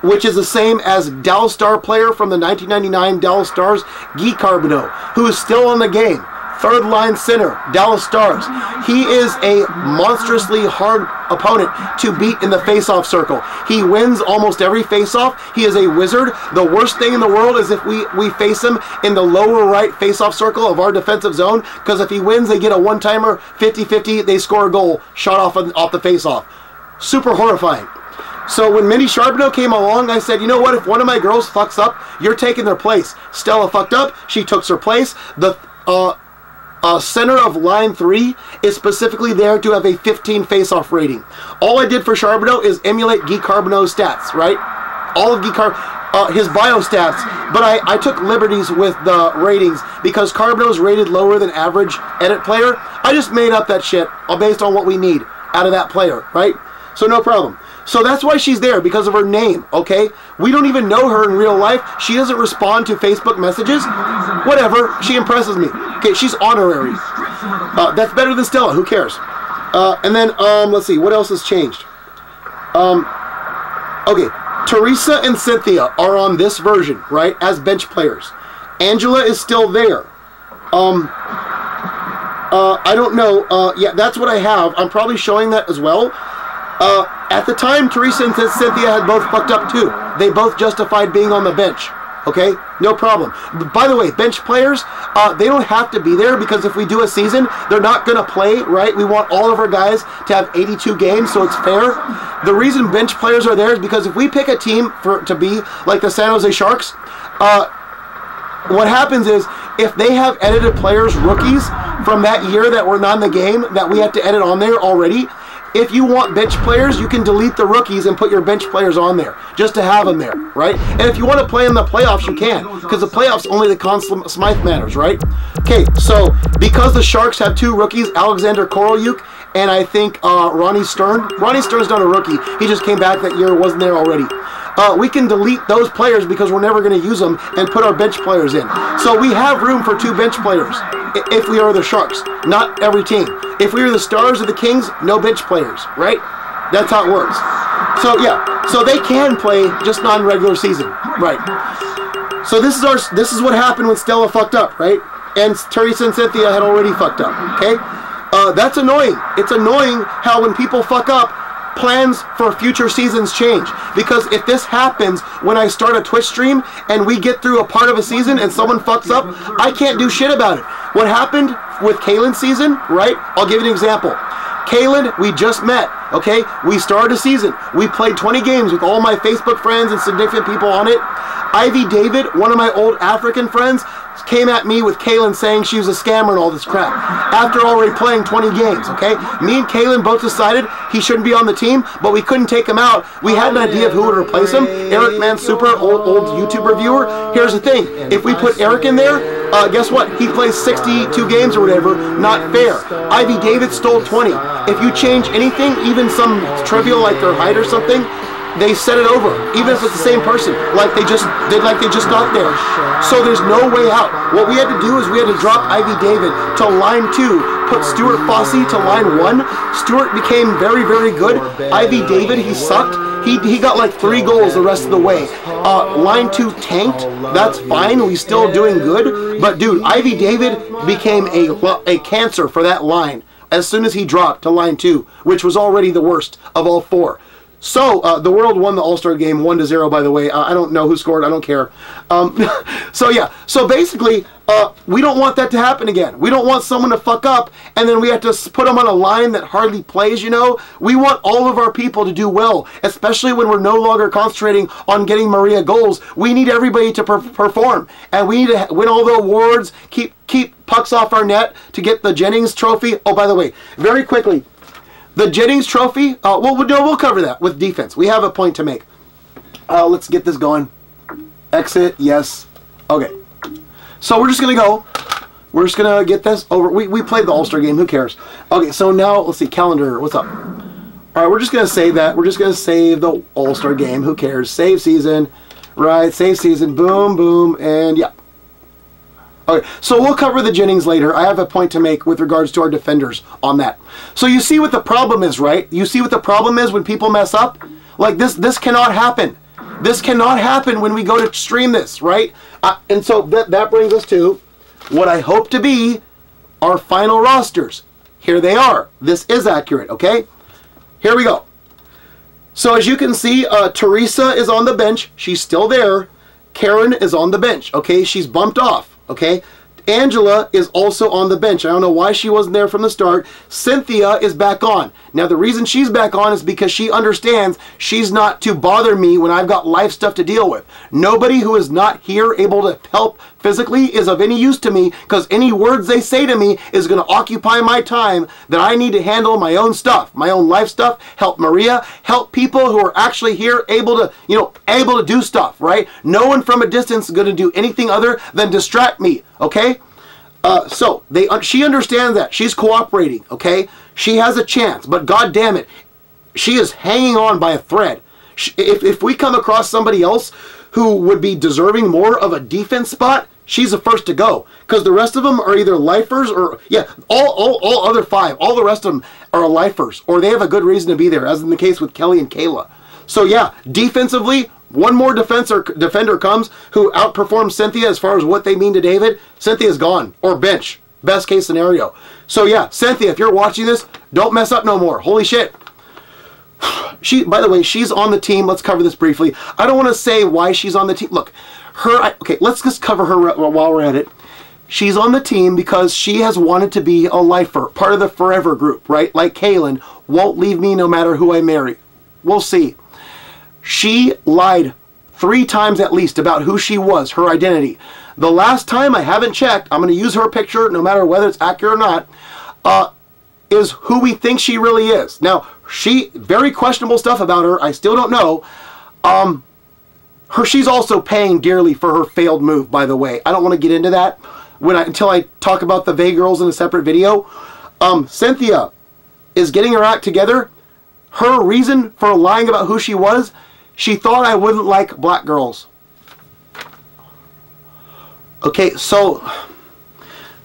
which is the same as Dallas Star player from the 1999 Dallas Stars, Guy Carbonneau, who is still on the game. Third line center, Dallas Stars. He is a monstrously hard opponent to beat in the face-off circle. He wins almost every face-off. He is a wizard. The worst thing in the world is if we face him in the lower right face-off circle of our defensive zone, because if he wins, they get a one-timer, 50-50, they score a goal, shot off the face-off. Super horrifying. So when Minnie Charbonneau came along, I said, you know what, if one of my girls fucks up, you're taking their place. Stella fucked up, she took her place. The center of line 3 is specifically there to have a 15 face-off rating. All I did for Charbonneau is emulate Guy Carbonneau's stats, right? All of his bio stats, but I took liberties with the ratings because Carbonneau's rated lower than average edit player. I just made up that shit based on what we need out of that player, right? So no problem. So that's why she's there, because of her name, okay? We don't even know her in real life. She doesn't respond to Facebook messages. Whatever, she impresses me. Okay, she's honorary. That's better than Stella, who cares? And then, let's see, what else has changed? Okay, Teresa and Cynthia are on this version, right, as bench players. Angela is still there. I don't know. Yeah, that's what I have. I'm probably showing that as well. At the time, Teresa and Cynthia had both fucked up too. They both justified being on the bench. Okay? No problem. By the way, bench players, they don't have to be there because if we do a season, they're not going to play, right? We want all of our guys to have 82 games, so it's fair. The reason bench players are there is because if we pick a team to be like the San Jose Sharks, what happens is if they have edited players, rookies, from that year that were not in the game, that we had to edit on there already, if you want bench players, you can delete the rookies and put your bench players on there, just to have them there, right? And if you want to play in the playoffs, you can, because the playoffs, only the Conn Smythe matters, right? Okay, so because the Sharks have 2 rookies, Alexander Korolyuk and I think Ronnie Stern. Ronnie Stern's not a rookie. He just came back that year, wasn't there already. We can delete those players because we're never going to use them and put our bench players in. So we have room for 2 bench players if we are the Sharks, not every team. If we are the Stars or the Kings, no bench players, right? That's how it works. So yeah, so they can play just non-regular season, right? So this is what happened when Stella fucked up, right? And Teresa and Cynthia had already fucked up, okay? That's annoying. It's annoying how when people fuck up, plans for future seasons change. Because if this happens when I start a Twitch stream and we get through a part of a season and someone fucks up, I can't do shit about it. What happened with Kaylin's season, right? I'll give you an example. Kaylin, we just met, okay? We started a season. We played 20 games with all my Facebook friends and significant people on it. Ivy David, one of my old African friends, came at me with Kaylin saying she was a scammer and all this crap after already playing 20 games, okay? Me and Kaylin both decided he shouldn't be on the team, but we couldn't take him out. We had an idea of who would replace him. Eric Mansuper, old YouTuber viewer. Here's the thing. If we put Eric in there, guess what? He plays 62 games or whatever. Not fair. Ivy David stole 20. If you change anything, even some trivial like their height or something, they set it over, even if it's the same person, like they just got there. So there's no way out. What we had to do is we had to drop Ivy David to line 2, put Stuart Fossey to line 1. Stuart became very, very good. Ivy David, he sucked. He got like 3 goals the rest of the way. Line 2 tanked. That's fine. We're still doing good. But dude, Ivy David became a cancer for that line as soon as he dropped to line 2, which was already the worst of all 4. So, the world won the All-Star game 1-0, by the way. I don't know who scored. I don't care. So, yeah. So, basically, we don't want that to happen again. We don't want someone to fuck up, and then we have to put them on a line that hardly plays, you know? We want all of our people to do well, especially when we're no longer concentrating on getting Maria goals. We need everybody to perform, and we need to win all the awards, keep pucks off our net to get the Jennings Trophy. Oh, by the way, very quickly, the Jennings Trophy, we'll cover that with defense. We have a point to make. Let's get this going. Exit, yes. Okay. So we're just going to go. We're just going to get this over. We played the All-Star game. Who cares? Okay, so now, let's see. Calendar. What's up? All right, we're just going to save that. We're just going to save the All-Star game. Who cares? Save season. Right, save season. Boom, boom, and yeah. Okay, so we'll cover the Jennings later. I have a point to make with regards to our defenders on that. So you see what the problem is, right? You see what the problem is when people mess up? Like this cannot happen. This cannot happen when we go to stream this, right? And so that brings us to what I hope to be our final rosters. Here they are. This is accurate, okay? Here we go. So as you can see, Teresa is on the bench. She's still there. Karen is on the bench, okay? She's bumped off. Okay, Angela is also on the bench. I don't know why she wasn't there from the start. Cynthia is back on. Now, the reason she's back on is because she understands she's not to bother me when I've got life stuff to deal with. Nobody who is not here able to help physically is of any use to me, because any words they say to me is going to occupy my time that I need to handle my own stuff, my own life stuff, help Maria, help people who are actually here able to, able to do stuff, right? No one from a distance is going to do anything other than distract me, okay? So she understands that. She's cooperating, okay? She has a chance, but god damn it, she is hanging on by a thread. If we come across somebody else who would be deserving more of a defense spot, she's the first to go, because the rest of them are either lifers or, yeah, all other 5, all the rest of them are lifers, or they have a good reason to be there, as in the case with Kelly and Kayla. So yeah, defensively, one more defender comes who outperforms Cynthia as far as what they mean to David. Cynthia's gone, or bench, best case scenario. So yeah, Cynthia, if you're watching this, don't mess up no more. Holy shit. By the way, she's on the team. Let's cover this briefly. I don't want to say why she's on the team. Look, okay, let's just cover her while we're at it. She's on the team because she has wanted to be a lifer, part of the forever group, right? Like Kaylin, won't leave me no matter who I marry. We'll see. She lied 3 times at least about who she was, her identity. The last time, I haven't checked, I'm going to use her picture, no matter whether it's accurate or not, is who we think she really is. Now, very questionable stuff about her. I still don't know. She's also paying dearly for her failed move, by the way. I don't want to get into that until I talk about the VEGA girls in a separate video. Cynthia is getting her act together. Her reason for lying about who she was, she thought I wouldn't like black girls. Okay, so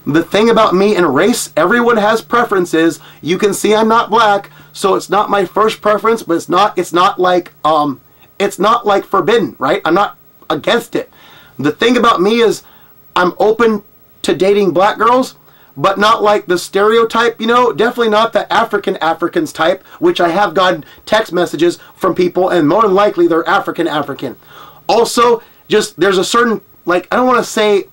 the thing about me and race, everyone has preferences. You can see I'm not black, so it's not my first preference, but it's not like forbidden, right? I'm not against it. The thing about me is I'm open to dating black girls, but not like the stereotype, definitely not the Africans type, which I have gotten text messages from people, and more than likely they're African. Also, just there's a certain, I don't want to say,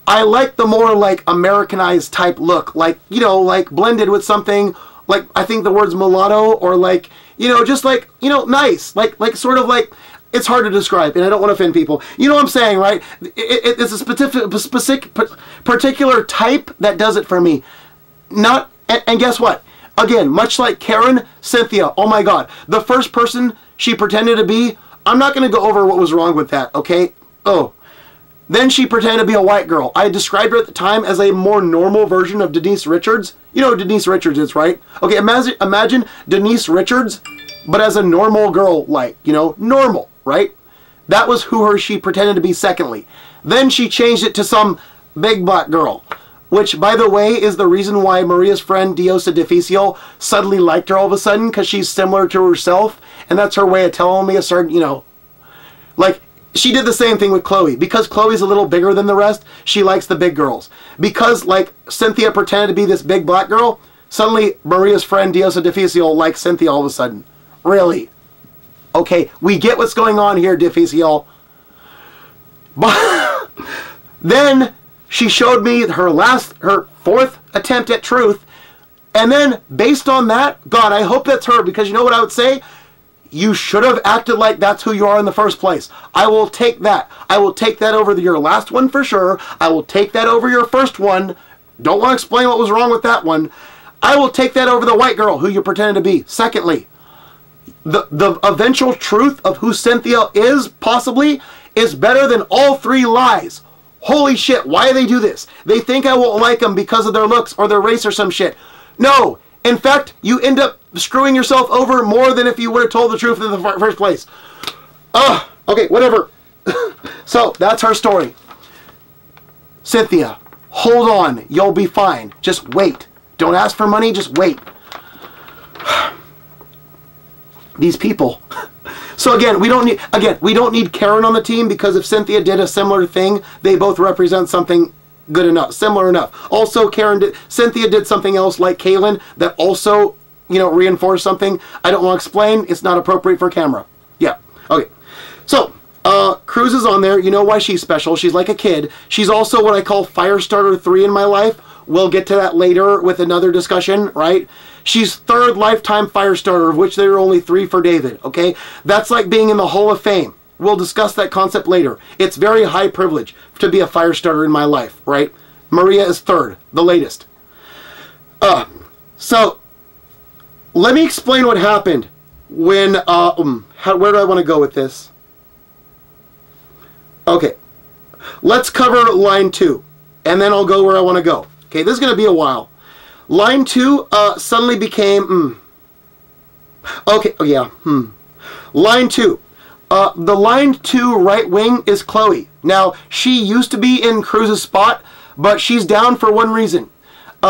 I like the more Americanized type look, like blended with something, I think the word's mulatto, or just nice, sort of it's hard to describe, and I don't want to offend people. You know what I'm saying, right? It's a specific, particular type that does it for me. And guess what? Again, much like Karen, Cynthia, oh my God. The first person she pretended to be, I'm not going to go over what was wrong with that, okay? Oh. Then she pretended to be a white girl. I described her at the time as a more normal version of Denise Richards. You know who Denise Richards is, right? Okay, imagine Denise Richards, but as a normal girl, normal. Right? That was she pretended to be secondly. Then she changed it to some big black girl. which, by the way, is the reason why Maria's friend Diosa Difficile suddenly liked her all of a sudden, because she's similar to herself, and that's her way of telling me a certain, you know, like, she did the same thing with Chloe. Because Chloe's a little bigger than the rest, she likes the big girls. Because, like, Cynthia pretended to be this big black girl, suddenly Maria's friend Diosa Difficile likes Cynthia all of a sudden. Really? Okay, we get what's going on here, Difficile. But then she showed me her fourth attempt at truth, and then based on that, God, I hope that's her, because you know what I would say? You should have acted like that's who you are in the first place. I will take that. I will take that over your last one for sure. I will take that over your first one. Don't want to explain what was wrong with that one. I will take that over the white girl who you pretended to be. Secondly, the eventual truth of who Cynthia is, possibly, is better than all three lies. Holy shit, why do they do this? They think I won't like them because of their looks or their race or some shit. No, in fact, you end up screwing yourself over more than if you would have told the truth in the first place. Okay, whatever. So, that's her story. Cynthia, hold on. You'll be fine. Just wait. Don't ask for money, just wait. These people. So again, we don't need Karen on the team, because if Cynthia did a similar thing, they both represent something good enough, similar enough. Also, Cynthia did something else like Kaylin that also, you know, reinforced something. I don't want to explain. It's not appropriate for camera. Yeah. Okay. So, Cruz is on there. You know why she's special. She's like a kid. She's also what I call Firestarter 3 in my life. We'll get to that later with another discussion, right? She's third lifetime Firestarter, of which there are only 3 for David, okay? That's like being in the Hall of Fame. We'll discuss that concept later. It's very high privilege to be a Firestarter in my life, right? Maria is third, the latest. So, let me explain what happened when, where do I want to go with this? Okay. Let's cover line 2, and then I'll go where I want to go. Okay, this is going to be a while. Line 2 suddenly became, Okay, oh yeah, Line 2. The line 2 right wing is Chloe. Now, she used to be in Cruz's spot, but she's down for one reason.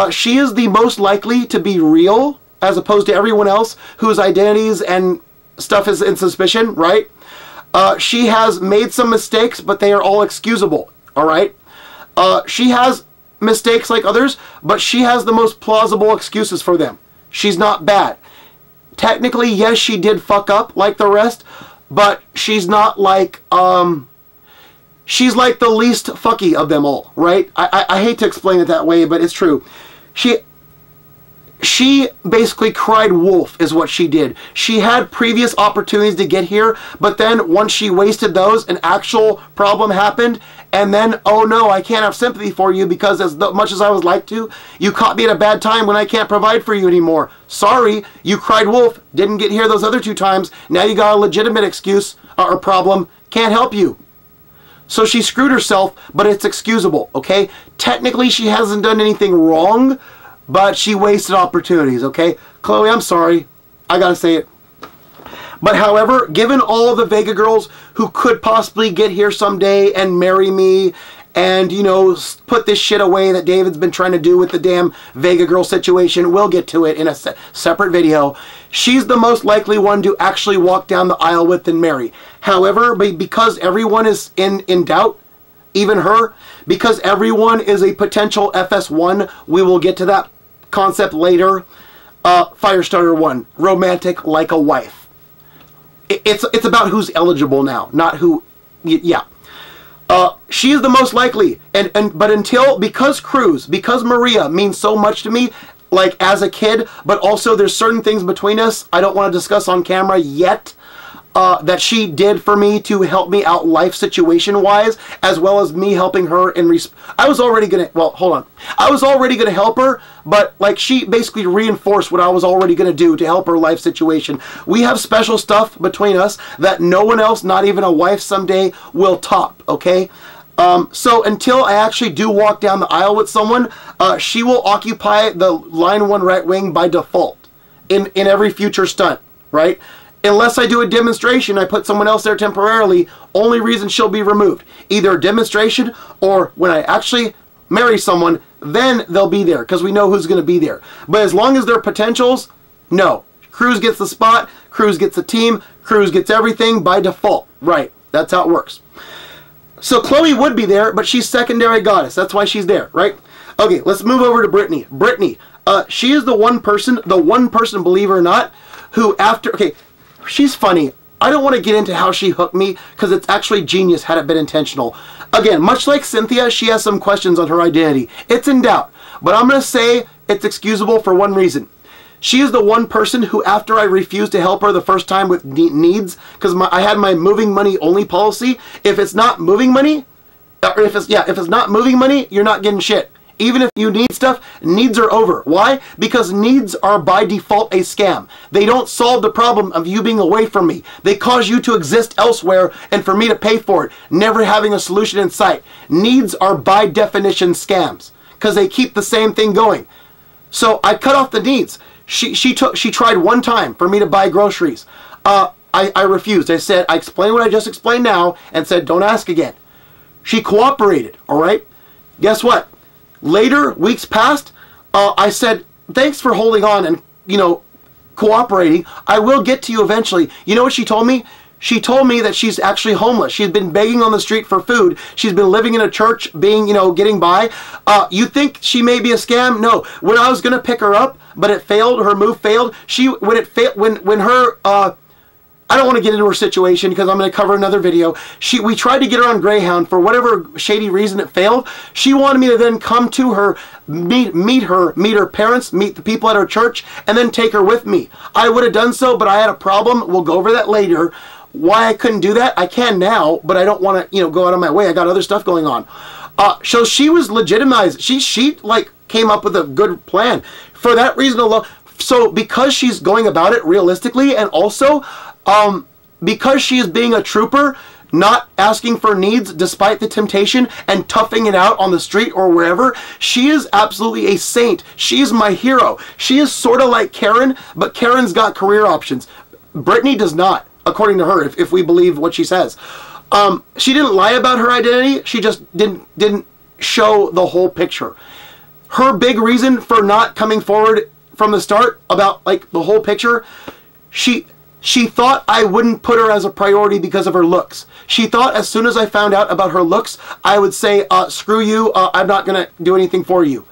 She is the most likely to be real, as opposed to everyone else whose identities and stuff is in suspicion, right? She has made some mistakes, but they are all excusable, all right? She has mistakes like others, but she has the most plausible excuses for them. She's not bad. Technically, yes, she did fuck up like the rest, but she's not like, she's like the least fucky of them all, right? I hate to explain it that way, but it's true. She basically cried wolf is what she did. She had previous opportunities to get here, but then once she wasted those, an actual problem happened, and then, oh no, I can't have sympathy for you because as much as I would like to, you caught me at a bad time when I can't provide for you anymore. Sorry, you cried wolf, didn't get here those other 2 times, now you got a legitimate excuse or problem, can't help you. So she screwed herself, but it's excusable, okay? Technically, she hasn't done anything wrong, but she wasted opportunities, okay? Chloe, I'm sorry. I gotta say it. But however, given all of the Vega girls who could possibly get here someday and marry me and, you know, put this shit away that David's been trying to do with the damn Vega girl situation, we'll get to it in a separate video, she's the most likely one to actually walk down the aisle with and marry. However, because everyone is in doubt, even her, because everyone is a potential FS1, we will get to that concept later. Firestarter 1, romantic like a wife. It's about who's eligible now, not who, yeah. She is the most likely, but because Maria means so much to me, like as a kid, but also there's certain things between us I don't want to discuss on camera yet, that she did for me to help me out life situation wise, as well as me helping her in I was already gonna, well, hold on. I was already gonna help her, but like she basically reinforced what I was already gonna do to help her life situation. We have special stuff between us that no one else, not even a wife someday, will top, okay? So until I actually do walk down the aisle with someone, she will occupy the line 1 right wing by default in every future stunt, right? Unless I do a demonstration, I put someone else there temporarily, only reason she'll be removed. Either a demonstration or when I actually marry someone, then they'll be there because we know who's going to be there. But as long as they're potentials, no. Cruz gets the spot, Cruz gets the team, Cruz gets everything by default. Right, that's how it works. So Chloe would be there, but she's secondary goddess. That's why she's there, right? Okay, let's move over to Brittany. Brittany, she is the one person, believe it or not, who after, okay, she's funny. I don't want to get into how she hooked me because it's actually genius had it been intentional. Again, much like Cynthia, she has some questions on her identity. It's in doubt, but I'm going to say it's excusable for one reason. She is the one person who, after I refused to help her the first time with needs, because I had my moving money only policy. If it's not moving money, or if it's not moving money, you're not getting shit. Even if you need stuff, needs are over. Why? Because needs are by default a scam. They don't solve the problem of you being away from me. They cause you to exist elsewhere and for me to pay for it, never having a solution in sight. Needs are by definition scams because they keep the same thing going. So I cut off the needs. She tried one time for me to buy groceries. I refused. I said, I explained what I just explained now and said, don't ask again. She cooperated, all right? Guess what? Later, weeks passed, I said, thanks for holding on and, you know, cooperating. I will get to you eventually. You know what she told me? She told me that she's actually homeless. She's been begging on the street for food. She's been living in a church, being, you know, getting by. You think she may be a scam? No. When I was going to pick her up, but it failed, her move failed, when her, I don't want to get into her situation because I'm going to cover another video. We tried to get her on Greyhound. For whatever shady reason it failed. She wanted me to then come to her, meet her parents, meet the people at her church, and then take her with me. I would have done so, but I had a problem. We'll go over that later. Why I couldn't do that? I can now, but I don't want to, you know, go out of my way. I got other stuff going on. So she was legitimized. She like came up with a good plan. For that reason alone, so because she's going about it realistically, and also because she is being a trooper, not asking for needs despite the temptation and toughing it out on the street or wherever, she is absolutely a saint. She is my hero. She is sort of like Karen, but Karen's got career options. Brittany does not, according to her, if we believe what she says. She didn't lie about her identity. She just didn't show the whole picture. Her big reason for not coming forward from the start about like the whole picture, she thought I wouldn't put her as a priority because of her looks. She thought as soon as I found out about her looks, I would say, screw you, I'm not going to do anything for you.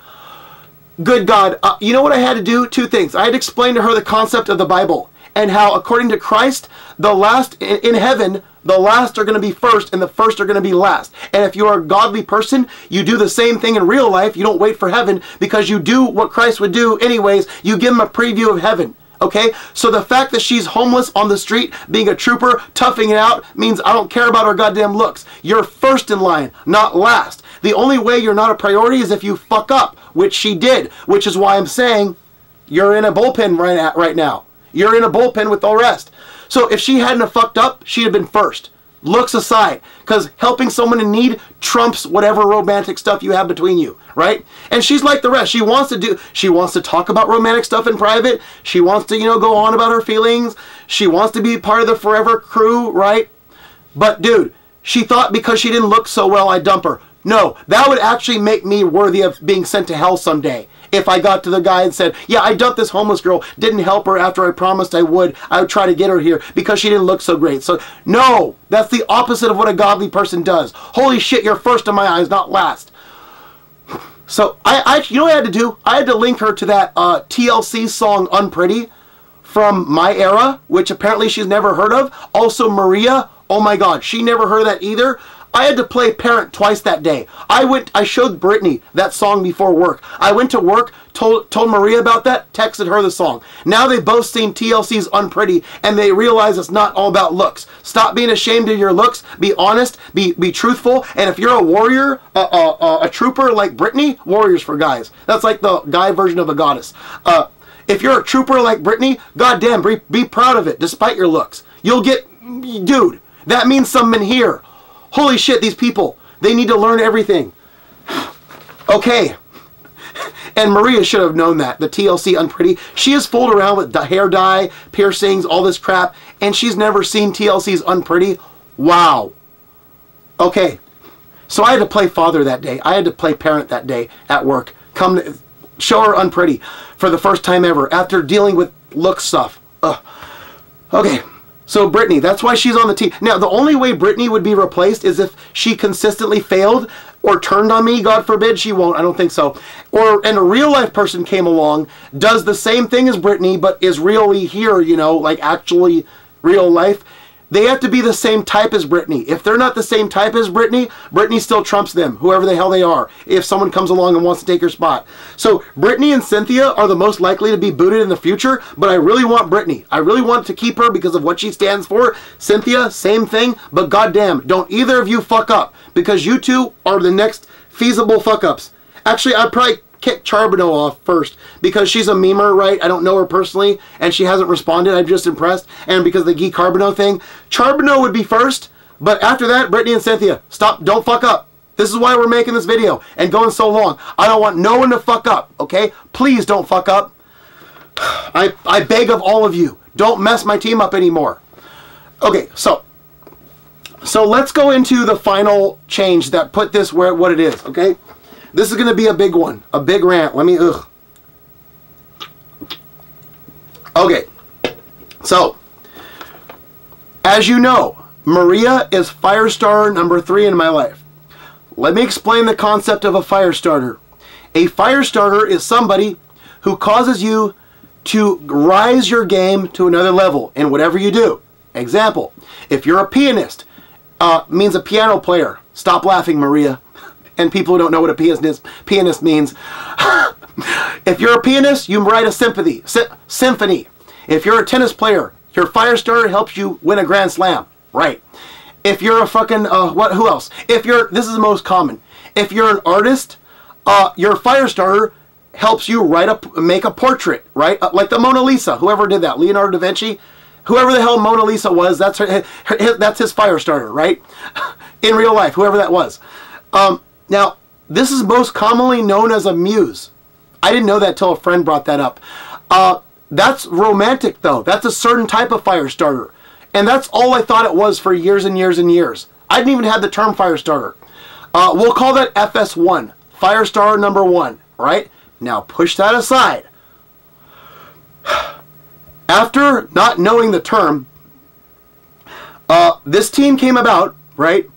Good God. You know what I had to do? Two things. I had to explain to her the concept of the Bible and how, according to Christ, the last in heaven, the last are going to be first and the first are going to be last. And if you are a godly person, you do the same thing in real life. You don't wait for heaven because you do what Christ would do anyways. You give him a preview of heaven. Okay, so the fact that she's homeless on the street, being a trooper, toughing it out, means I don't care about her goddamn looks. You're first in line, not last. The only way you're not a priority is if you fuck up, which she did, which is why I'm saying you're in a bullpen right now. You're in a bullpen with the rest. So if she hadn't have fucked up, she'd have been first. Looks aside, because helping someone in need trumps whatever romantic stuff you have between you, right? And she's like the rest. She wants to talk about romantic stuff in private. She wants to, you know, go on about her feelings. She wants to be part of the forever crew, right? But dude, she thought because she didn't look so well, I'd dump her. No, that would actually make me worthy of being sent to hell someday. If I got to the guy and said, yeah, I dumped this homeless girl, didn't help her after I promised I would try to get her here because she didn't look so great. So, no, that's the opposite of what a godly person does. Holy shit, you're first in my eyes, not last. So, you know what I had to do? I had to link her to that TLC song, Unpretty, from My Era, which apparently she's never heard of. Also, Maria, oh my God, she never heard of that either. I had to play parent twice that day. I showed Brittany that song before work. I went to work, told Maria about that, texted her the song. Now they've both seen TLC's Unpretty, and they realize it's not all about looks. Stop being ashamed of your looks. Be honest. Be truthful. And if you're a warrior, a trooper like Brittany, warriors for guys. That's like the guy version of a goddess. If you're a trooper like Brittany, goddamn, be proud of it, despite your looks. You'll get, dude, that means something here. Holy shit, these people, they need to learn everything. Okay. And Maria should have known that, the TLC Unpretty. She has fooled around with hair dye, piercings, all this crap, and she's never seen TLC's Unpretty. Wow. Okay. So I had to play father that day. I had to play parent that day at work. come to show her unpretty for the first time ever after dealing with look stuff. Ugh. Okay, so Brittany, that's why she's on the team. Now, the only way Brittany would be replaced is if she consistently failed or turned on me. God forbid she won't. I don't think so. And a real life person came along, does the same thing as Brittany, but is really here, you know, like actually real life. They have to be the same type as Brittany. If they're not the same type as Brittany, Brittany still trumps them, whoever the hell they are, if someone comes along and wants to take her spot. So Brittany and Cynthia are the most likely to be booted in the future, but I really want Brittany. I really want to keep her because of what she stands for. Cynthia, same thing, but goddamn, don't either of you fuck up, because you two are the next feasible fuck-ups. Actually, I'd probably kick Charbonneau off first because she's a memer, right? I don't know her personally, and she hasn't responded. I'm just impressed. And because of the Guy Charbonneau thing, Charbonneau would be first, but after that, Brittany and Cynthia, stop, don't fuck up. This is why we're making this video and going so long. I don't want no one to fuck up, okay? Please don't fuck up. I beg of all of you, don't mess my team up anymore. Okay, so let's go into the final change that put this where what it is, okay? This is going to be a big one, a big rant. Let me, Okay, so, as you know, Maria is Firestarter number 3 in my life. Let me explain the concept of a Firestarter. A Firestarter is somebody who causes you to rise your game to another level in whatever you do. Example, if you're a pianist, means a piano player. Stop laughing, Maria. And people who don't know what a pianist means. If you're a pianist, you write a symphony. If you're a tennis player, your Firestarter helps you win a Grand Slam. Right. If you're a fucking, who else? This is the most common. If you're an artist, your Firestarter helps you make a portrait, right? Like the Mona Lisa, whoever did that, Leonardo da Vinci. Whoever the hell Mona Lisa was, that's his Firestarter, right? In real life, whoever that was. Now, this is most commonly known as a muse. I didn't know that till a friend brought that up. That's romantic, though. That's a certain type of Firestarter. And that's all I thought it was for years and years and years. I didn't even have the term Firestarter. We'll call that FS1, Firestarter number 1, right? Now, push that aside. After not knowing the term, this team came about, right?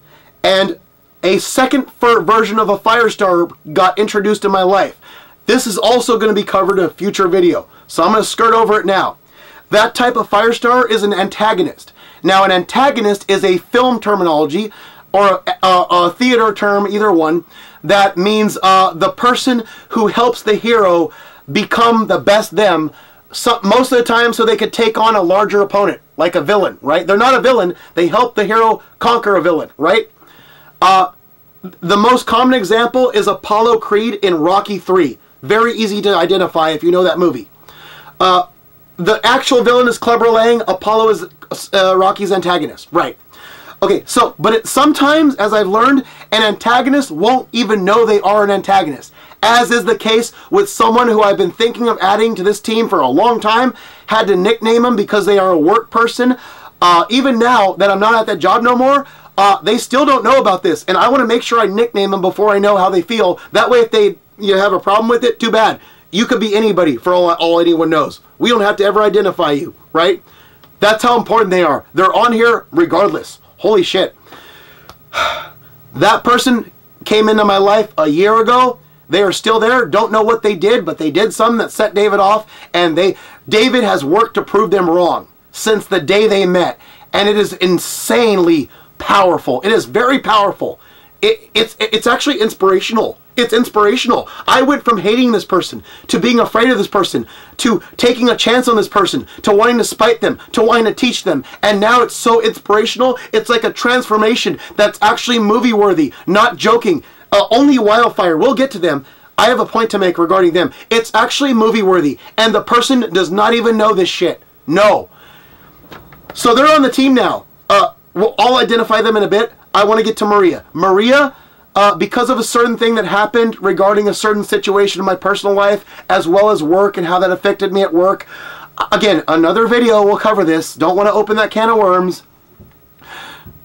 And a second version of a Firestarter got introduced in my life. This is also going to be covered in a future video, so I'm going to skirt over it now. That type of Firestarter is an antagonist. Now, an antagonist is a film terminology or a theater term, either one, that means the person who helps the hero become the best them most of the time so they could take on a larger opponent, like a villain, right? They're not a villain. They help the hero conquer a villain, right? The most common example is Apollo Creed in Rocky 3. Very easy to identify if you know that movie. The actual villain is Clubber Lang. Apollo is Rocky's antagonist. Right. Okay, so, but sometimes, as I've learned, an antagonist won't even know they are an antagonist. As is the case with someone who I've been thinking of adding to this team for a long time. Had to nickname them because they are a work person. Even now that I'm not at that job no more, they still don't know about this. And I want to make sure I nickname them before I know how they feel. That way if they have a problem with it, too bad. You could be anybody for all anyone knows. We don't have to ever identify you, right? That's how important they are. They're on here regardless. Holy shit. That person came into my life a year ago. They are still there. Don't know what they did, but they did something that set David off. And David has worked to prove them wrong since the day they met. And it is insanely powerful. It is very powerful. It's actually inspirational. It's inspirational. I went from hating this person to being afraid of this person to taking a chance on this person to wanting to spite them, to wanting to teach them. And now it's so inspirational. It's like a transformation that's actually movie worthy, not joking. Only Wildfire, we'll get to them. I have a point to make regarding them. It's actually movie worthy. And the person does not even know this shit. No. So they're on the team now. I'll identify them in a bit. I want to get to Maria. Maria, because of a certain thing that happened regarding a certain situation in my personal life, as well as work and how that affected me at work. Again, another video will cover this. Don't want to open that can of worms.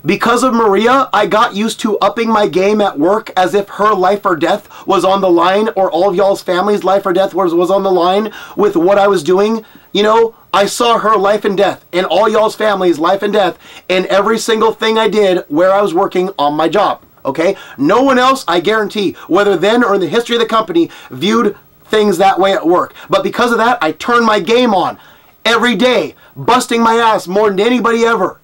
Because of Maria, I got used to upping my game at work as if her life or death was on the line, or all of y'all's family's life or death was on the line with what I was doing. You know, I saw her life and death and all y'all's family's life and death in every single thing I did where I was working on my job. Okay? No one else, I guarantee, whether then or in the history of the company, viewed things that way at work. But because of that, I turned my game on every day, busting my ass more than anybody ever.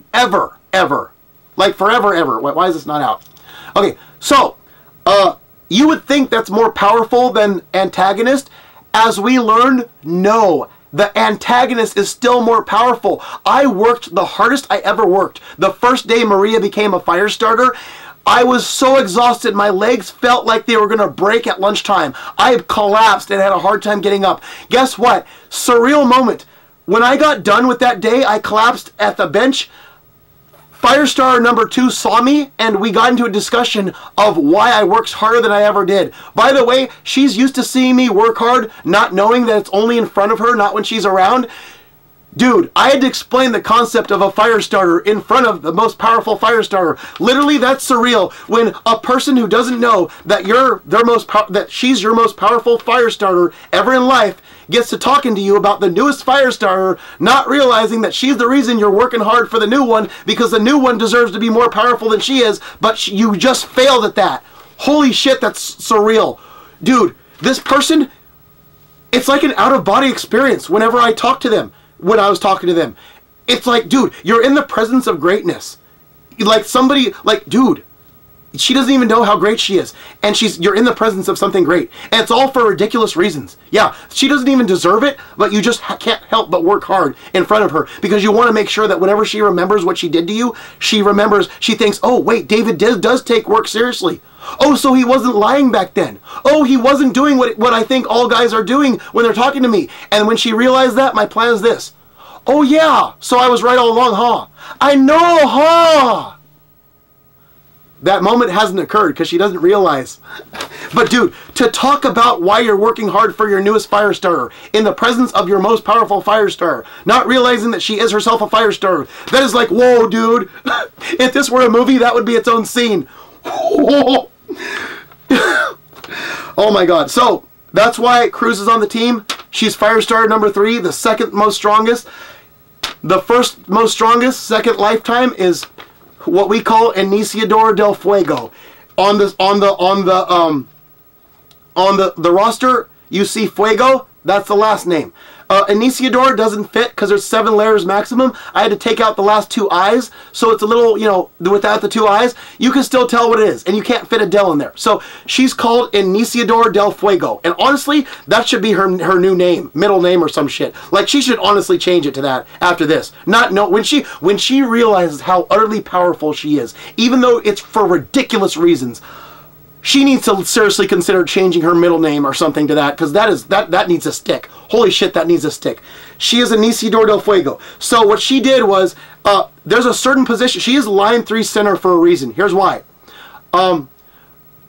Like forever, ever. Why is this not out? Okay, so, you would think that's more powerful than antagonist. As we learned, no. The antagonist is still more powerful. I worked the hardest I ever worked. The first day Maria became a fire starter, I was so exhausted, my legs felt like they were going to break at lunchtime. I collapsed and had a hard time getting up. Guess what? Surreal moment. When I got done with that day, I collapsed at the bench. Firestar number 2 saw me, and we got into a discussion of why I worked harder than I ever did. By the way, she's used to seeing me work hard, not knowing that it's only in front of her, not when she's around. Dude, I had to explain the concept of a fire starter in front of the most powerful fire starter. Literally, that's surreal. When a person who doesn't know that she's your most powerful fire starter ever in life gets to talking to you about the newest fire starter, not realizing that she's the reason you're working hard for the new one, because the new one deserves to be more powerful than she is, but you just failed at that. Holy shit, that's surreal. Dude, this person, it's like an out-of-body experience whenever I talk to them. When I was talking to them, it's like, dude, you're in the presence of greatness. Like somebody, like, dude, she doesn't even know how great she is, and you're in the presence of something great, and it's all for ridiculous reasons. Yeah, she doesn't even deserve it, but you just can't help but work hard in front of her, because you want to make sure that whenever she remembers what she did to you, she thinks, oh wait, David does take work seriously. Oh, so he wasn't lying back then. Oh, he wasn't doing what I think all guys are doing when they're talking to me. And when she realized that, my plan is this. Oh yeah, so I was right all along, huh? I know, huh? That moment hasn't occurred because she doesn't realize. But dude, to talk about why you're working hard for your newest fire starter in the presence of your most powerful fire starter, not realizing that she is herself a fire starter, that is like, whoa, dude. If this were a movie, that would be its own scene. Oh my god. So that's why Cruz is on the team. She's Firestar number 3, the second most strongest. The first most strongest, second lifetime, is what we call Iniciador del Fuego. On the roster, you see Fuego. That's the last name. Iniciador doesn't fit because there's 7 layers maximum. I had to take out the last 2 eyes, so it's a little, you know, without the 2 eyes, you can still tell what it is, and you can't fit a del in there. So she's called Iniciador del Fuego, and honestly, that should be her new name, middle name or some shit. Like, she should honestly change it to that after this. When she realizes how utterly powerful she is, even though it's for ridiculous reasons, she needs to seriously consider changing her middle name or something to that, because that needs to stick. Holy shit, that needs to stick. She is Iniciador del Fuego. So what she did was, there's a certain position. She is line 3 center for a reason. Here's why.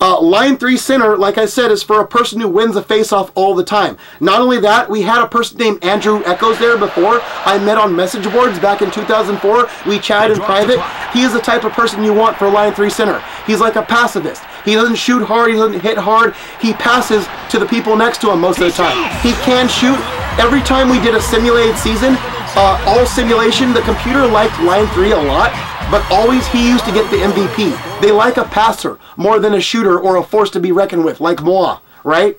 Line 3 center, like I said, is for a person who wins a face-off all the time. Not only that, we had a person named Andrew Echoes there before. I met on message boards back in 2004. We chatted in private. He is the type of person you want for line 3 center. He's like a pacifist. He doesn't shoot hard, he doesn't hit hard. He passes to the people next to him most of the time. He can shoot. Every time we did a simulated season, all simulation, the computer liked line 3 a lot, but always he used to get the MVP. They like a passer more than a shooter or a force to be reckoned with, like moi, right?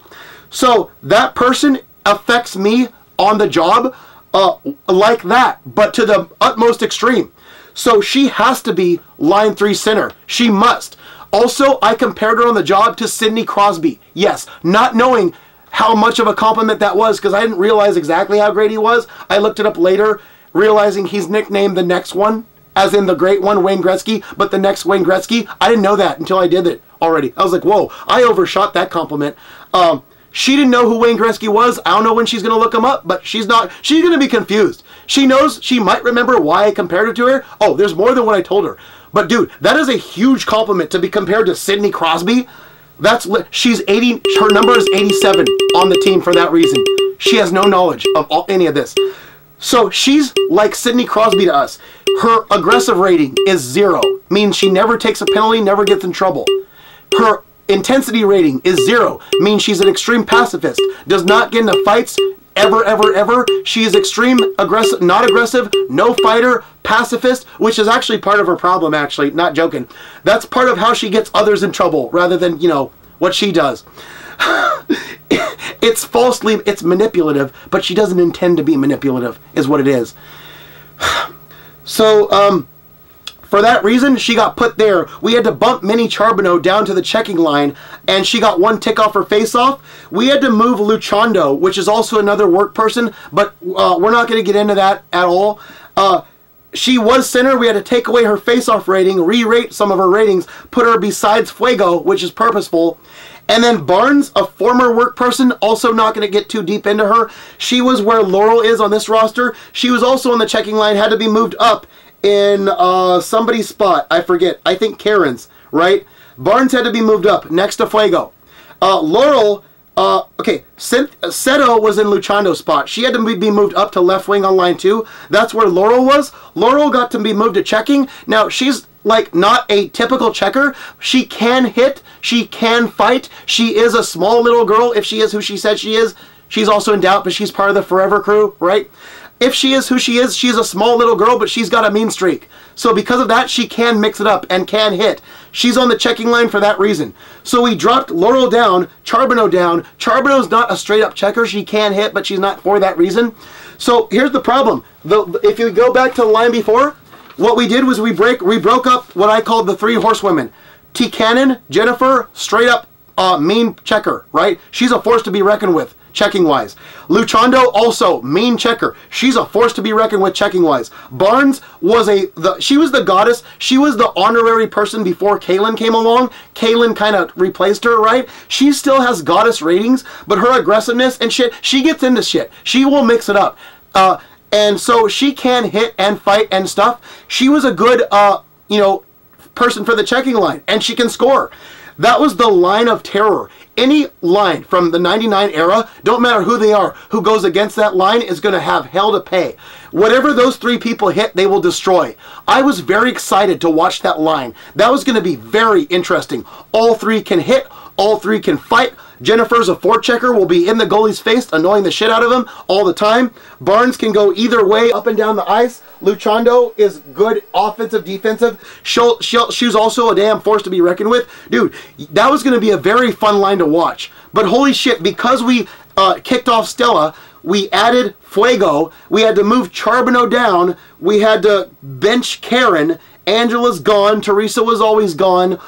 So that person affects me on the job like that, but to the utmost extreme. So she has to be line 3 center. She must. Also, I compared her on the job to Sidney Crosby. Yes, not knowing how much of a compliment that was, because I didn't realize exactly how great he was. I looked it up later, realizing he's nicknamed the next one, as in the great one, Wayne Gretzky, but the next Wayne Gretzky. I didn't know that until I did it already. I was like, whoa, I overshot that compliment. She didn't know who Wayne Gretzky was. I don't know when she's going to look him up, but she's going to be confused. She knows, she might remember why I compared it to her. Oh, there's more than what I told her. But dude, that is a huge compliment to be compared to Sidney Crosby. She's 80, her number is 87 on the team for that reason. She has no knowledge of any of this. So she's like Sidney Crosby to us. Her aggressive rating is 0, means she never takes a penalty, never gets in trouble. Her intensity rating is 0, means she's an extreme pacifist, does not get into fights ever, ever, ever. She is extreme aggressive, not aggressive, no fighter, pacifist, which is actually part of her problem, actually, not joking. That's part of how she gets others in trouble, rather than, you know, what she does. It's falsely, it's manipulative, but she doesn't intend to be manipulative, is what it is. So, for that reason, she got put there. We had to bump Minnie Charbonneau down to the checking line, and she got 1 tick off her face-off. We had to move Luchando, which is also another work person, but we're not going to get into that at all. She was center. We had to take away her face-off rating, re-rate some of her ratings, put her besides Fuego, which is purposeful. And then Barnes, a former work person, also not going to get too deep into her. She was where Laurel is on this roster. She was also on the checking line, had to be moved up in somebody's spot. I forget. I think Karen's, right? Barnes had to be moved up next to Fuego. Laurel, okay, Seto was in Luchando's spot. She had to be moved up to left wing on line 2. That's where Laurel was. Laurel got to be moved to checking. Now, she's like not a typical checker. She can hit. She can fight. She is a small little girl. If she is who she said she is, she's also in doubt, but she's part of the Forever Crew, right? If she is who she is, she's a small little girl, but she's got a mean streak. So because of that, she can mix it up and can hit. She's on the checking line for that reason. So we dropped Laurel down, Charbonneau down. Charbonneau's not a straight up checker. She can hit, but she's not for that reason. So here's the problem. If you go back to the line before, what we did was we broke up what I called the 3 horsewomen. T. Cannon, Jennifer, straight up mean checker, right? She's a force to be reckoned with, checking-wise. Luchando, also mean checker. She's a force to be reckoned with, checking-wise. Barnes was she was the goddess. She was the honorary person before Kaylin came along. Kaylin kind of replaced her, right? She still has goddess ratings, but her aggressiveness and shit, she gets into shit. She will mix it up. And so she can hit and fight and stuff. She was a good, you know, person for the checking line, and she can score. That was the line of terror. Any line from the 99 era, don't matter who they are, who goes against that line is going to have hell to pay. Whatever those 3 people hit, they will destroy. I was very excited to watch that line. That was going to be very interesting. All 3 can hit. All 3 can fight. Jennifer's a forechecker, will be in the goalie's face, annoying the shit out of him all the time. Barnes can go either way, up and down the ice. Luchando is good offensive, defensive. She's also a damn force to be reckoned with. Dude, that was going to be a very fun line to watch. But holy shit, because we kicked off Stella, we added Fuego. We had to move Charbonneau down. We had to bench Karen. Angela's gone. Teresa was always gone.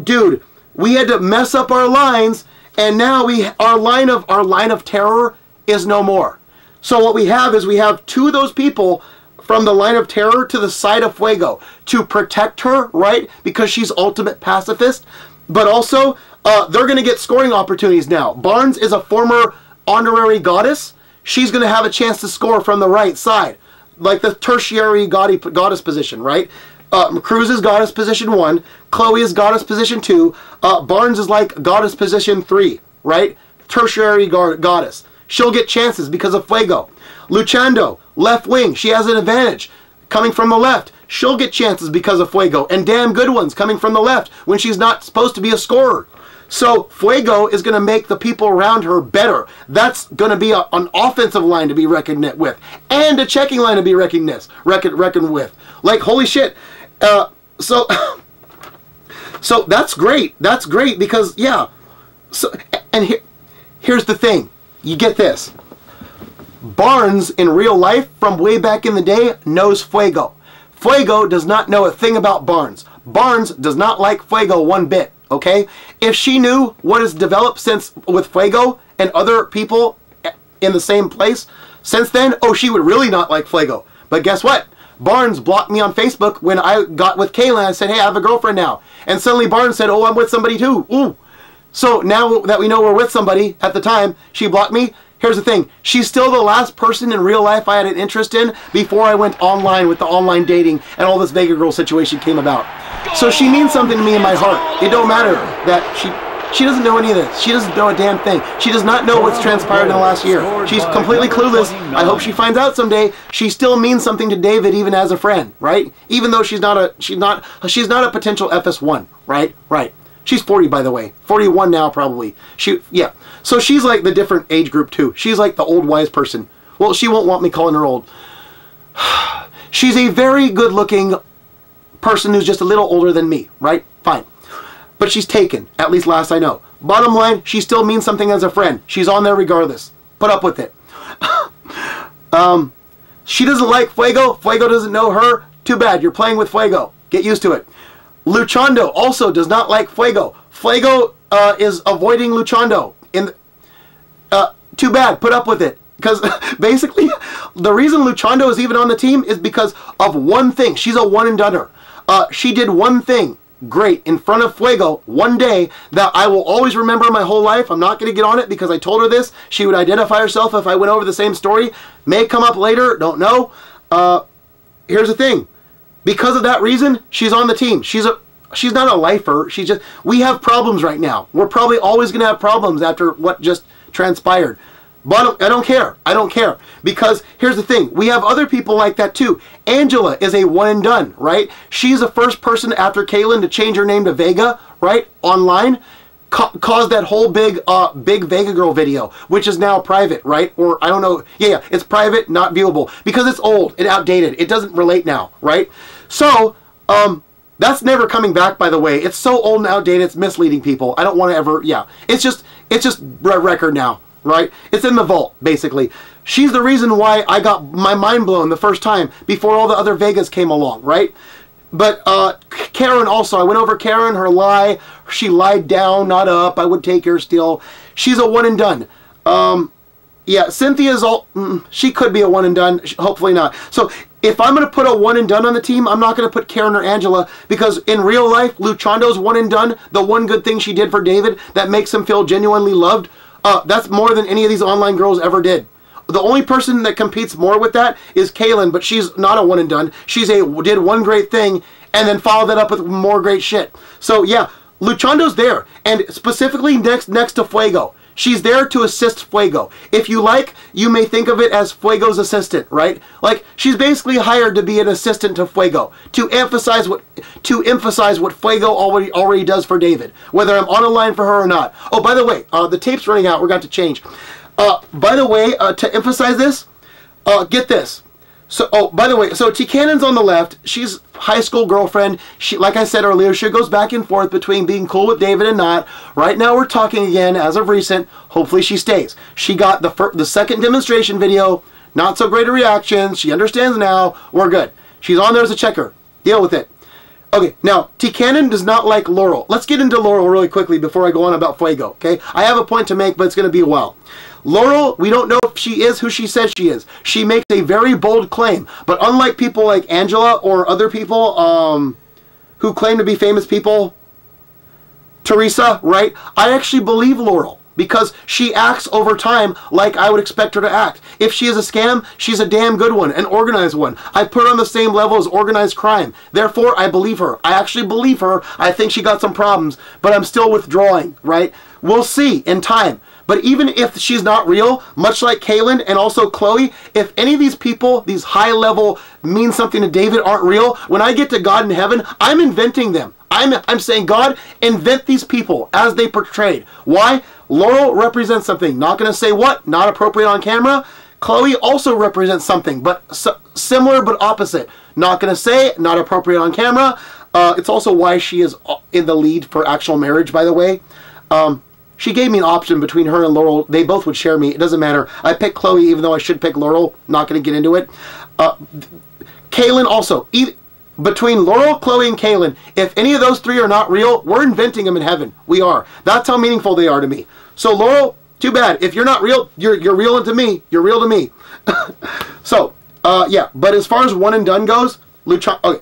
Dude, we had to mess up our lines. And now our line of terror is no more. So what we have is we have 2 of those people from the line of terror to the side of Fuego to protect her, right? Because she's ultimate pacifist. But also, they're going to get scoring opportunities now. Barnes is a former honorary goddess. She's going to have a chance to score from the right side, like the tertiary goddess position, right? Cruz is goddess position 1. Chloe is goddess position 2. Barnes is like goddess position 3, right? Tertiary goddess. She'll get chances because of Fuego. Luchando, left wing. She has an advantage coming from the left. She'll get chances because of Fuego. And damn good ones coming from the left when she's not supposed to be a scorer. So Fuego is going to make the people around her better. That's going to be an offensive line to be reckoned with. And a checking line to be reckoned with. Like, holy shit. So that's great. That's great because, yeah. So, and here's the thing. You get this. Barnes, in real life, from way back in the day, knows Fuego. Fuego does not know a thing about Barnes. Barnes does not like Fuego one bit, okay? If she knew what has developed since with Fuego and other people in the same place since then, oh, she would really not like Fuego. But guess what? Barnes blocked me on Facebook when I got with Kayla. I said, hey, I have a girlfriend now. And suddenly Barnes said, oh, I'm with somebody too. Ooh. So now that we know we're with somebody, at the time, she blocked me. Here's the thing. She's still the last person in real life I had an interest in before I went online with the online dating and all this Vega girl situation came about. So she means something to me in my heart. It don't matter that She doesn't know any of this. She doesn't know a damn thing. She does not know what's transpired in the last year. She's completely clueless. I hope she finds out someday. She still means something to David, even as a friend, right? Even though she's not a potential FS1, right? Right. She's 40, by the way. 41 now, probably. Yeah. So she's like the different age group, too. She's like the old wise person. Well, she won't want me calling her old. She's a very good-looking person who's just a little older than me, right? Fine. But she's taken, at least last I know. Bottom line, she still means something as a friend. She's on there regardless. Put up with it. She doesn't like Fuego. Fuego doesn't know her. Too bad. You're playing with Fuego. Get used to it. Luchando also does not like Fuego. Fuego is avoiding Luchando. Too bad. Put up with it. Because basically, the reason Luchando is even on the team is because of one thing. She's a one-and-doneer. She did one thing great in front of Fuego one day that I will always remember my whole life. I'm not going to get on it because I told her this. She would identify herself if I went over the same story. May come up later. Don't know. Here's the thing. Because of that reason, she's on the team. She's not a lifer. We have problems right now. We're probably always going to have problems after what just transpired. But I don't care. I don't care. Because here's the thing. We have other people like that too. Angela is a one and done, right? She's the first person after Kaylin to change her name to Vega, right? Online. Caused that whole big Vega Girl video, which is now private, right? Or I don't know. Yeah, it's private, not viewable. Because it's old and outdated. It doesn't relate now, right? So, that's never coming back, by the way. It's so old and outdated, it's misleading people. I don't want to ever, yeah. It's just record now, right? It's in the vault, basically. She's the reason why I got my mind blown the first time before all the other Vegas came along, right? But Karen also, I went over Karen, her lie. She lied down, not up. I would take her still. She's a one and done. Yeah, Cynthia's she could be a one and done. Hopefully not. So if I'm going to put a one and done on the team, I'm not going to put Karen or Angela because in real life, Luchando's one and done. The one good thing she did for David that makes him feel genuinely loved, that's more than any of these online girls ever did. The only person that competes more with that is Kaylin, but she's not a one and done. Did one great thing and then followed that up with more great shit. So yeah, Luchando's there, and specifically next to Fuego. She's there to assist Fuego. If you like, you may think of it as Fuego's assistant, right? Like she's basically hired to be an assistant to Fuego to emphasize what Fuego already does for David, whether I'm on a line for her or not. Oh, by the way, the tape's running out. We're going to change. By the way, to emphasize this, get this. So, oh, by the way, so T. Cannon's on the left. She's high school girlfriend. She, like I said earlier, she goes back and forth between being cool with David and not. Right now, we're talking again as of recent. Hopefully, she stays. She got the second demonstration video. Not so great a reaction. She understands now. We're good. She's on there as a checker. Deal with it. Okay, now, T. Cannon does not like Laurel. Let's get into Laurel really quickly before I go on about Fuego, okay? I have a point to make, but it's going to be a while. Laurel, we don't know if she is who she says she is. She makes a very bold claim, but unlike people like Angela or other people who claim to be famous people, Teresa, right? I actually believe Laurel because she acts over time like I would expect her to act. If she is a scam, she's a damn good one, an organized one. I put her on the same level as organized crime. Therefore, I believe her. I actually believe her. I think she got some problems, but I'm still withdrawing, right? We'll see in time. But even if she's not real, much like Kaylin and also Chloe, if any of these people, these high-level mean something to David aren't real, when I get to God in heaven, I'm inventing them. I'm saying, God, invent these people as they portrayed. Why? Laurel represents something. Not going to say what. Not appropriate on camera. Chloe also represents something, but similar but opposite. Not going to say. Not appropriate on camera. It's also why she is in the lead for actual marriage, by the way. She gave me an option between her and Laurel. They both would share me. It doesn't matter. I picked Chloe even though I should pick Laurel. Not going to get into it. Kaylin also. Between Laurel, Chloe, and Kaylin, if any of those three are not real, we're inventing them in heaven. We are. That's how meaningful they are to me. So Laurel, too bad. If you're not real, you're real to me. You're real to me. So, yeah. But as far as one and done goes, okay.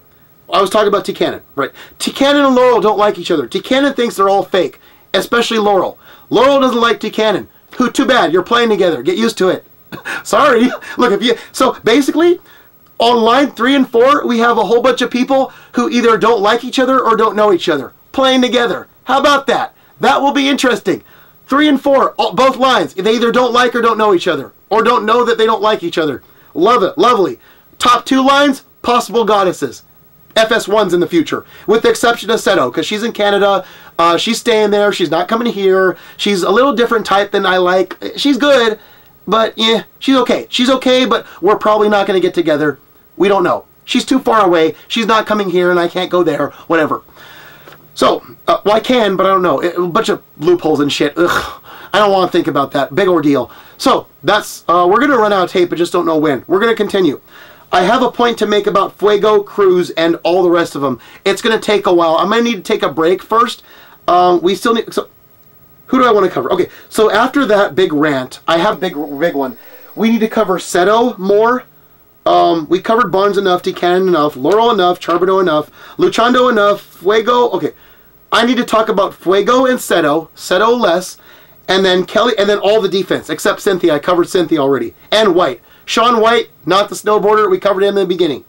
I was talking about T. Cannon, right? T. Cannon and Laurel don't like each other. T. Cannon thinks they're all fake, especially Laurel. Laurel doesn't like T. Cannon. Who? Too bad. You're playing together. Get used to it. Sorry. Look, so basically, on line 3 and 4, we have a whole bunch of people who either don't like each other or don't know each other playing together. How about that? That will be interesting. 3 and 4, both lines. They either don't like or don't know each other, or don't know that they don't like each other. Love it. Lovely. Top 2 lines, possible goddesses. FS1s in the future, with the exception of Seto, because she's in Canada. She's staying there. She's not coming here. She's a little different type than I like. She's good, but yeah, she's okay. She's okay, but we're probably not going to get together. We don't know. She's too far away. She's not coming here, and I can't go there. Whatever. So, well, I can, but I don't know. A bunch of loopholes and shit. Ugh. I don't want to think about that. Big ordeal. So, that's, we're going to run out of tape, but just don't know when. We're going to continue. I have a point to make about Fuego, Cruz, and all the rest of them. It's going to take a while. I'm going to need to take a break first. We still need... So, who do I want to cover? Okay, so after that big rant, I have a big one. We need to cover Seto more. We covered Barnes enough, T-Cannon enough, Laurel enough, Charbonneau enough, Luchando enough, Fuego... Okay, I need to talk about Fuego and Seto less, and then Kelly, and then all the defense, except Cynthia. I covered Cynthia already. And White. Sean White, not the snowboarder. We covered him in the beginning.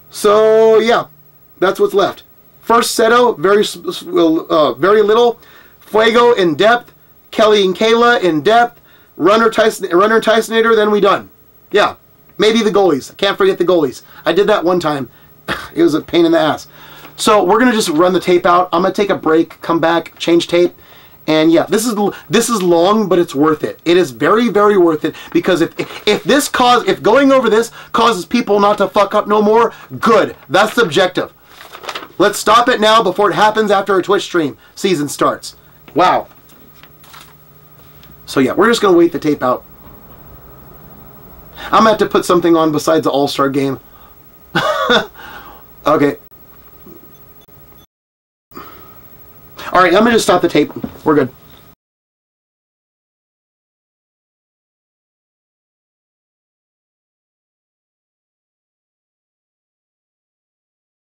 So, yeah, that's what's left. First, Seto, very little. Fuego, in depth. Kelly and Kayla, in depth. Runner Tysonator, then we done. Yeah, maybe the goalies. I can't forget the goalies. I did that one time. It was a pain in the ass. So, we're going to just run the tape out. I'm going to take a break, come back, change tape. And yeah, this is long, but it's worth it. It is very, very worth it, because if going over this causes people not to fuck up no more, good. That's the objective. Let's stop it now before it happens after a Twitch stream season starts. Wow. So yeah, we're just gonna wait the tape out. I'm gonna have to put something on besides the All-Star game. Okay. Alright, I'm going to just stop the tape. We're good.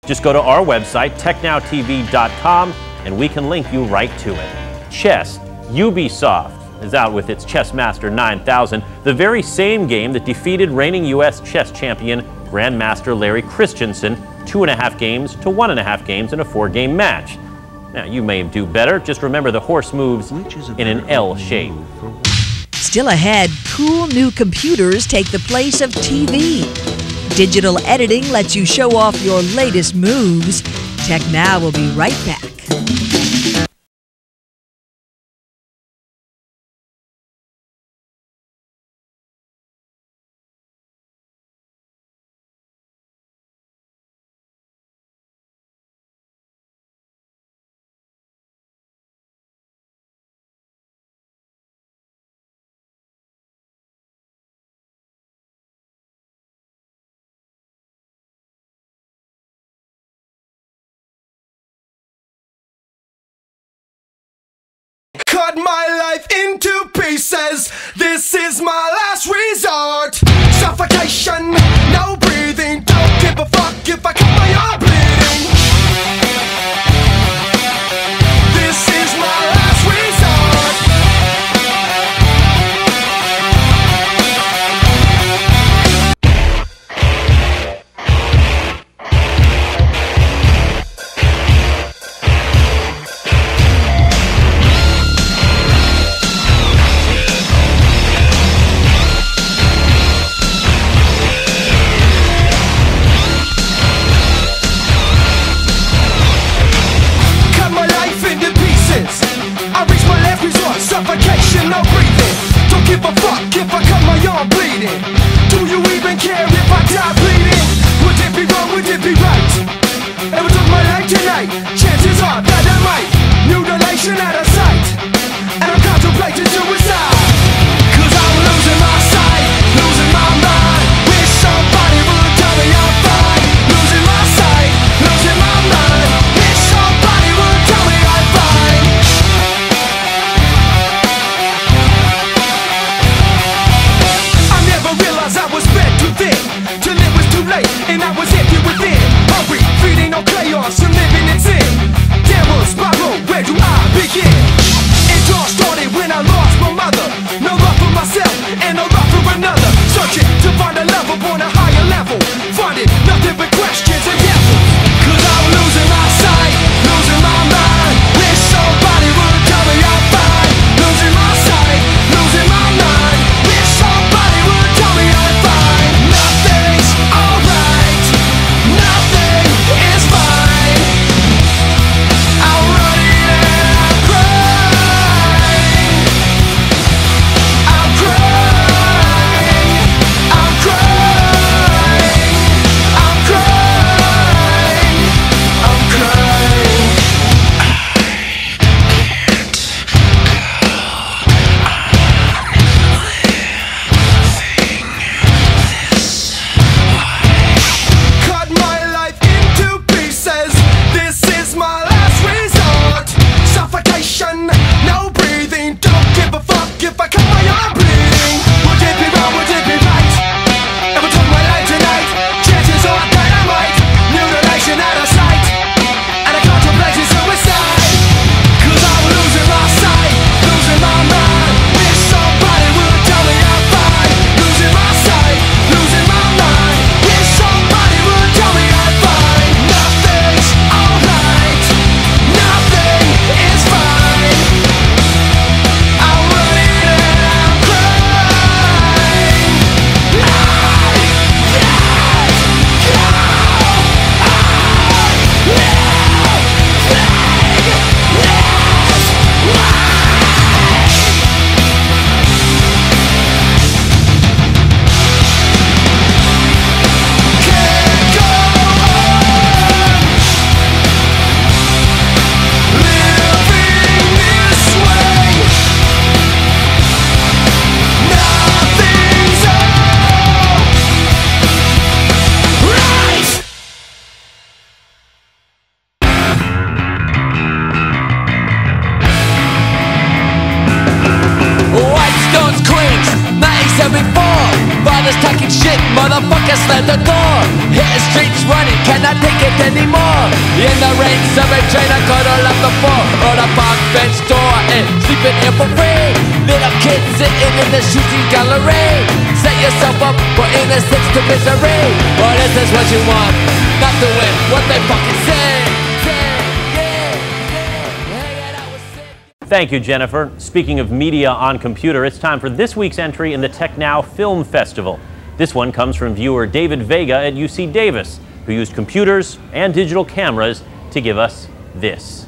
Just go to our website, technowtv.com, and we can link you right to it. Chess. Ubisoft is out with its Chessmaster 9000, the very same game that defeated reigning U.S. chess champion Grandmaster Larry Christensen 2.5 games to 1.5 games in a 4-game match. Now, you may do better. Just remember the horse moves in an L shape. Still ahead, cool new computers take the place of TV. Digital editing lets you show off your latest moves. Tech Now will be right back. Cut my life into pieces. This is my last resort. Suffocation, no breathing. Don't give a fuck if I cut my arm bleeding. This is my last resort. Suffocation, no breathing. Don't give a fuck if I cut my arm bleeding. Do you even care if I die bleeding? Would it be wrong, would it be right? If I took my life tonight, chances are that I might. Mutilation out of sight, and I'm contemplating suicide. Cause I'm losing my sight, losing my mind. Wish somebody would tell me I'm fine. Losing my sight, losing my mind. Wish somebody would tell me I'm fine. I was fed too thin, till it was too late, and I was empty within. Hungry, feeding on chaos and living in sin. Downward spiral, where do I begin? It all started when I lost my mind. Motherfucker slammed the door. Hitting streets running, cannot take it anymore. In the rain, serving train, I cuddle up the floor. Or the park bench door and sleeping here for free. Little kids sitting in the shooting gallery. Set yourself up for innocence to misery. Well, this is what you want, not doing what they fucking say. Thank you, Jennifer. Speaking of media on computer, it's time for this week's entry in the Tech Now Film Festival. This one comes from viewer David Vega at UC Davis, who used computers and digital cameras to give us this.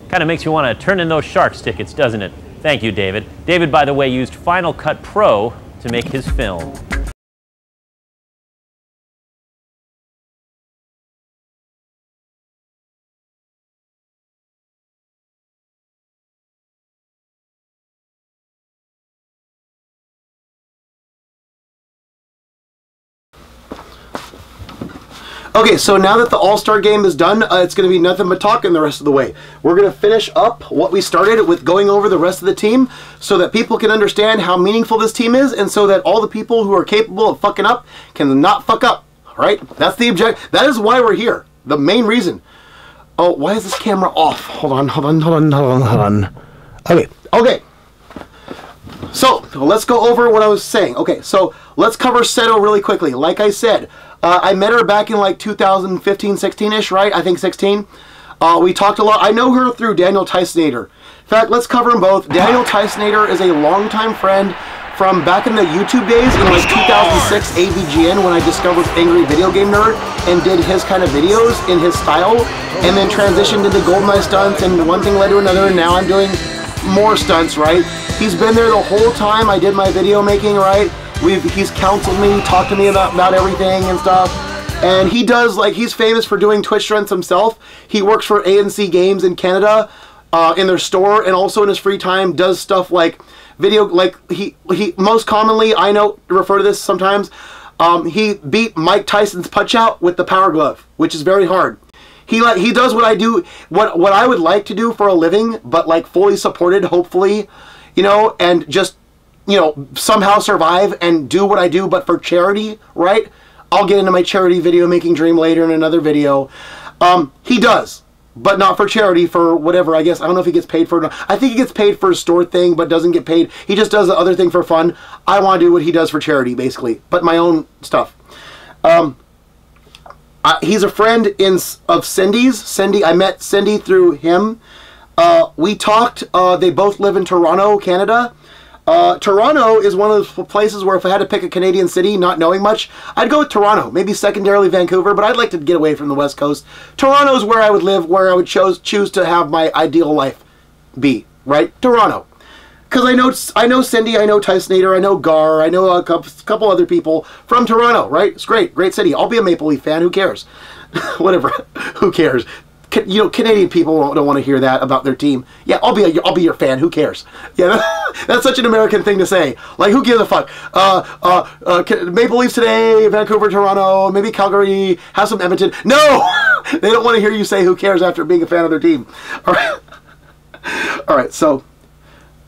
Kind of makes you want to turn in those Sharks tickets, doesn't it? Thank you, David. David, by the way, used Final Cut Pro to make his film. Okay, so now that the All-Star game is done, it's going to be nothing but talking the rest of the way. We're going to finish up what we started with going over the rest of the team so that people can understand how meaningful this team is and so that all the people who are capable of fucking up can not fuck up, right? That's the objective. That is why we're here. The main reason. Oh, why is this camera off? Hold on. Okay. So, let's go over what I was saying. Okay, so let's cover Seto really quickly. Like I said, I met her back in like 2015, 16-ish, right? I think 16. We talked a lot. I know her through Daniel Tysonator. In fact, let's cover them both. Daniel Tysonator is a longtime friend from back in the YouTube days in like 2006 AVGN when I discovered Angry Video Game Nerd and did his kind of videos in his style, and then transitioned into GoldenEye stunts, and one thing led to another, and now I'm doing more stunts, right? He's been there the whole time I did my video making, right? He's counseled me, talked to me about everything and stuff. And he does, like, he's famous for doing Twitch stunts himself. He works for ANC Games in Canada in their store, and also in his free time does stuff like video, like he most commonly, I know, refer to this sometimes, he beat Mike Tyson's punch out with the power glove, which is very hard. He does what I do, what I would like to do for a living, but like fully supported, hopefully, you know, and just, you know, somehow survive and do what I do, but for charity, right? I'll get into my charity video making dream later in another video. He does, but not for charity, for whatever, I guess. I don't know if he gets paid for it. I think he gets paid for his store thing, but doesn't get paid. He just does the other thing for fun. I want to do what he does for charity, basically, but my own stuff. He's a friend of Cindy's. Cindy, I met Cindy through him. We talked. They both live in Toronto, Canada. Toronto is one of those places where if I had to pick a Canadian city, not knowing much, I'd go with Toronto. Maybe secondarily Vancouver, but I'd like to get away from the West Coast. Toronto is where I would live, where I would choose to have my ideal life be, right? Toronto. Because I know Cindy, I know Tysonator, I know Gar, I know a couple other people from Toronto, right? It's great, great city. I'll be a Maple Leaf fan, who cares? Whatever, who cares? You know, Canadian people don't want to hear that about their team. Yeah, I'll be your fan. Who cares? Yeah, that's such an American thing to say. Like, who gives a fuck? Maple Leafs today, Vancouver, Toronto, maybe Calgary, have some Edmonton. No, they don't want to hear you say who cares after being a fan of their team. All right, all right. So,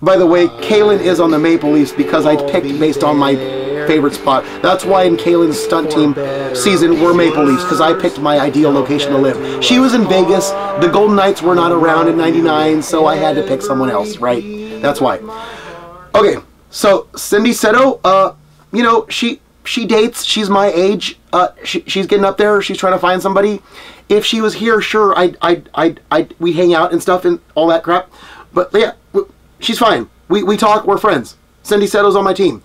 by the way, Kaylin is on the Maple Leafs because I picked based on my favorite spot. That's why in Kaylin's stunt team season we're Maple Leafs, because I picked my ideal location to live. She was in Vegas. The Golden Knights were not around in '99, so I had to pick someone else, right? That's why. Okay, so Cindy Seto, you know, she dates. She's my age. She's getting up there. She's trying to find somebody. If she was here, sure, we hang out and stuff and all that crap. But yeah, she's fine. We talk. We're friends. Cindy Seto's on my team.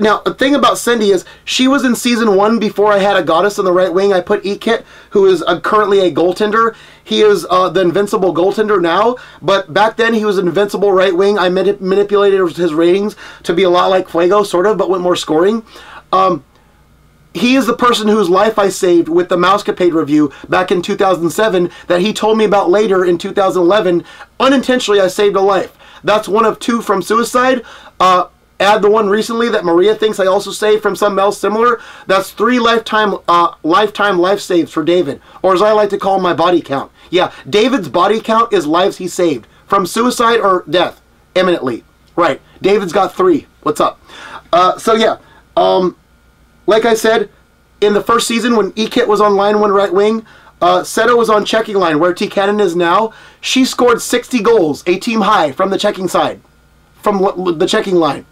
Now, the thing about Cindy is she was in season 1 before I had a goddess on the right wing. I put Ekit, who is currently a goaltender. He is the invincible goaltender now, but back then he was an invincible right wing. I manipulated his ratings to be a lot like Fuego, sort of, but with more scoring. He is the person whose life I saved with the Mousecapade review back in 2007 that he told me about later in 2011. Unintentionally, I saved a life. That's one of 2 from suicide. Add the one recently that Maria thinks I also saved from something else similar. That's 3 lifetime life saves for David, or as I like to call my body count. Yeah, David's body count is lives he saved from suicide or death, imminently. Right, David's got 3. What's up? So yeah, like I said, in the first season when Ekit was on line 1 right wing, Seto was on checking line where T. Cannon is now. She scored 60 goals, a team high from the checking side, from the checking line.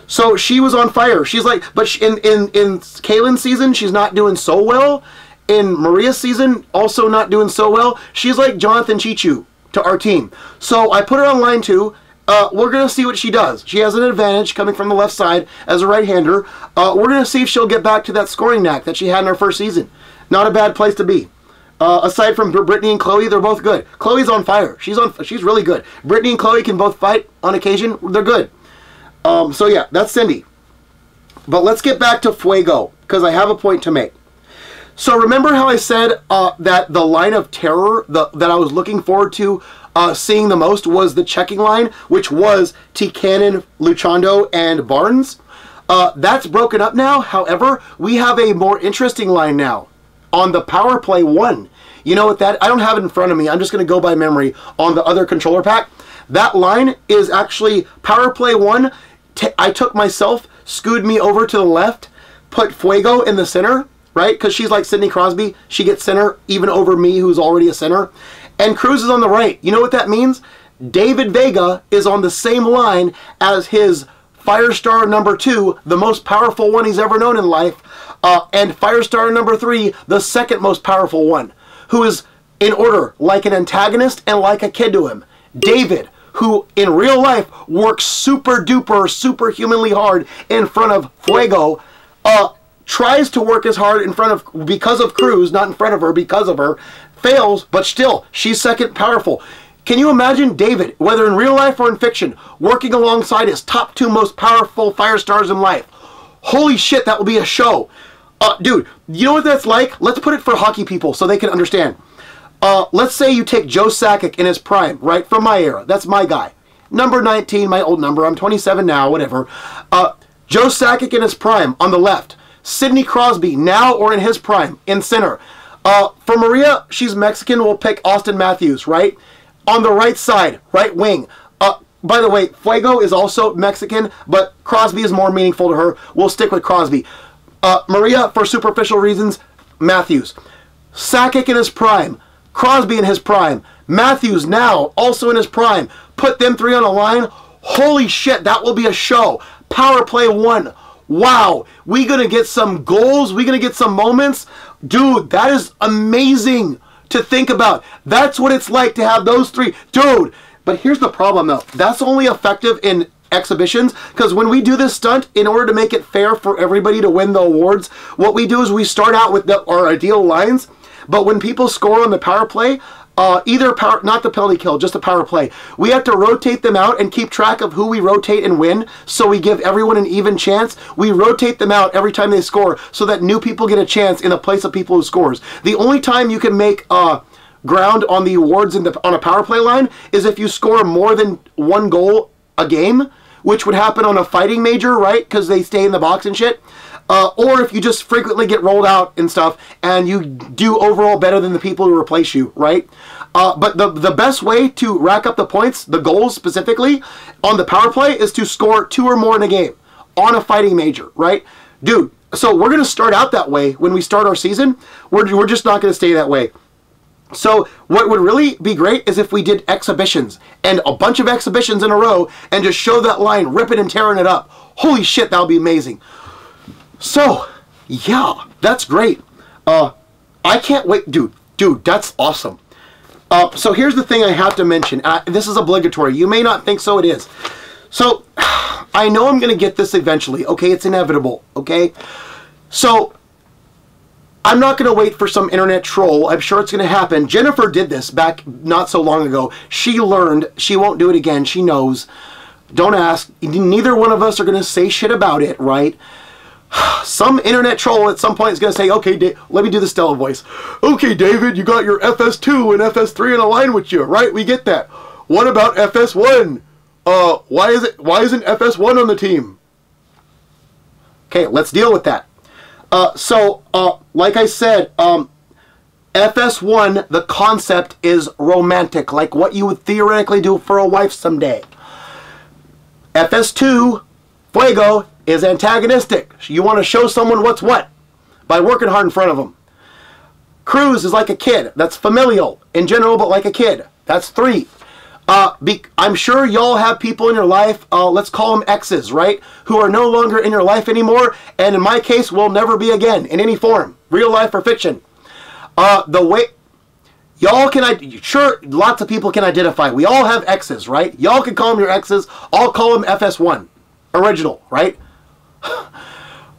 So she was on fire. She's like, but in Kaylin's season, she's not doing so well. In Maria's season, also not doing so well. She's like Jonathan Chichu to our team. So I put her on line 2. We're going to see what she does. She has an advantage coming from the left side as a right-hander. We're going to see if she'll get back to that scoring knack that she had in her first season. Not a bad place to be. Aside from Brittany and Chloe, they're both good. Chloe's on fire. She's really good. Brittany and Chloe can both fight on occasion. They're good. So yeah, that's Cindy. But let's get back to Fuego, because I have a point to make. So remember how I said that the line of terror that I was looking forward to seeing the most was the checking line, which was T. Cannon, Luchando, and Barnes? That's broken up now. However, we have a more interesting line now on the power play 1. You know what that, I don't have it in front of me. I'm just going to go by memory on the other controller pack. That line is actually power play 1. I took myself, scooted me over to the left, put Fuego in the center, right? Because she's like Sidney Crosby. She gets center even over me, who's already a center. And Cruz is on the right. You know what that means? David Vega is on the same line as his Firestar number 2, the most powerful one he's ever known in life, and Firestar number 3, the second most powerful one, who is in order, like an antagonist and like a kid to him. David, who in real life works super duper, superhumanly hard in front of Fuego, tries to work as hard in front of, because of Cruz, not in front of her, because of her, fails, but still, she's second powerful. Can you imagine David, whether in real life or in fiction, working alongside his top 2 most powerful fire stars in life? Holy shit, that will be a show. Dude, you know what that's like? Let's put it for hockey people so they can understand. Let's say you take Joe Sakic in his prime, right? From my era. That's my guy. Number 19, my old number. I'm 27 now, whatever. Joe Sakic in his prime on the left. Sidney Crosby, now or in his prime, in center. For Maria, she's Mexican. We'll pick Austin Matthews, right? On the right side, right wing. By the way, Fuego is also Mexican, but Crosby is more meaningful to her. We'll stick with Crosby. Maria, for superficial reasons, Matthews. Sakic in his prime. Crosby in his prime. Matthews now, also in his prime. Put them 3 on a line. Holy shit, that will be a show. Power play 1. Wow. We gonna get some goals. We gonna get some moments. Dude, that is amazing to think about. That's what it's like to have those 3. Dude, but here's the problem though. That's only effective in exhibitions, because when we do this stunt, in order to make it fair for everybody to win the awards, what we do is we start out with our ideal lines, but when people score on the power play, not the penalty kill, just the power play, we have to rotate them out and keep track of who we rotate and win, so we give everyone an even chance. We rotate them out every time they score so that new people get a chance in the place of people who scores. The only time you can make ground on the awards on a power play line is if you score more than 1 goal a game, which would happen on a fighting major, right? Because they stay in the box and shit. Or if you just frequently get rolled out and stuff, and you do overall better than the people who replace you, right? But the best way to rack up the points, the goals specifically, on the power play is to score 2 or more in a game on a fighting major, right? Dude, so we're going to start out that way when we start our season. We're just not going to stay that way. So what would really be great is if we did exhibitions, and a bunch of exhibitions in a row, and just show that line ripping and tearing it up. Holy shit, that would be amazing. So, yeah, that's great. I can't wait. Dude, that's awesome. So here's the thing I have to mention. This is obligatory. You may not think so, it is. So, I know I'm going to get this eventually, okay? It's inevitable, okay? So, I'm not going to wait for some internet troll. I'm sure it's going to happen. Jennifer did this back not so long ago. She learned. She won't do it again. She knows. Don't ask. Neither one of us are going to say shit about it, right? Some internet troll at some point is going to say, okay, let me do the Stella voice. Okay, David, you got your FS2 and FS3 in a line with you, right? We get that. What about FS1? Why isn't FS1 on the team? Okay, let's deal with that. Like I said, FS1, the concept is romantic, like what you would theoretically do for a wife someday. FS2, Fuego, is antagonistic. You want to show someone what's what by working hard in front of them. Cruz is like a kid. That's familial in general, but like a kid. That's 3. I'm sure y'all have people in your life, let's call them exes, right? Who are no longer in your life anymore, and in my case, will never be again, in any form, real life or fiction. The way, y'all can, sure, lots of people can identify. We all have exes, right? Y'all can call them your exes. I'll call them FS1, original, right?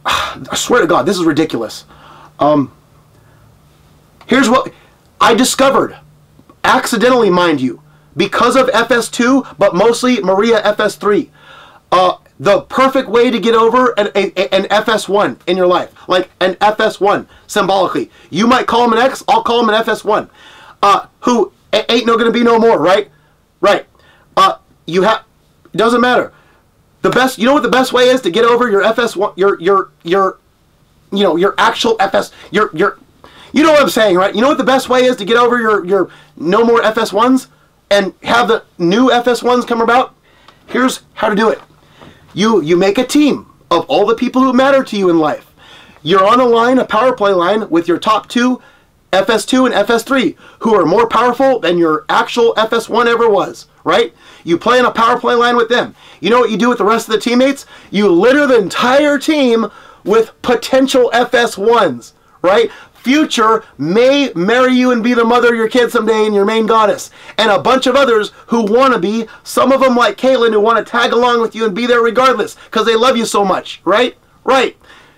I swear to God, this is ridiculous. Here's what I discovered, accidentally, mind you, because of FS2, but mostly Maria FS3. The perfect way to get over an FS1 in your life, like an FS1 symbolically. You might call him an X, I'll call him an FS1, who ain't no gonna be no more, right? Right. It doesn't matter. The best, you know what the best way is to get over your FS1, your actual FS, you know what I'm saying, right? You know what the best way is to get over your no more FS1s and have the new FS1s come about? Here's how to do it. You make a team of all the people who matter to you in life. You're on a line, a power play line, with your top 2, FS2 and FS3, who are more powerful than your actual FS1 ever was, right? You play on a power play line with them. You know what you do with the rest of the teammates? You litter the entire team with potential FS1s, right? future may marry you and be the mother of your kids someday and your main goddess. And a bunch of others who want to be, some of them like Kaylin who want to tag along with you and be there regardless because they love you so much, right? Right.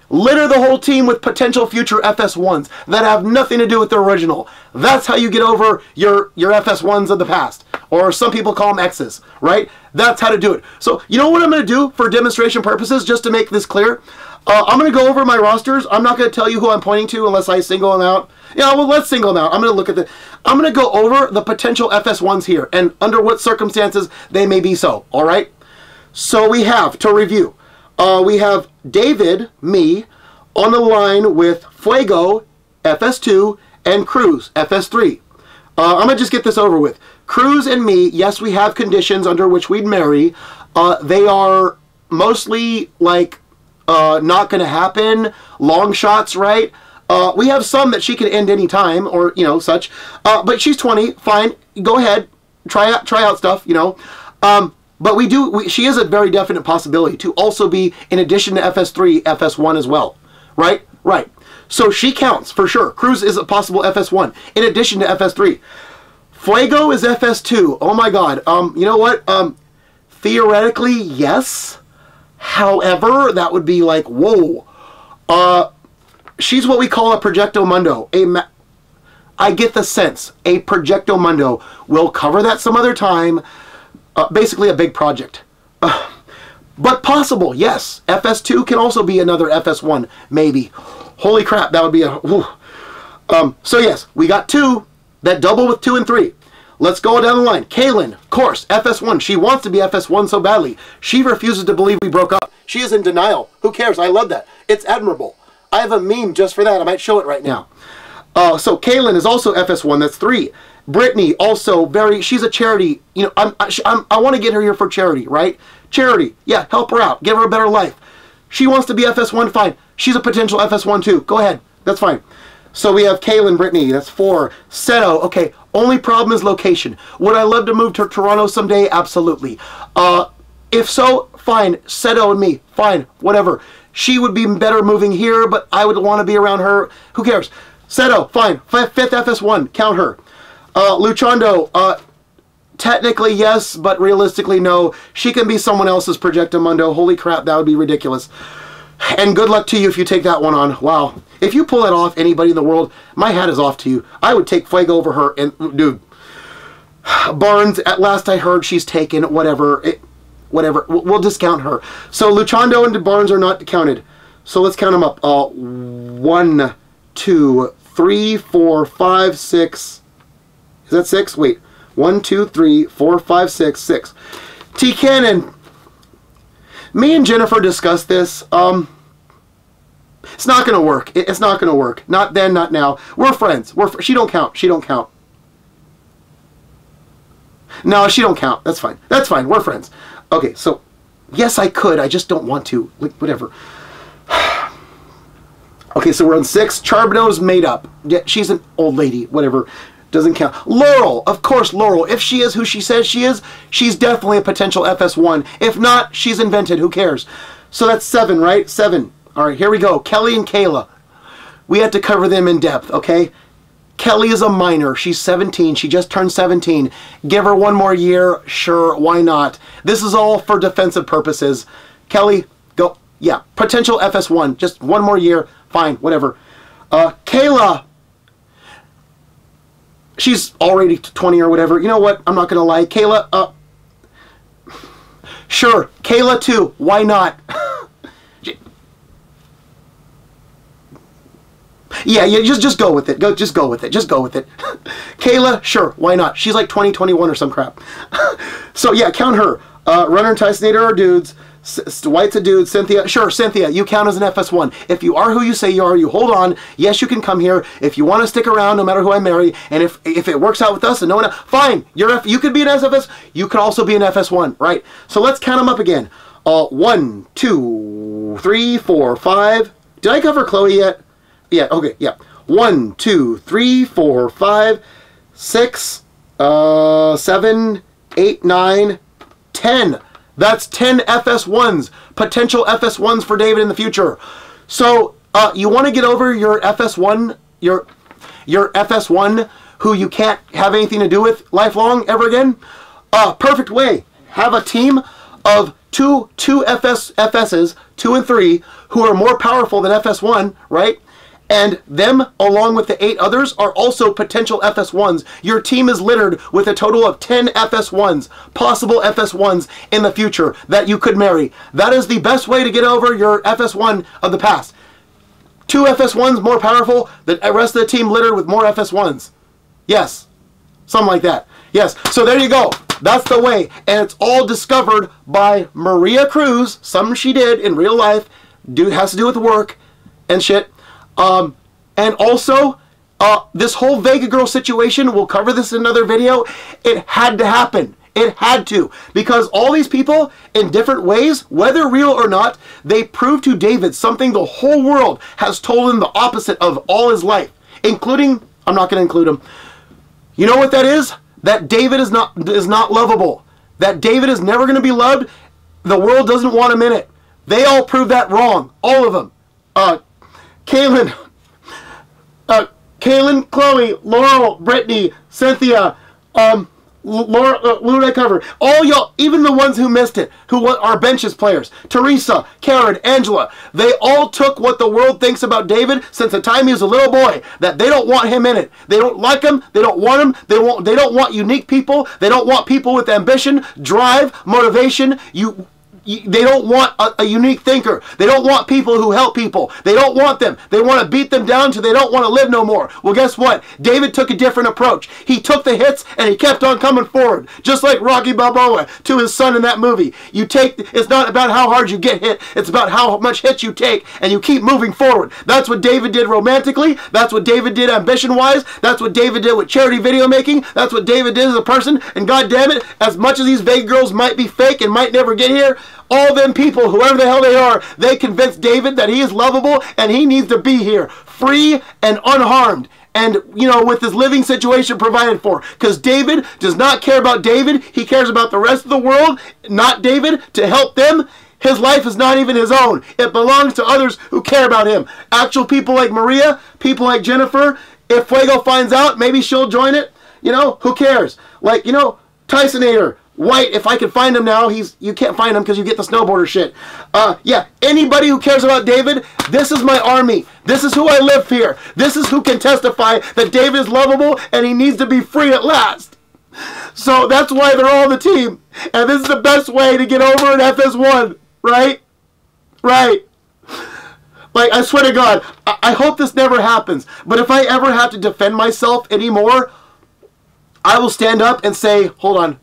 Litter the whole team with potential future FS1s that have nothing to do with the original. That's how you get over your FS1s of the past. Or some people call them X's, right? That's how to do it. So, you know what I'm going to do for demonstration purposes, just to make this clear? I'm going to go over my rosters. I'm not going to tell you who I'm pointing to unless I single them out. Yeah, well, let's single them out. I'm going to look at I'm going to go over the potential FS1s here and under what circumstances they may be so, all right? So we have, to review, we have David, me, on the line with Fuego, FS2, and Cruz, FS3. I'm going to just get this over with. Cruz and me, yes, we have conditions under which we'd marry. They are mostly, like, not going to happen. Long shots, right? We have some that she can end any time, or, you know, such. But she's 20, fine. Go ahead. Try out stuff, you know. But she is a very definite possibility to also be, in addition to FS3, FS1 as well. Right? Right. So she counts, for sure. Cruz is a possible FS1, in addition to FS3. Fuego is FS2. Oh my god. You know what? Theoretically, yes. However, that would be like, whoa. She's what we call a Projecto Mundo. I get the sense. A Projecto Mundo. We'll cover that some other time. Basically a big project. But possible, yes. FS2 can also be another FS1, maybe. Holy crap, that would be a... so yes, we got 2 that double with 2 and 3. Let's go down the line. Kaylin, of course, FS1. She wants to be FS1 so badly. She refuses to believe we broke up. She is in denial. Who cares? I love that. It's admirable. I have a meme just for that. I might show it right now. So Kaylin is also FS1. That's 3. Brittany, also she's a charity. You know, I want to get her here for charity, right? Charity. Yeah, help her out. Give her a better life. She wants to be FS1, fine. She's a potential FS1 too. Go ahead. That's fine. So we have Kaylin, Brittany. That's 4. Seto. Okay. Only problem is location. Would I love to move to Toronto someday? Absolutely. If so, fine. Seto and me. Fine. Whatever. She would be better moving here, but I would want to be around her. Who cares? Seto. Fine. 5th FS1. Count her. Luchando. Technically, yes, but realistically, no. She can be someone else's Projecto Mundo. Holy crap, that would be ridiculous. And good luck to you if you take that one on. Wow. If you pull that off, anybody in the world, my hat is off to you. I would take Fuego over her. And, dude, Barnes, at last I heard she's taken. Whatever. Whatever. We'll discount her. So Luchando and Barnes are not counted. So let's count them up. 1, 2, 3, 4, 5, 6. Is that 6? Wait. 1, 2, 3, 4, 5, 6, 6. T. Cannon. Me and Jennifer discussed this. It's not going to work. It's not going to work. Not then, not now. We're friends. She don't count. She don't count. No, she don't count. That's fine. That's fine. We're friends. Okay, so, yes, I could. I just don't want to. Like, whatever. Okay, so we're on 6. Charbonneau's made up. Yeah, she's an old lady. Whatever. Doesn't count. Laurel, of course, Laurel. If she is who she says she is, she's definitely a potential FS1. If not, she's invented. Who cares? So that's 7, right? 7. All right, here we go. Kelly and Kayla. We had to cover them in depth, okay? Kelly is a minor. She's 17. She just turned 17. Give her 1 more year. Sure, why not? This is all for defensive purposes. Kelly, go. Yeah, potential FS1. Just 1 more year. Fine, whatever. Kayla. She's already 20 or whatever. You know what? I'm not going to lie. Kayla, sure. Kayla too. Why not? Yeah, just go with it. Just go with it. Just go with it. Kayla, sure. Why not? She's like 20, 21 or some crap. So yeah, count her. Runner and Tysonator are dudes. White's a dude. Cynthia, sure, Cynthia, you count as an FS1. If you are who you say you are, you hold on. Yes, you can come here. If you want to stick around, no matter who I marry, and if it works out with us and no one else, fine. You could be an SFS. You could also be an FS1, right? So let's count them up again. 1, 2, 3, 4, 5. Did I cover Chloe yet? Yeah, okay, yeah. 1, 2, 3, 4, 5, 6, 7, 8, 9, 10. That's 10 FS1s, potential FS1s for David in the future. So you want to get over your FS1 FS1 who you can't have anything to do with lifelong ever again? Perfect way. Have a team of two FSs, 2 and 3, who are more powerful than FS1, right? And them, along with the 8 others, are also potential FS1s. Your team is littered with a total of 10 FS1s, possible FS1s in the future that you could marry. That is the best way to get over your FS1 of the past. 2 FS1s more powerful, the rest of the team littered with more FS1s. Yes. Something like that. Yes. So there you go. That's the way. And it's all discovered by Maria Cruz. Something she did in real life. Has to do with work and shit. And also, this whole Vega girl situation, we'll cover this in another video. It had to happen. It had to. Because all these people, in different ways, whether real or not, they proved to David something the whole world has told him the opposite of all his life. Including, I'm not going to include him. You know what that is? That David is not lovable. That David is never going to be loved. The world doesn't want him in it. They all proved that wrong. All of them. Kaylin, Chloe, Laurel, Brittany, Cynthia, Laura, who did I cover? All y'all, even the ones who missed it, who are benches players, Teresa, Karen, Angela, they all took what the world thinks about David since the time he was a little boy, that they don't want him in it. They don't like him, they don't want him, they don't want unique people, they don't want people with ambition, drive, motivation. They don't want a unique thinker. They don't want people who help people. They don't want them. They want to beat them down till they don't want to live no more. Well, guess what? David took a different approach. He took the hits and he kept on coming forward. Just like Rocky Balboa to his son in that movie. It's not about how hard you get hit. It's about how much hits you take and you keep moving forward. That's what David did romantically. That's what David did ambition-wise. That's what David did with charity video making. That's what David did as a person. And God damn it, as much as these Vega girls might be fake and might never get here, all them people, whoever the hell they are, they convinced David that he is lovable and he needs to be here, free and unharmed. And, you know, with his living situation provided for. Because David does not care about David. He cares about the rest of the world, not David, to help them. His life is not even his own. It belongs to others who care about him. Actual people like Maria, people like Jennifer. If Fuego finds out, maybe she'll join it. You know, who cares? Like, you know, Tysonator. White, if I can find him now, you can't find him because you get the snowboarder shit. Yeah, anybody who cares about David, this is my army. This is who I live here. This is who can testify that David is lovable and he needs to be free at last. So that's why they're all the team. And this is the best way to get over an FS1, right? Right. Like, I swear to God, I hope this never happens. But if I ever have to defend myself anymore, I will stand up and say, hold on.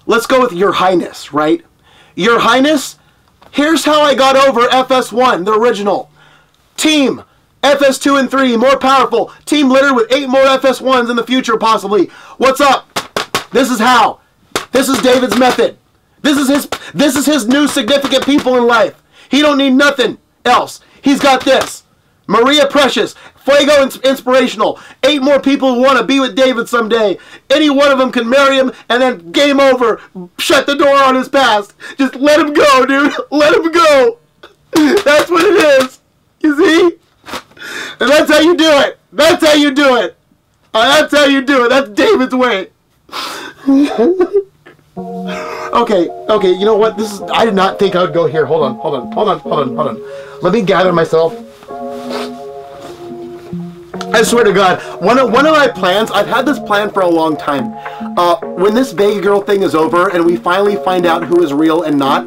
Let's go with Your Highness, right? Your Highness, here's how I got over FS1, the original. Team, FS2 and 3, more powerful. Team littered with 8 more FS1s in the future, possibly. What's up? This is how. This is David's method. This is his new significant people in life. He don't need nothing else. He's got this. Maria Precious, Fuego Inspirational, 8 more people who want to be with David someday. Any one of them can marry him and then game over. Shut the door on his past. Just let him go, dude. Let him go. That's what it is. You see? And that's how you do it. That's how you do it. That's how you do it. That's David's way. Okay, you know what? I did not think I would go here. Hold on. Let me gather myself. I swear to God, one of my plans, I've had this plan for a long time. When this Vega girl thing is over and we finally find out who is real and not,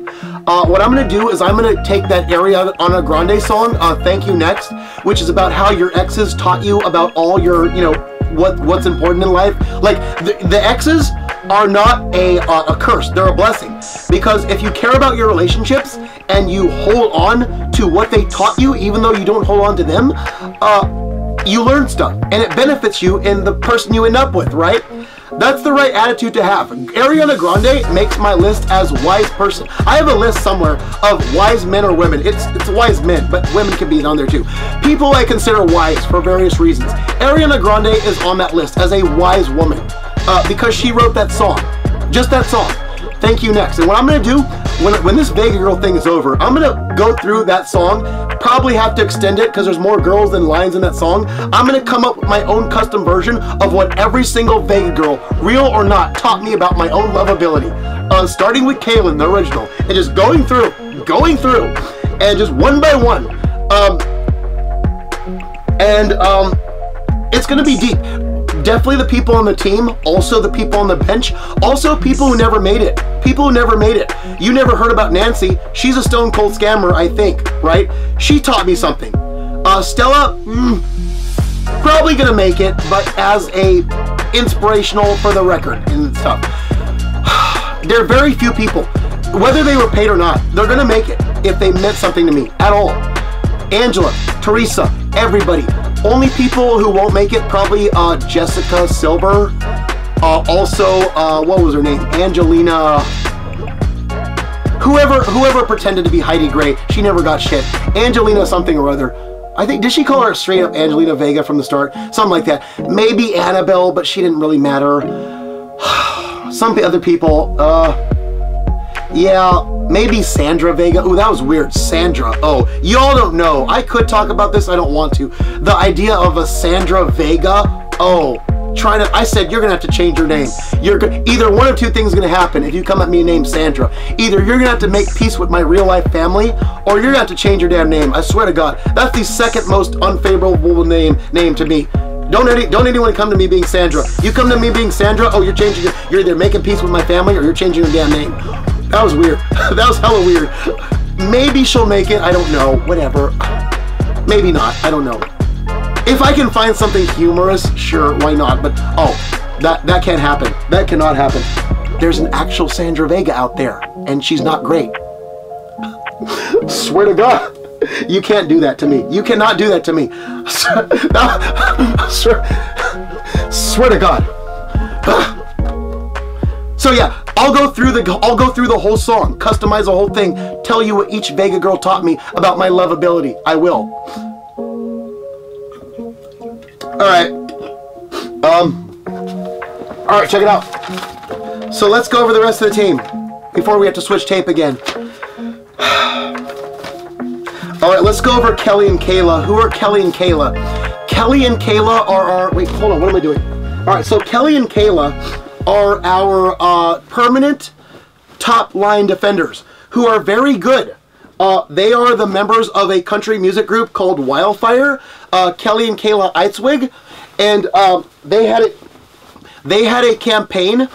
what I'm going to do is I'm going to take that Ariana Grande song, Thank You Next, which is about how your exes taught you about all your, you know, what's important in life. Like, the exes are not a curse, they're a blessing. Because if you care about your relationships and you hold on to what they taught you, even though you don't hold on to them, you learn stuff, and it benefits you in the person you end up with, right? That's the right attitude to have. Ariana Grande makes my list as wise person. I have a list somewhere of wise men or women. It's wise men, but women can be on there too. People I consider wise for various reasons. Ariana Grande is on that list as a wise woman because she wrote that song. Just that song. Thank You Next. And what I'm going to do, when this Vega Girl thing is over, I'm gonna go through that song, probably have to extend it because there's more girls than lines in that song. I'm gonna come up with my own custom version of what every single Vega Girl, real or not, taught me about my own lovability. Starting with Kaylin, the original, and just going through, and just one by one. It's gonna be deep. Definitely the people on the team, also the people on the bench, also people who never made it. People who never made it. You never heard about Nancy. She's a stone cold scammer, I think, right? She taught me something. Stella, probably gonna make it, but as a inspirational for the record and stuff. There are very few people, whether they were paid or not, they're gonna make it if they meant something to me at all. Angela, Teresa, everybody. Only people who won't make it, probably Jessica Silver. Also, what was her name? Angelina. Whoever pretended to be Heidi Gray, she never got shit. Angelina something or other. I think, did she call her straight up Angelina Vega from the start? Something like that. Maybe Annabelle, but she didn't really matter. Some other people, yeah, maybe Sandra Vega. Ooh, that was weird. Sandra. Oh, y'all don't know. I could talk about this. I don't want to. The idea of a Sandra Vega. Oh, I said you're gonna have to change your name. Either one of two things is gonna happen if you come at me named Sandra. Either you're gonna have to make peace with my real life family, or you're gonna have to change your damn name. I swear to God, that's the second most unfavorable name to me. Don't anyone come to me being Sandra. You come to me being Sandra, oh, you're either making peace with my family or you're changing your damn name. That was weird. That was hella weird. Maybe she'll make it. I don't know. Whatever. Maybe not. I don't know. If I can find something humorous, sure, why not? But, oh, that can't happen. That cannot happen. There's an actual Sandra Vega out there, and she's not great. Swear to God. You can't do that to me. You cannot do that to me. Swear to God. So yeah, I'll go through the whole song, customize the whole thing, tell you what each Vega Girl taught me about my lovability. I will. Alright. Alright, check it out. So let's go over the rest of the team before we have to switch tape again. Alright, let's go over Kelly and Kayla. Who are Kelly and Kayla? Kelly and Kayla are our... Wait, hold on, what am I doing? Alright, so Kelly and Kayla are our permanent top line defenders who are very good. They are the members of a country music group called Wildfire, Kelly and Kayla Eitzwig, and they had a campaign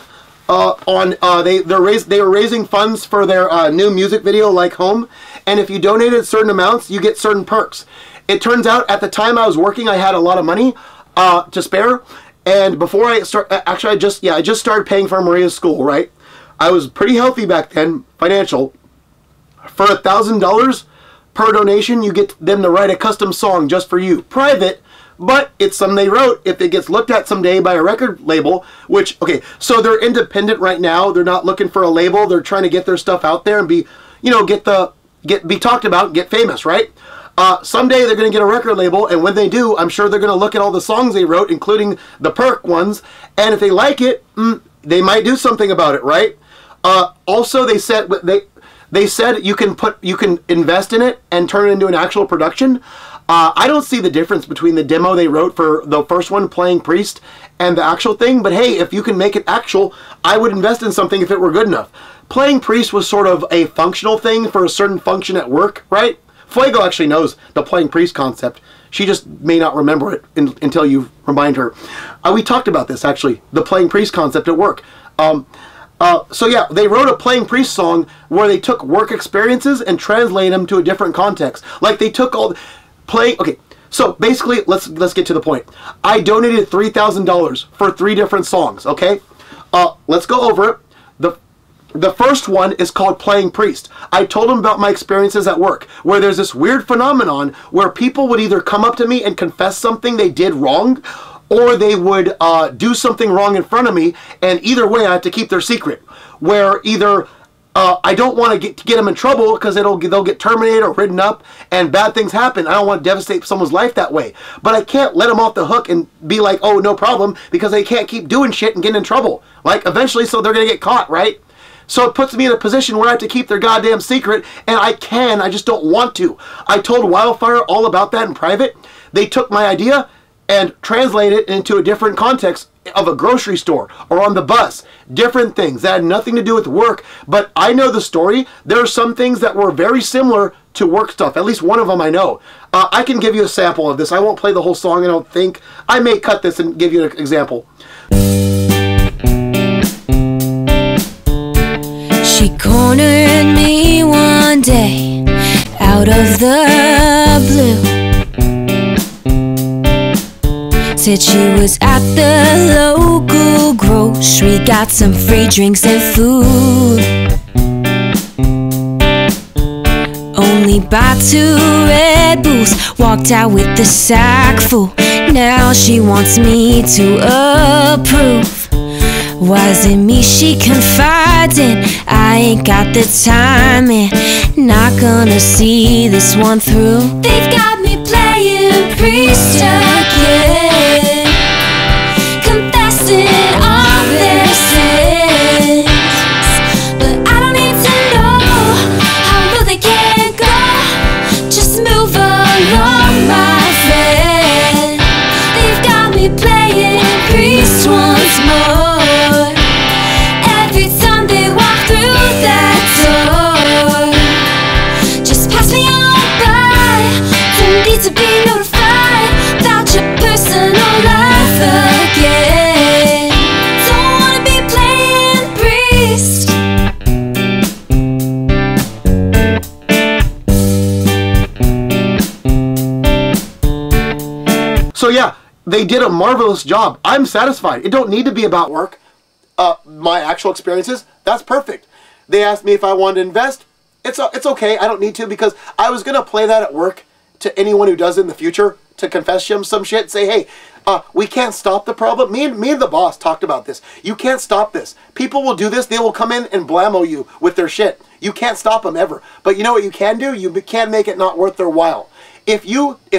they were raising funds for their new music video, Like Home, and if you donated certain amounts, you get certain perks. It turns out at the time I was working, I had a lot of money to spare, and before I start, actually I just started paying for Maria's school, right? I was pretty healthy back then, financial. For $1,000 per donation, you get them to write a custom song just for you, private. But it's something they wrote. If it gets looked at someday by a record label, which, okay, so they're independent right now. They're not looking for a label. They're trying to get their stuff out there and be, you know, be talked about and get famous, right? Someday they're going to get a record label, and when they do, I'm sure they're going to look at all the songs they wrote, including the perk ones, and if they like it, they might do something about it, right? Also, they said you can invest in it and turn it into an actual production. I don't see the difference between the demo they wrote for the first one, Playing Priest, and the actual thing, but hey, if you can make it actual, I would invest in something if it were good enough. Playing Priest was sort of a functional thing for a certain function at work, right? Fuego actually knows the Playing Priest concept. She just may not remember it until you remind her. We talked about this, actually, the Playing Priest concept at work. So yeah, they wrote a Playing Priest song where they took work experiences and translated them to a different context. Like they took all... Okay, so basically, let's get to the point. I donated $3,000 for 3 different songs, okay? Let's go over it. The first one is called Playing Priest. I told them about my experiences at work, where there's this weird phenomenon where people would either come up to me and confess something they did wrong, or they would do something wrong in front of me, and either way I have to keep their secret. Where either... I don't want to get them in trouble because they'll get terminated or written up and bad things happen. I don't want to devastate someone's life that way. But I can't let them off the hook and be like, oh, no problem, because they can't keep doing shit and getting in trouble. Like, eventually, so they're going to get caught, right? So it puts me in a position where I have to keep their goddamn secret, and I just don't want to. I told Wildfire all about that in private. They took my idea and translated it into a different context of a grocery store or on the bus. Different things that had nothing to do with work, but I know the story. There are some things that were very similar to work stuff. At least one of them I know. I can give you a sample of this. I won't play the whole song, I don't think. I may cut this and give you an example. She cornered me one day out of the blue. Said she was at the local grocery, got some free drinks and food. Only bought 2 Red Bulls, walked out with the sack full. Now she wants me to approve. Wasn't me she confides in, I ain't got the time and not gonna see this one through. They've got me playing priest again, confessing all their sins. But I don't need to know how low they can go, just move along, my friend. They've got me playing priest once more. To be notified about your personal life again. Don't wanna be playing priest. So yeah, they did a marvelous job. I'm satisfied. It don't need to be about work. My actual experiences, that's perfect. They asked me if I wanted to invest. It's okay. I don't need to, because I was gonna play that at work to anyone who does it in the future, to confess him some shit. Say, hey, we can't stop the problem. Me and the boss talked about this. You can't stop this. People will do this. They will come in and blammo you with their shit. You can't stop them ever. But you know what you can do? You can make it not worth their while. If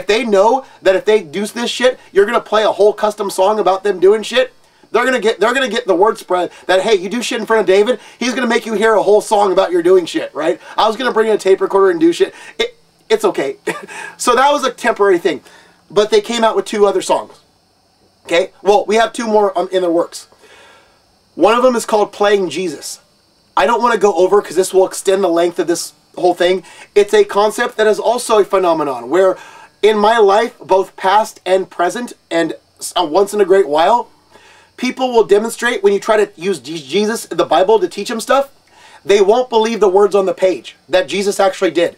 they know that if they do this shit, you're gonna play a whole custom song about them doing shit, they're gonna get the word spread that, hey, you do shit in front of David, he's gonna make you hear a whole song about your doing shit, right? I was gonna bring in a tape recorder and do shit. It's okay. So that was a temporary thing. But they came out with 2 other songs. Okay? Well, we have 2 more in the works. One of them is called Playing Jesus. I don't want to go over because this will extend the length of this whole thing. It's a concept that is also a phenomenon where in my life, both past and present, and once in a great while, people will demonstrate when you try to use Jesus, the Bible, to teach them stuff, they won't believe the words on the page that Jesus actually did.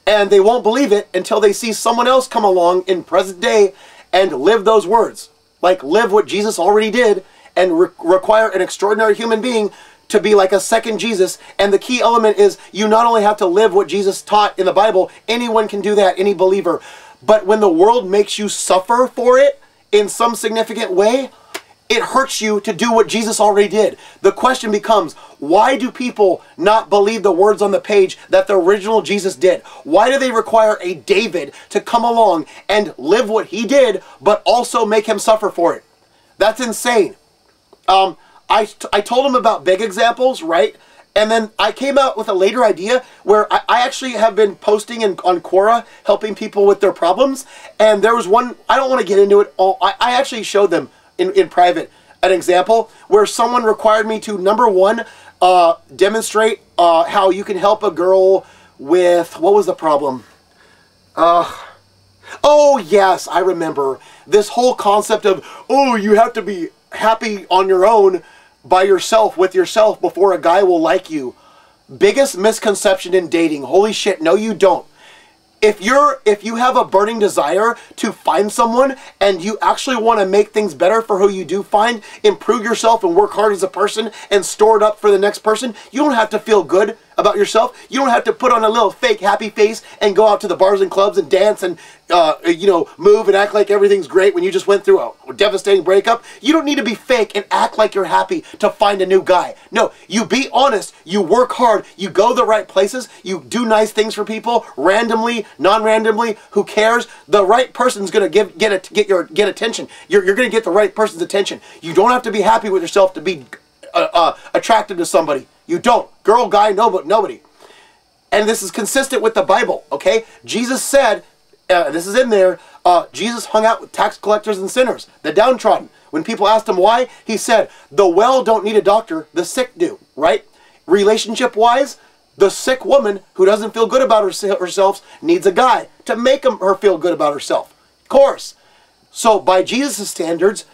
And they won't believe it until they see someone else come along in present day and live those words. Like live what Jesus already did and require an extraordinary human being to be like a second Jesus. And the key element is you not only have to live what Jesus taught in the Bible, anyone can do that, any believer. But when the world makes you suffer for it in some significant way, it hurts you to do what Jesus already did. The question becomes, why do people not believe the words on the page that the original Jesus did? Why do they require a David to come along and live what he did, but also make him suffer for it? That's insane. I told him about big examples, right? And then I came out with a later idea where I actually have been posting on Quora, helping people with their problems. And there was one, I don't want to get into it all. I actually showed them in private an example where someone required me to, number one, demonstrate how you can help a girl with, what was the problem? Oh yes, I remember. This whole concept of, oh, you have to be happy on your own, by yourself, with yourself, before a guy will like you. Biggest misconception in dating. Holy shit, no you don't. If you have a burning desire to find someone and you actually want to make things better for who you do find, improve yourself and work hard as a person and store it up for the next person, you don't have to feel good about yourself. You don't have to put on a little fake happy face and go out to the bars and clubs and dance and you know, move and act like everything's great when you just went through a devastating breakup. You don't need to be fake and act like you're happy to find a new guy. No, you be honest, you work hard, you go the right places, you do nice things for people, randomly, non-randomly, who cares? The right person's gonna get attention. You're gonna get the right person's attention. You don't have to be happy with yourself to be attractive to somebody. You don't. Girl, guy, nobody. And this is consistent with the Bible, okay? Jesus said, this is in there, Jesus hung out with tax collectors and sinners, the downtrodden. When people asked him why, he said, the well don't need a doctor, the sick do, right? Relationship-wise, the sick woman who doesn't feel good about herself needs a guy to make her feel good about herself. Of course. So by Jesus' standards,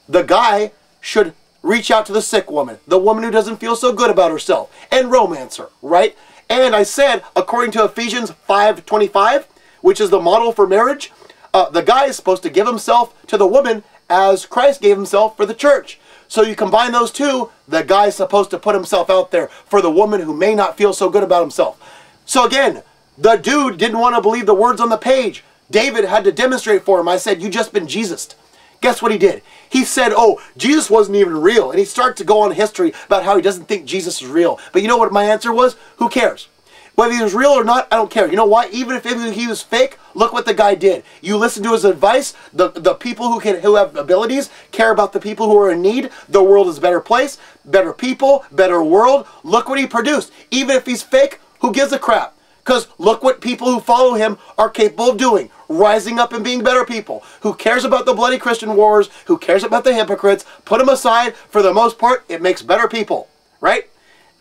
the guy should reach out to the sick woman, the woman who doesn't feel so good about herself, and romance her, right? And I said, according to Ephesians 5:25, which is the model for marriage, the guy is supposed to give himself to the woman as Christ gave himself for the church. So you combine those two, the guy's supposed to put himself out there for the woman who may not feel so good about himself. So again, the dude didn't want to believe the words on the page. David had to demonstrate for him. I said, you just been Jesused. Guess what he did? He said, oh, Jesus wasn't even real. And he started to go on history about how he doesn't think Jesus is real. But you know what my answer was? Who cares? Whether he was real or not, I don't care. You know why? Even if he was fake, look what the guy did. You listen to his advice. The people who have abilities care about the people who are in need. The world is a better place, better people, better world. Look what he produced. Even if he's fake, who gives a crap? Because look what people who follow him are capable of doing. Rising up and being better people. Who cares about the bloody Christian wars? Who cares about the hypocrites? Put them aside. For the most part, it makes better people. Right?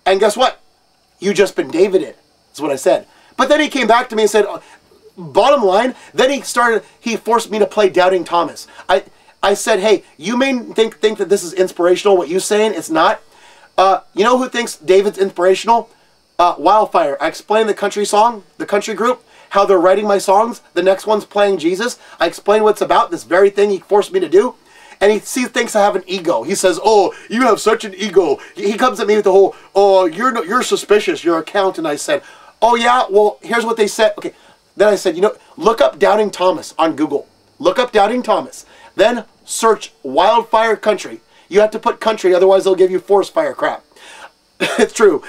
And guess what? You just been Davided. That's what I said. But then he came back to me and said, bottom line, then he forced me to play Doubting Thomas. I said, hey, you may think that this is inspirational, what you're saying. It's not. You know who thinks David's inspirational? Wildfire. I explained the country song, the country group, how they're writing my songs. The next one's playing Jesus. I explained what it's about, this very thing he forced me to do. And he thinks I have an ego. He says, oh, you have such an ego. He comes at me with the whole, oh, you're suspicious, you're accountant. I said, oh yeah, well, here's what they said. Okay, then I said, you know, look up Doubting Thomas on Google. Look up Doubting Thomas. Then search Wildfire Country. You have to put country, otherwise they'll give you forest fire crap. It's true.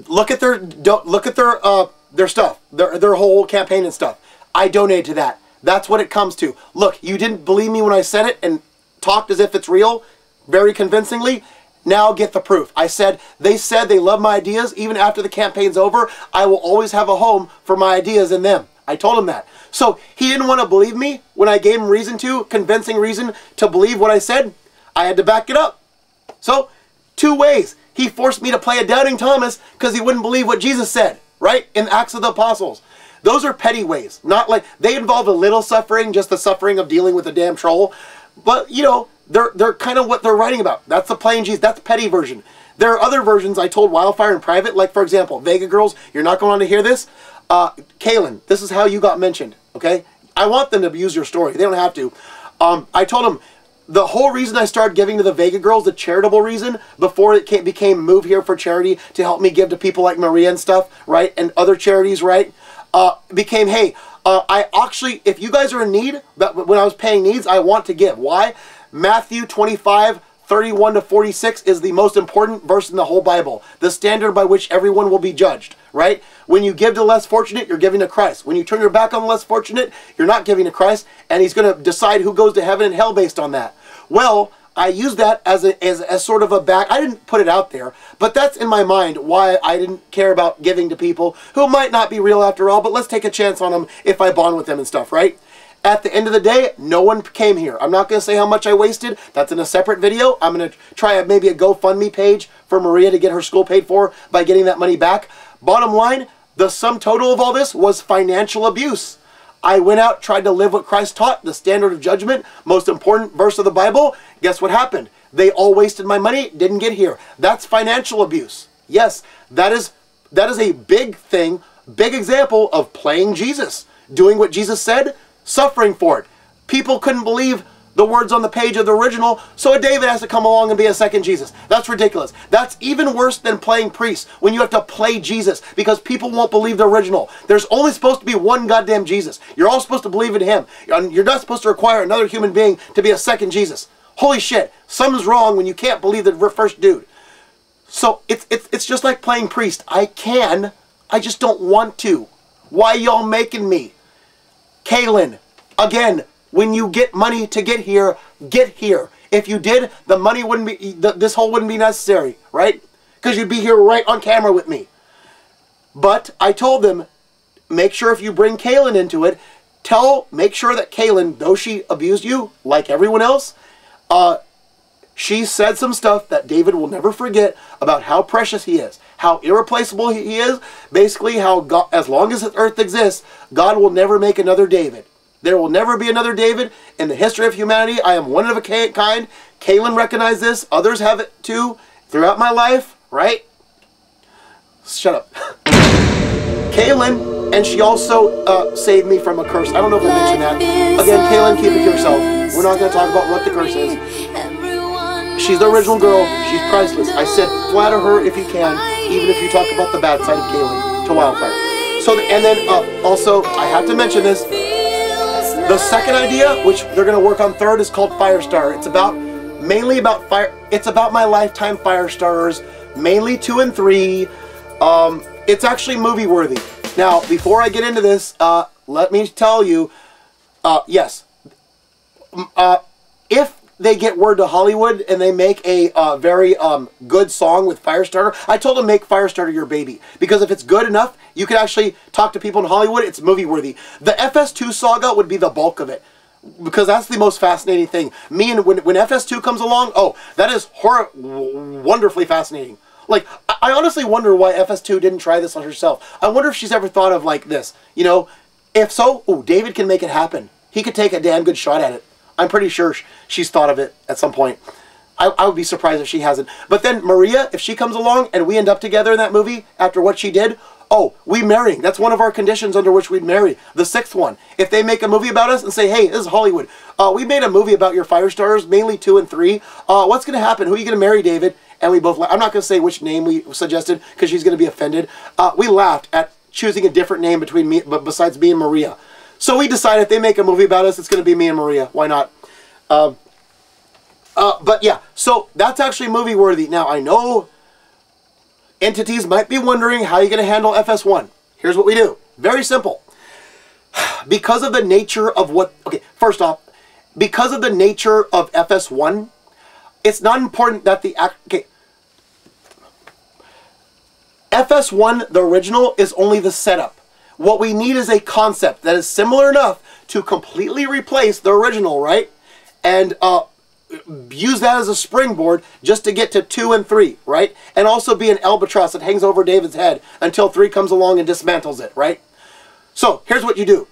Look at their stuff, their whole campaign and stuff. I donated to that. That's what it comes to. Look, you didn't believe me when I said it and talked as if it's real, very convincingly. Now get the proof. I said they love my ideas. Even after the campaign's over, I will always have a home for my ideas in them. I told him that. So he didn't want to believe me when I gave him convincing reason to believe what I said. I had to back it up. So, two ways. He forced me to play a Doubting Thomas because he wouldn't believe what Jesus said, right? In Acts of the Apostles. Those are petty ways. Not like, they involve a little suffering, just the suffering of dealing with a damn troll. But, you know, they're kind of what they're writing about. That's the plain Jesus. That's the petty version. There are other versions I told Wildfire in private, like, for example, Vega Girls, you're not going to hear this. Kaylin, this is how you got mentioned, okay? I want them to use your story. They don't have to. I told them, the whole reason I started giving to the Vega Girls, the charitable reason, before it became Move Here for Charity to help me give to people like Maria and stuff, right? And other charities, right? Became, hey, I actually, if you guys are in need, when I was paying needs, I want to give. Why? Matthew 25:31-46 is the most important verse in the whole Bible. The standard by which everyone will be judged, right? When you give to the less fortunate, you're giving to Christ. When you turn your back on the less fortunate, you're not giving to Christ, and he's going to decide who goes to heaven and hell based on that. Well, I use that as sort of a back. I didn't put it out there, but that's in my mind why I didn't care about giving to people who might not be real after all, but let's take a chance on them if I bond with them and stuff, right? At the end of the day, no one came here. I'm not going to say how much I wasted. That's in a separate video. I'm going to try maybe a GoFundMe page for Maria to get her school paid for by getting that money back. Bottom line, the sum total of all this was financial abuse. I went out, tried to live what Christ taught, the standard of judgment, most important verse of the Bible. Guess what happened? They all wasted my money, didn't get here. That's financial abuse. Yes, that is a big thing, big example of playing Jesus. Doing what Jesus said, suffering for it. People couldn't believe the words on the page of the original, so a David has to come along and be a second Jesus. That's ridiculous. That's even worse than playing priest, when you have to play Jesus, because people won't believe the original. There's only supposed to be one goddamn Jesus. You're all supposed to believe in him. You're not supposed to require another human being to be a second Jesus. Holy shit, something's wrong when you can't believe the first dude. So it's just like playing priest. I just don't want to. Why y'all making me? Kaylin, again, when you get money to get here, get here. If you did, the money wouldn't be, this whole wouldn't be necessary, right? because you'd be here right on camera with me. But I told them, make sure if you bring Kaylin into it, make sure that Kaylin, though she abused you, like everyone else, she said some stuff that David will never forget about how precious he is, how irreplaceable he is, basically how God, as long as the earth exists, God will never make another David. There will never be another David in the history of humanity. I am one of a kind. Kaylin recognized this. Others have it too throughout my life, right? Shut up. Kaylin, and she also saved me from a curse. I don't know if I mentioned that. Again, Kaylin, keep it to yourself. We're not going to talk about what the curse is. She's the original girl. She's priceless. I said flatter her if you can, even if you talk about the bad side of Kaylin to Wildfire. So, and then also, I have to mention this. The second idea, which they're going to work on third, is called Firestar. It's mainly about fire. It's about my lifetime Firestars, mainly 2 and 3. It's actually movie worthy. Now, before I get into this, let me tell you, yes, if they get word to Hollywood and they make a very good song with Firestarter, I told them make Firestarter your baby, because if it's good enough, you can actually talk to people in Hollywood. It's movie worthy. The FS2 saga would be the bulk of it, because that's the most fascinating thing. When FS2 comes along, oh, that is wonderfully fascinating. Like, I honestly wonder why FS2 didn't try this on herself. I wonder if she's ever thought of like this, you know? If so, oh, David can make it happen. He could take a damn good shot at it. I'm pretty sure she's thought of it at some point. I would be surprised if she hasn't. But then Maria, if she comes along and we end up together in that movie after what she did, oh, we marry. That's one of our conditions under which we'd marry. The 6th one. If they make a movie about us and say, hey, this is Hollywood. We made a movie about your Firestars, mainly 2 and 3. What's going to happen? Who are you going to marry, David? And we both laughed. I'm not going to say which name we suggested because she's going to be offended. We laughed at choosing a different name between me, but besides me and Maria. So we decided if they make a movie about us, it's going to be me and Maria. Why not? But yeah, so that's actually movie worthy. Now, I know entities might be wondering how you're going to handle FS1. Here's what we do. Very simple. Because of the nature of what... Okay, first off, because of the nature of FS1, it's not important that the... Okay. FS1, the original, is only the setup. What we need is a concept that is similar enough to completely replace the original, right? And use that as a springboard just to get to 2 and 3, right? And also be an albatross that hangs over David's head until 3 comes along and dismantles it, right? So, here's what you do.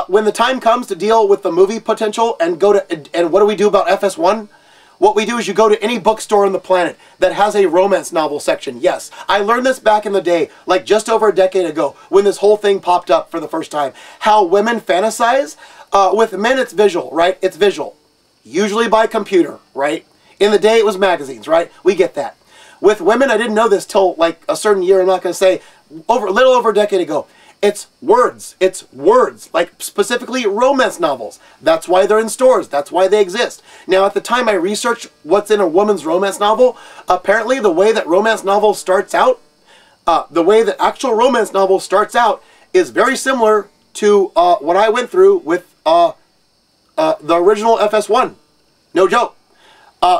When the time comes to deal with the movie potential and what do we do about FS1? What we do is you go to any bookstore on the planet that has a romance novel section. Yes, I learned this back in the day, like just over a decade ago, when this whole thing popped up for the first time. How women fantasize. With men, it's visual, right? It's visual. Usually by computer, right? In the day, it was magazines, right? We get that. With women, I didn't know this till like a certain year, I'm not going to say, a little over a decade ago. It's words. It's words, like specifically romance novels. That's why they're in stores. That's why they exist. Now, at the time I researched what's in a woman's romance novel, apparently the way that romance novel starts out, the way that actual romance novel starts out is very similar to what I went through with the original FS1. No joke.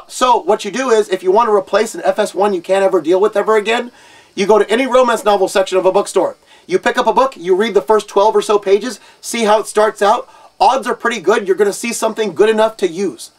So what you do is, if you want to replace an FS1 you can't ever deal with ever again, you go to any romance novel section of a bookstore. You pick up a book, you read the first 12 or so pages, see how it starts out. Odds are pretty good you're going to see something good enough to use.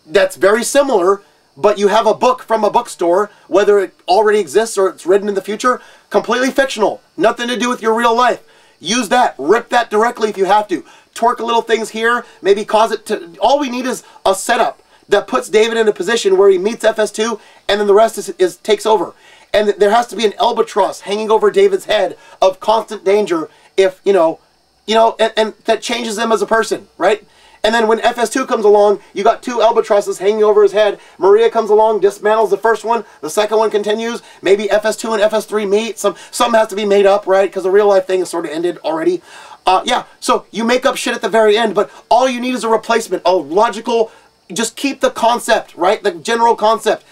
That's very similar, but you have a book from a bookstore, whether it already exists or it's written in the future, completely fictional, nothing to do with your real life. Use that, rip that directly if you have to. Twerk a little things here, maybe cause it to... All we need is a setup that puts David in a position where he meets FS2 and then the rest takes over. And there has to be an albatross hanging over David's head of constant danger if, and that changes him as a person, right? And then when FS2 comes along, you got 2 albatrosses hanging over his head. Maria comes along, dismantles the first one, the second one continues. Maybe FS2 and FS3 meet. Some has to be made up, right? Because the real life thing is sort of ended already. Yeah, so you make up shit at the very end, but all you need is a replacement, a logical, just keep the concept, right? The general concept.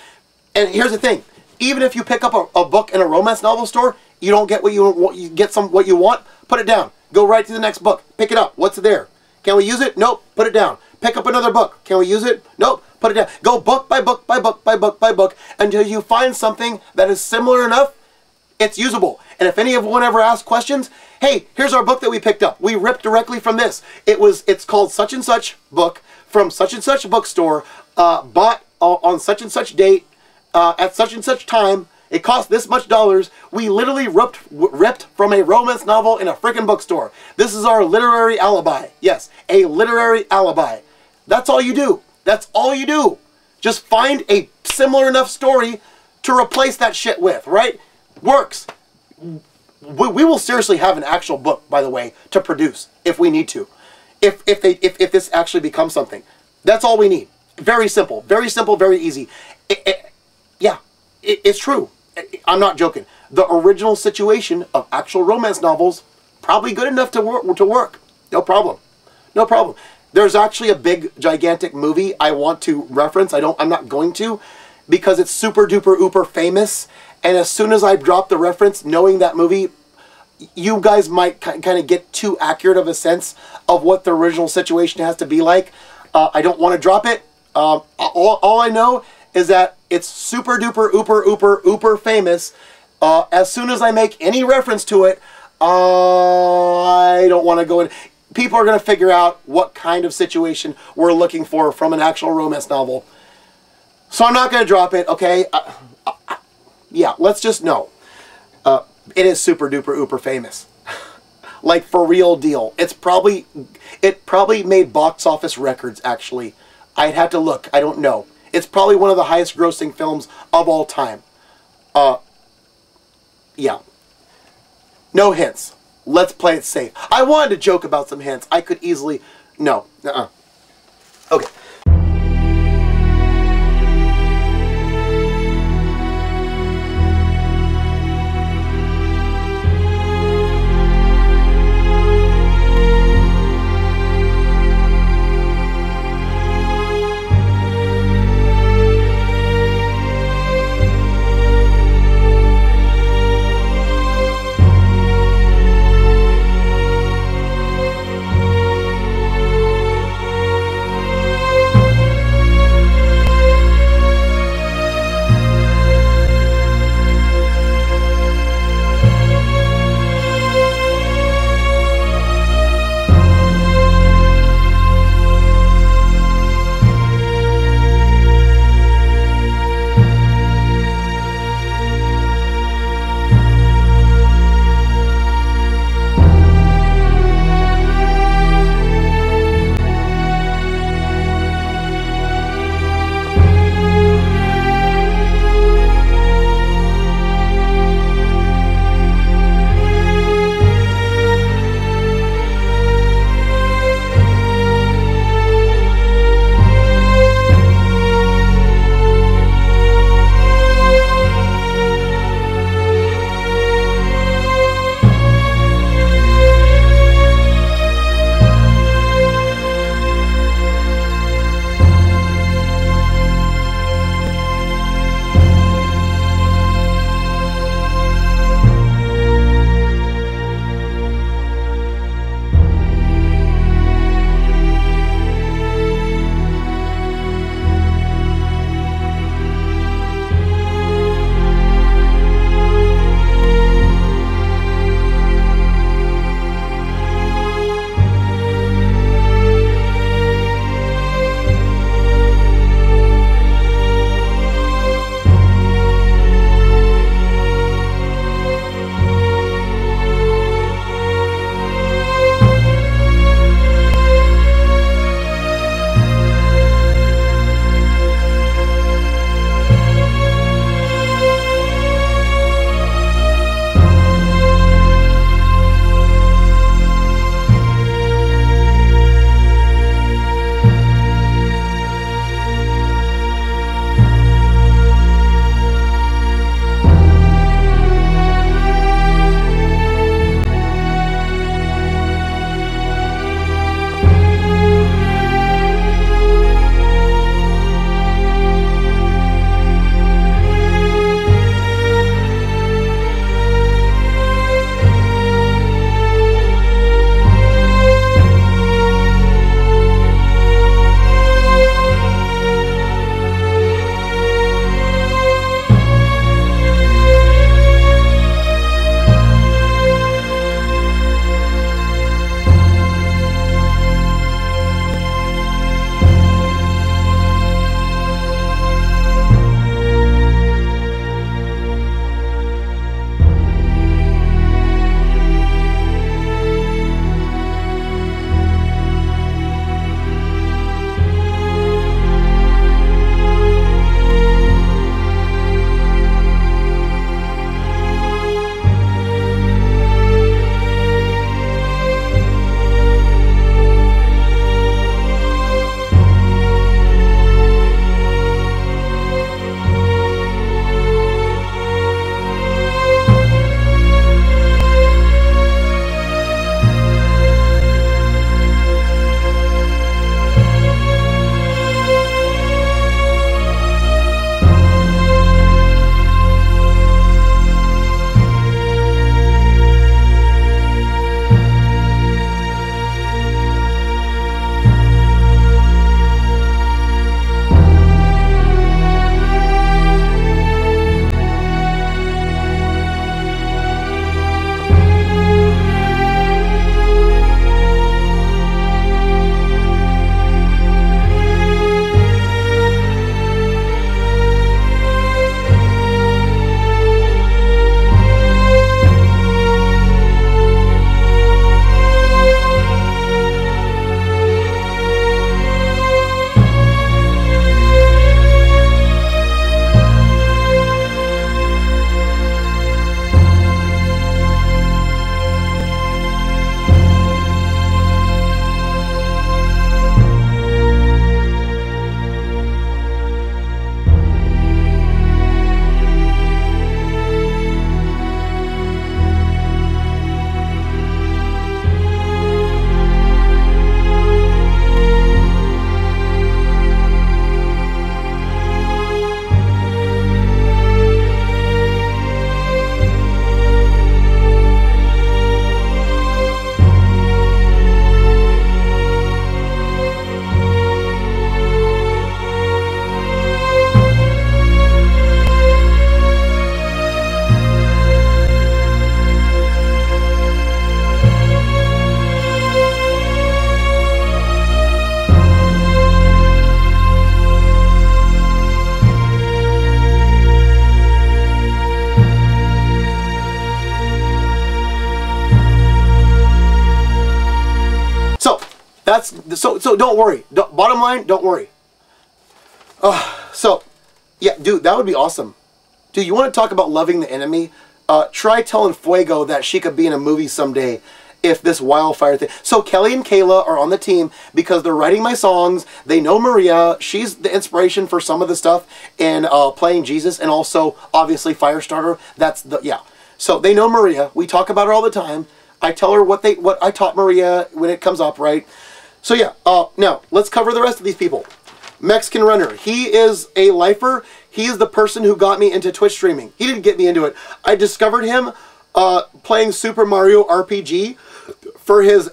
And here's the thing. Even if you pick up a book in a romance novel store, you don't get what you want, you get what you want, put it down. Go right to the next book. Pick it up. What's there? Can we use it? Nope. Put it down. Pick up another book. Can we use it? Nope. Put it down. Go book by book by book by book by book until you find something that is similar enough, it's usable. And if anyone ever asks questions, hey, here's our book that we picked up. We ripped directly from this. It's called such and such book from such and such bookstore, bought on such and such date, at such and such time. It cost this much dollars. We literally ripped from a romance novel in a freaking bookstore. This is our literary alibi. Yes, a literary alibi. That's all you do. That's all you do. Just find a similar enough story to replace that shit with, right? Works. We will seriously have an actual book, by the way, to produce if we need to. If this actually becomes something. That's all we need. Very simple, very easy. It's true. I'm not joking. The original situation of actual romance novels, probably good enough to work. No problem. No problem. There's actually a big, gigantic movie I want to reference. I'm not going to, because it's super duper ooper famous. And as soon as I drop the reference, knowing that movie, you guys might kind of get too accurate of a sense of what the original situation has to be like. I don't want to drop it. All I know is that it's super duper ooper famous. As soon as I make any reference to it, I don't want to go in. People are going to figure out what kind of situation we're looking for from an actual romance novel. So I'm not going to drop it, okay? Yeah, let's just know. It is super duper ooper famous. Like, for real deal. It probably made box office records, actually. I'd have to look. I don't know. It's probably one of the highest grossing films of all time. Yeah. No hints. Let's play it safe. I wanted to joke about some hints. I could easily... No. Okay. So don't worry. Bottom line, don't worry. So, yeah, dude, that would be awesome. Dude, you want to talk about loving the enemy? Try telling Fuego that she could be in a movie someday if this wildfire thing... So Kelly and Kayla are on the team because they're writing my songs. They know Maria. She's the inspiration for some of the stuff in playing Jesus, and also, obviously, Firestarter. That's the... Yeah. So they know Maria. We talk about her all the time. I tell her what I taught Maria when it comes up, right? So yeah, now, let's cover the rest of these people. Mexican Runner. He is a lifer. He is the person who got me into Twitch streaming. He didn't get me into it. I discovered him playing Super Mario RPG for his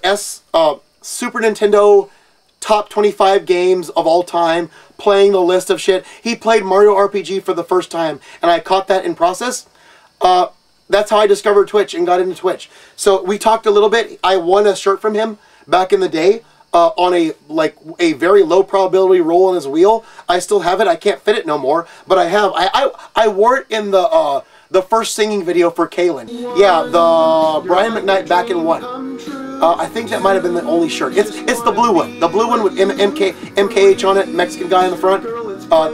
Super Nintendo top 25 games of all time, playing the list of shit. He played Mario RPG for the first time, and I caught that in process. That's how I discovered Twitch and got into Twitch. So we talked a little bit. I won a shirt from him back in the day. On a very low probability roll on his wheel. I still have it. I can't fit it no more, but I have. I wore it in the first singing video for Kaylin. Yeah, the Brian McKnight Back in One. I think that might have been the only shirt. It's the blue one. The blue one with MKH on it, Mexican guy in the front.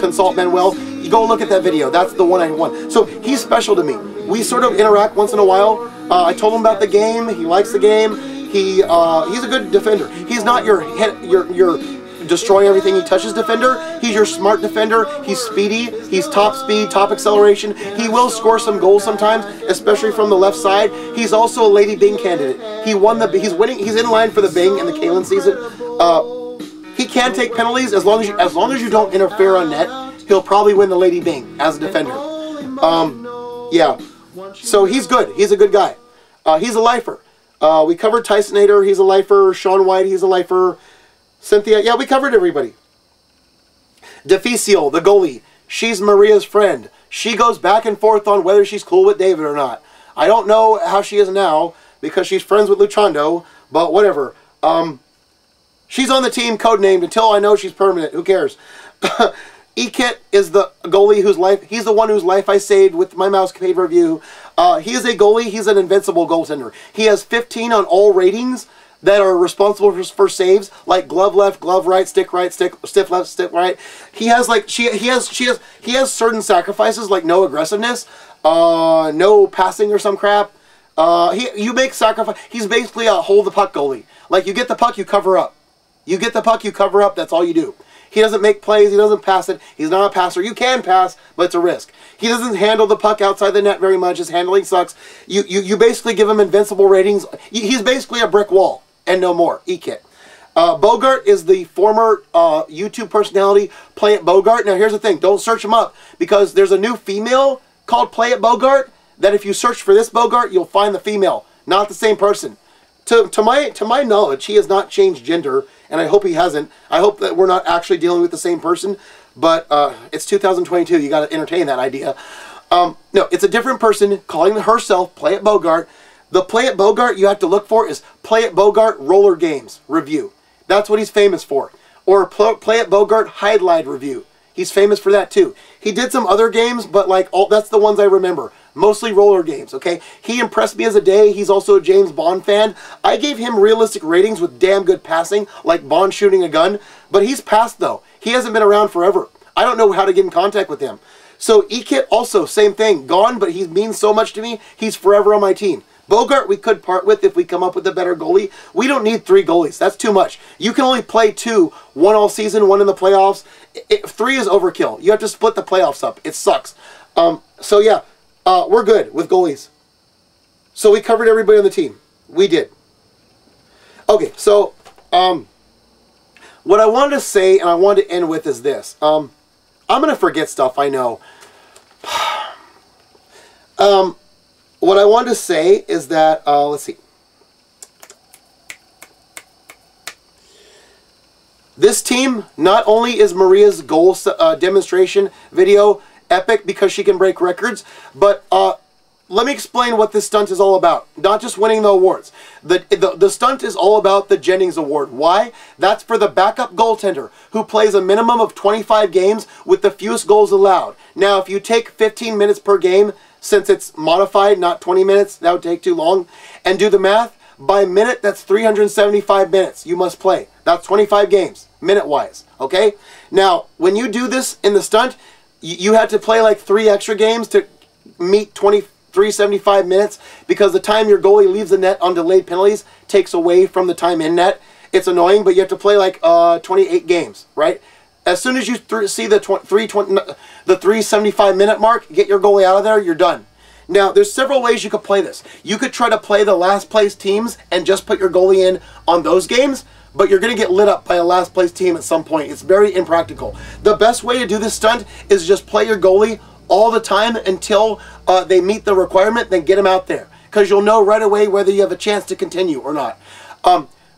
Consult Manuel. You go look at that video. That's the one I won. So he's special to me. We sort of interact once in a while. I told him about the game. He likes the game. He's a good defender. He's not your destroy everything he touches defender. He's your smart defender. He's speedy. He's top speed, top acceleration. He will score some goals sometimes, especially from the left side. He's also a Lady Bing candidate. He's winning. He's in line for the Bing in the Kaylin season. He can take penalties as long as you don't interfere on net. He'll probably win the Lady Bing as a defender. Yeah. So he's good. He's a good guy. He's a lifer. We covered Tysonator, he's a lifer. Sean White, he's a lifer. Cynthia, yeah, we covered everybody. Deficiel, the goalie. She's Maria's friend. She goes back and forth on whether she's cool with David or not. I don't know how she is now because she's friends with Luchando, but whatever. She's on the team, codenamed, until I know she's permanent. Who cares? Ekit is the goalie he's the one whose life I saved with my Mousecapade review. He is a goalie. He's an invincible goaltender. He has 15 on all ratings that are responsible for saves, like glove left, glove right, stick, stiff left, stick right. He has like he has certain sacrifices like no aggressiveness, no passing or some crap. You make sacrifice. He's basically a hold the puck goalie. Like you get the puck, you cover up. You get the puck, you cover up. That's all you do. He doesn't make plays. He doesn't pass it. He's not a passer. You can pass, but it's a risk. He doesn't handle the puck outside the net very much. His handling sucks. You basically give him invincible ratings. He's basically a brick wall and no more. Ekit. Bogart is the former YouTube personality, Play It Bogart. Now here's the thing. Don't search him up because there's a new female called Play It Bogart that if you search for this Bogart, you'll find the female. Not the same person. To my knowledge, he has not changed gender, and I hope he hasn't. I hope that we're not actually dealing with the same person, but it's 2022. You got to entertain that idea. No, it's a different person calling herself Play It Bogart. The Play It Bogart you have to look for is Play It Bogart Roller Games Review. That's what he's famous for. Or Play It Bogart Highlight Review. He's famous for that too. He did some other games, but like that's the ones I remember. Mostly roller games, okay? He impressed me as a day. He's also a James Bond fan. I gave him realistic ratings with damn good passing, like Bond shooting a gun. But he's passed, though. He hasn't been around forever. I don't know how to get in contact with him. So Ekit also, same thing. Gone, but he means so much to me. He's forever on my team. Bogart we could part with if we come up with a better goalie. We don't need 3 goalies. That's too much. You can only play 2. 1 all season, 1 in the playoffs. 3 is overkill. You have to split the playoffs up. It sucks. So yeah. We're good with goalies. So we covered everybody on the team. We did. Okay, so what I wanted to say and I wanted to end with is this. I'm going to forget stuff, I know. What I wanted to say is that, let's see. This team, not only is Maria's goal demonstration video epic because she can break records, but let me explain what this stunt is all about. Not just winning the awards. The stunt is all about the Jennings Award. Why? That's for the backup goaltender who plays a minimum of 25 games with the fewest goals allowed. Now, if you take 15 minutes per game, since it's modified, not 20 minutes, that would take too long, and do the math, By minute, that's 375 minutes you must play. That's 25 games, minute-wise, okay? Now, when you do this in the stunt, you have to play like 3 extra games to meet 375 minutes because the time your goalie leaves the net on delayed penalties takes away from the time in net. It's annoying, but you have to play like 28 games, right? As soon as you see the 375 minute mark, get your goalie out of there, you're done. Now, there's several ways you could play this. You could try to play the last place teams and just put your goalie in on those games, but you're going to get lit up by a last place team at some point. It's very impractical. The best way to do this stunt is just play your goalie all the time until they meet the requirement, then get them out there. Because you'll know right away whether you have a chance to continue or not.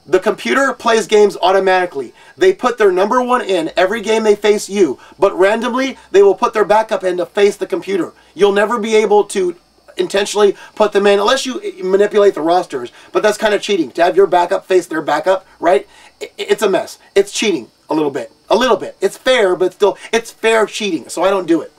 The computer plays games automatically. They put their number 1 in every game they face you, but randomly they will put their backup in to face the computer. You'll never be able to intentionally put them in unless you manipulate the rosters, but that's kind of cheating to have your backup face their backup, right? It's a mess. It's cheating a little bit. A little bit. It's fair, but still, it's fair cheating, so I don't do it.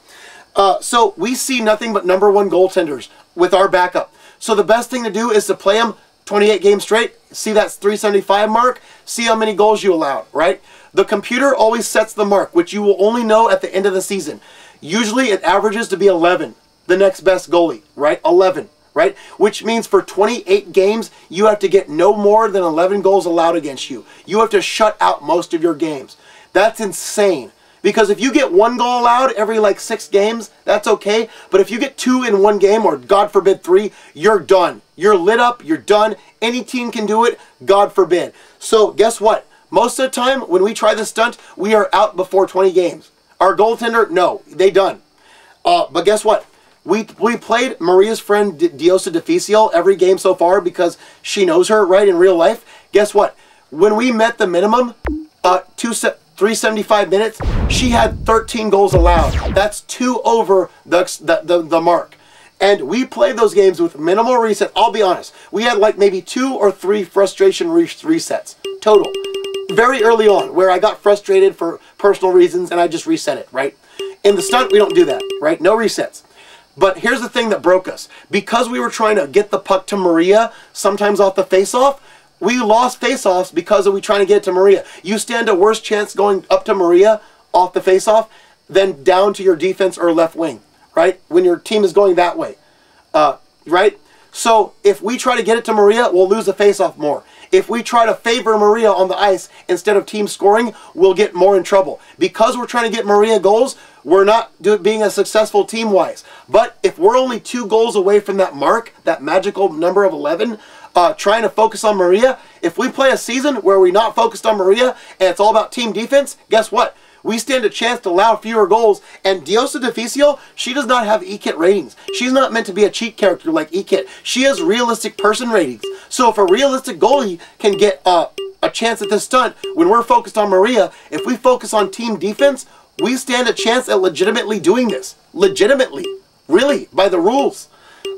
So we see nothing but number 1 goaltenders with our backup. So the best thing to do is to play them 28 games straight, see that 375 mark, see how many goals you allowed, right? The computer always sets the mark, which you will only know at the end of the season. Usually it averages to be 11, the next best goalie, right? 11, right? Which means for 28 games, you have to get no more than 11 goals allowed against you. You have to shut out most of your games. That's insane. Because if you get 1 goal allowed every like 6 games, that's okay. But if you get 2 in 1 game, or God forbid 3, you're done. You're lit up, you're done. Any team can do it, God forbid. So guess what? Most of the time when we try this stunt, we are out before 20 games. Our goaltender, no, they done. But guess what? We played Maria's friend Diosa Deficio every game so far because she knows her, right, in real life. Guess what? When we met the minimum, 375 minutes, she had 13 goals allowed. That's 2 over the mark. And we played those games with minimal reset. I'll be honest, we had like maybe 2 or 3 frustration resets total. Very early on, where I got frustrated for personal reasons and I just reset it, right? In the stunt, we don't do that, right? No resets. But here's the thing that broke us. Because we were trying to get the puck to Maria, sometimes off the face-off, we lost face-offs because of we trying to get it to Maria. You stand a worse chance going up to Maria off the face-off than down to your defense or left wing, right? When your team is going that way, right? So if we try to get it to Maria, we'll lose the face-off more. If we try to favor Maria on the ice instead of team scoring, we'll get more in trouble. Because we're trying to get Maria goals, we're not being a successful team-wise. But if we're only 2 goals away from that mark, that magical number of 11, trying to focus on Maria, if we play a season where we're not focused on Maria and it's all about team defense, guess what? We stand a chance to allow fewer goals. And Diosa Deficio, she does not have E-Kit ratings. She's not meant to be a cheat character like E-Kit. She has realistic person ratings. So if a realistic goalie can get a chance at this stunt, when we're focused on Maria, if we focus on team defense, we stand a chance at legitimately doing this. Legitimately. Really. By the rules.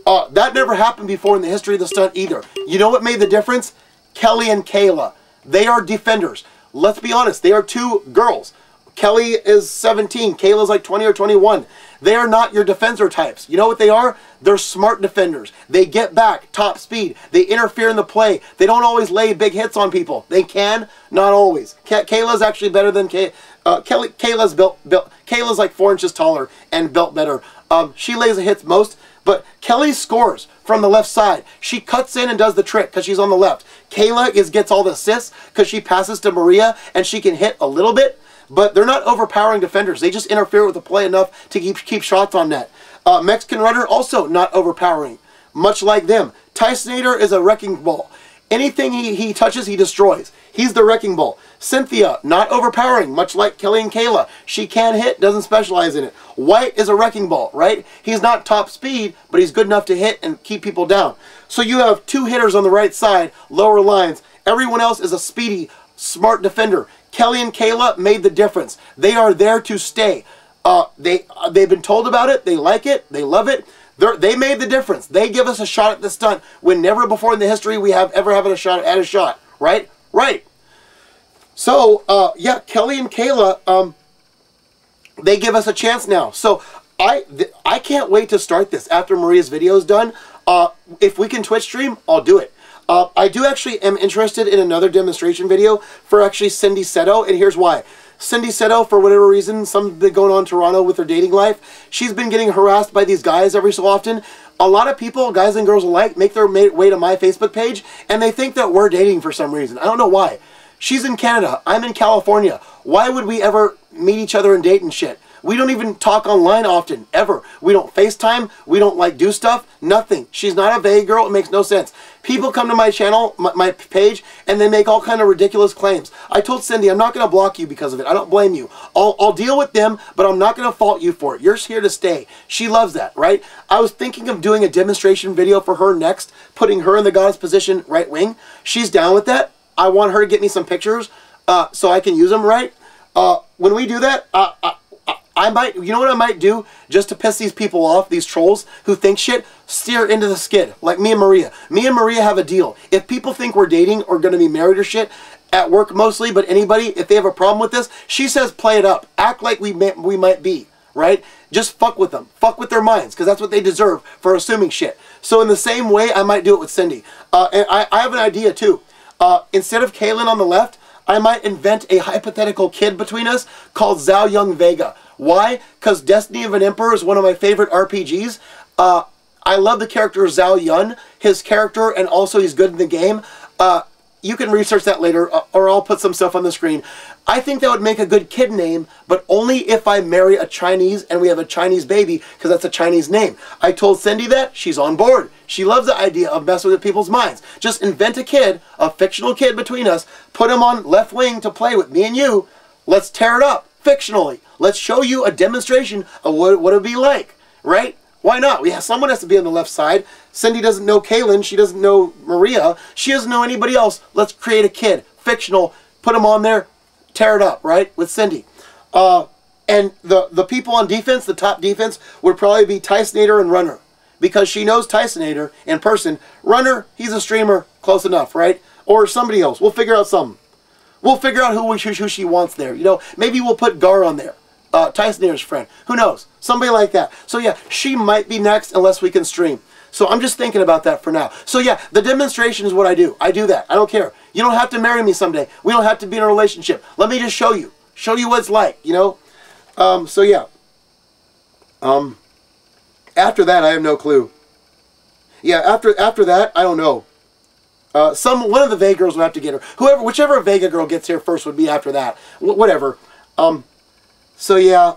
That never happened before in the history of the stunt either. You know what made the difference? Kelly and Kayla. They are defenders. Let's be honest. They are 2 girls. Kelly is 17. Kayla's like 20 or 21. They are not your defender types. You know what they are? They're smart defenders. They get back, top speed. They interfere in the play. They don't always lay big hits on people. They can, not always. Kayla's actually better than Kelly. Kayla's built. Kayla's like 4 inches taller and built better. She lays the hits most, but Kelly scores from the left side. She cuts in and does the trick because she's on the left. Kayla gets all the assists because she passes to Maria and she can hit a little bit. But they're not overpowering defenders. They just interfere with the play enough to keep shots on net. Mexican runner, also not overpowering. Much like them. Tysonator is a wrecking ball. Anything he touches, he destroys. He's the wrecking ball. Cynthia, not overpowering, much like Kelly and Kayla. She can hit, doesn't specialize in it. White is a wrecking ball, right? He's not top speed, but he's good enough to hit and keep people down. So you have 2 hitters on the right side, lower lines. Everyone else is a speedy, smart defender. Kelly and Kayla made the difference. They are there to stay. They've been told about it. They like it. They love it. They made the difference. They give us a shot at the stunt when never before in the history we have ever had a shot at a shot. Right? Right. So, yeah, Kelly and Kayla, they give us a chance now. So, I can't wait to start this after Maria's video is done. If we can Twitch stream, I'll do it. I do actually am interested in another demonstration video for actually Cindy Seto, and here's why. Cindy Seto, for whatever reason, something going on in Toronto with her dating life, she's been getting harassed by these guys every so often. A lot of people, guys and girls alike, make their way to my Facebook page, and they think that we're dating for some reason. I don't know why. She's in Canada. I'm in California. Why would we ever meet each other and date and shit? We don't even talk online often, ever. We don't FaceTime. We don't, like, do stuff. Nothing. She's not a VEGA girl. It makes no sense. People come to my channel, my page, and they make all kind of ridiculous claims. I told Cindy, I'm not going to block you because of it. I don't blame you. I'll deal with them, but I'm not going to fault you for it. You're here to stay. She loves that, right? I was thinking of doing a demonstration video for her next, putting her in the goddess position right wing. She's down with that. I want her to get me some pictures so I can use them, right? When we do that, I might, you know what I might do just to piss these people off, these trolls who think shit? Steer into the skid, like me and Maria. Me and Maria have a deal. If people think we're dating or going to be married or shit, at work mostly, but anybody, if they have a problem with this, she says play it up. Act like we might be, right? Just fuck with them. Fuck with their minds, because that's what they deserve for assuming shit. So in the same way, I might do it with Cindy. And I have an idea too. Instead of Kaylin on the left, I might invent a hypothetical kid between us called Zhao Young Vega. Why? Because Destiny of an Emperor is one of my favorite RPGs. I love the character Zhao Yun, his character, and also he's good in the game. You can research that later, or I'll put some stuff on the screen. I think that would make a good kid name, but only if I marry a Chinese and we have a Chinese baby, because that's a Chinese name. I told Cindy that. She's on board. She loves the idea of messing with people's minds. Just invent a kid, a fictional kid between us, put him on left wing to play with me and you. Let's tear it up, fictionally. Let's show you a demonstration of what it would be like, right? Why not? Someone has to be on the left side. Cindy doesn't know Kaylin. She doesn't know Maria. She doesn't know anybody else. Let's create a kid, fictional, put him on there, tear it up, right, with Cindy. And the people on defense, the top defense, would probably be Tysonator and Runner, because she knows Tysonator in person. Runner, he's a streamer, close enough, right? Or somebody else. We'll figure out something. We'll figure out who she wants there. You know, maybe we'll put Gar on there. Tysonator's friend. Who knows? Somebody like that. So yeah, she might be next unless we can stream. So I'm just thinking about that for now. So yeah, the demonstration is what I do. I do that. I don't care. You don't have to marry me someday. We don't have to be in a relationship. Let me just show you. Show you what it's like, you know? So yeah. After that, I have no clue. Yeah, after that, I don't know. One of the VEGA girls will have to get her. Whichever VEGA girl gets here first would be after that. Whatever. So yeah,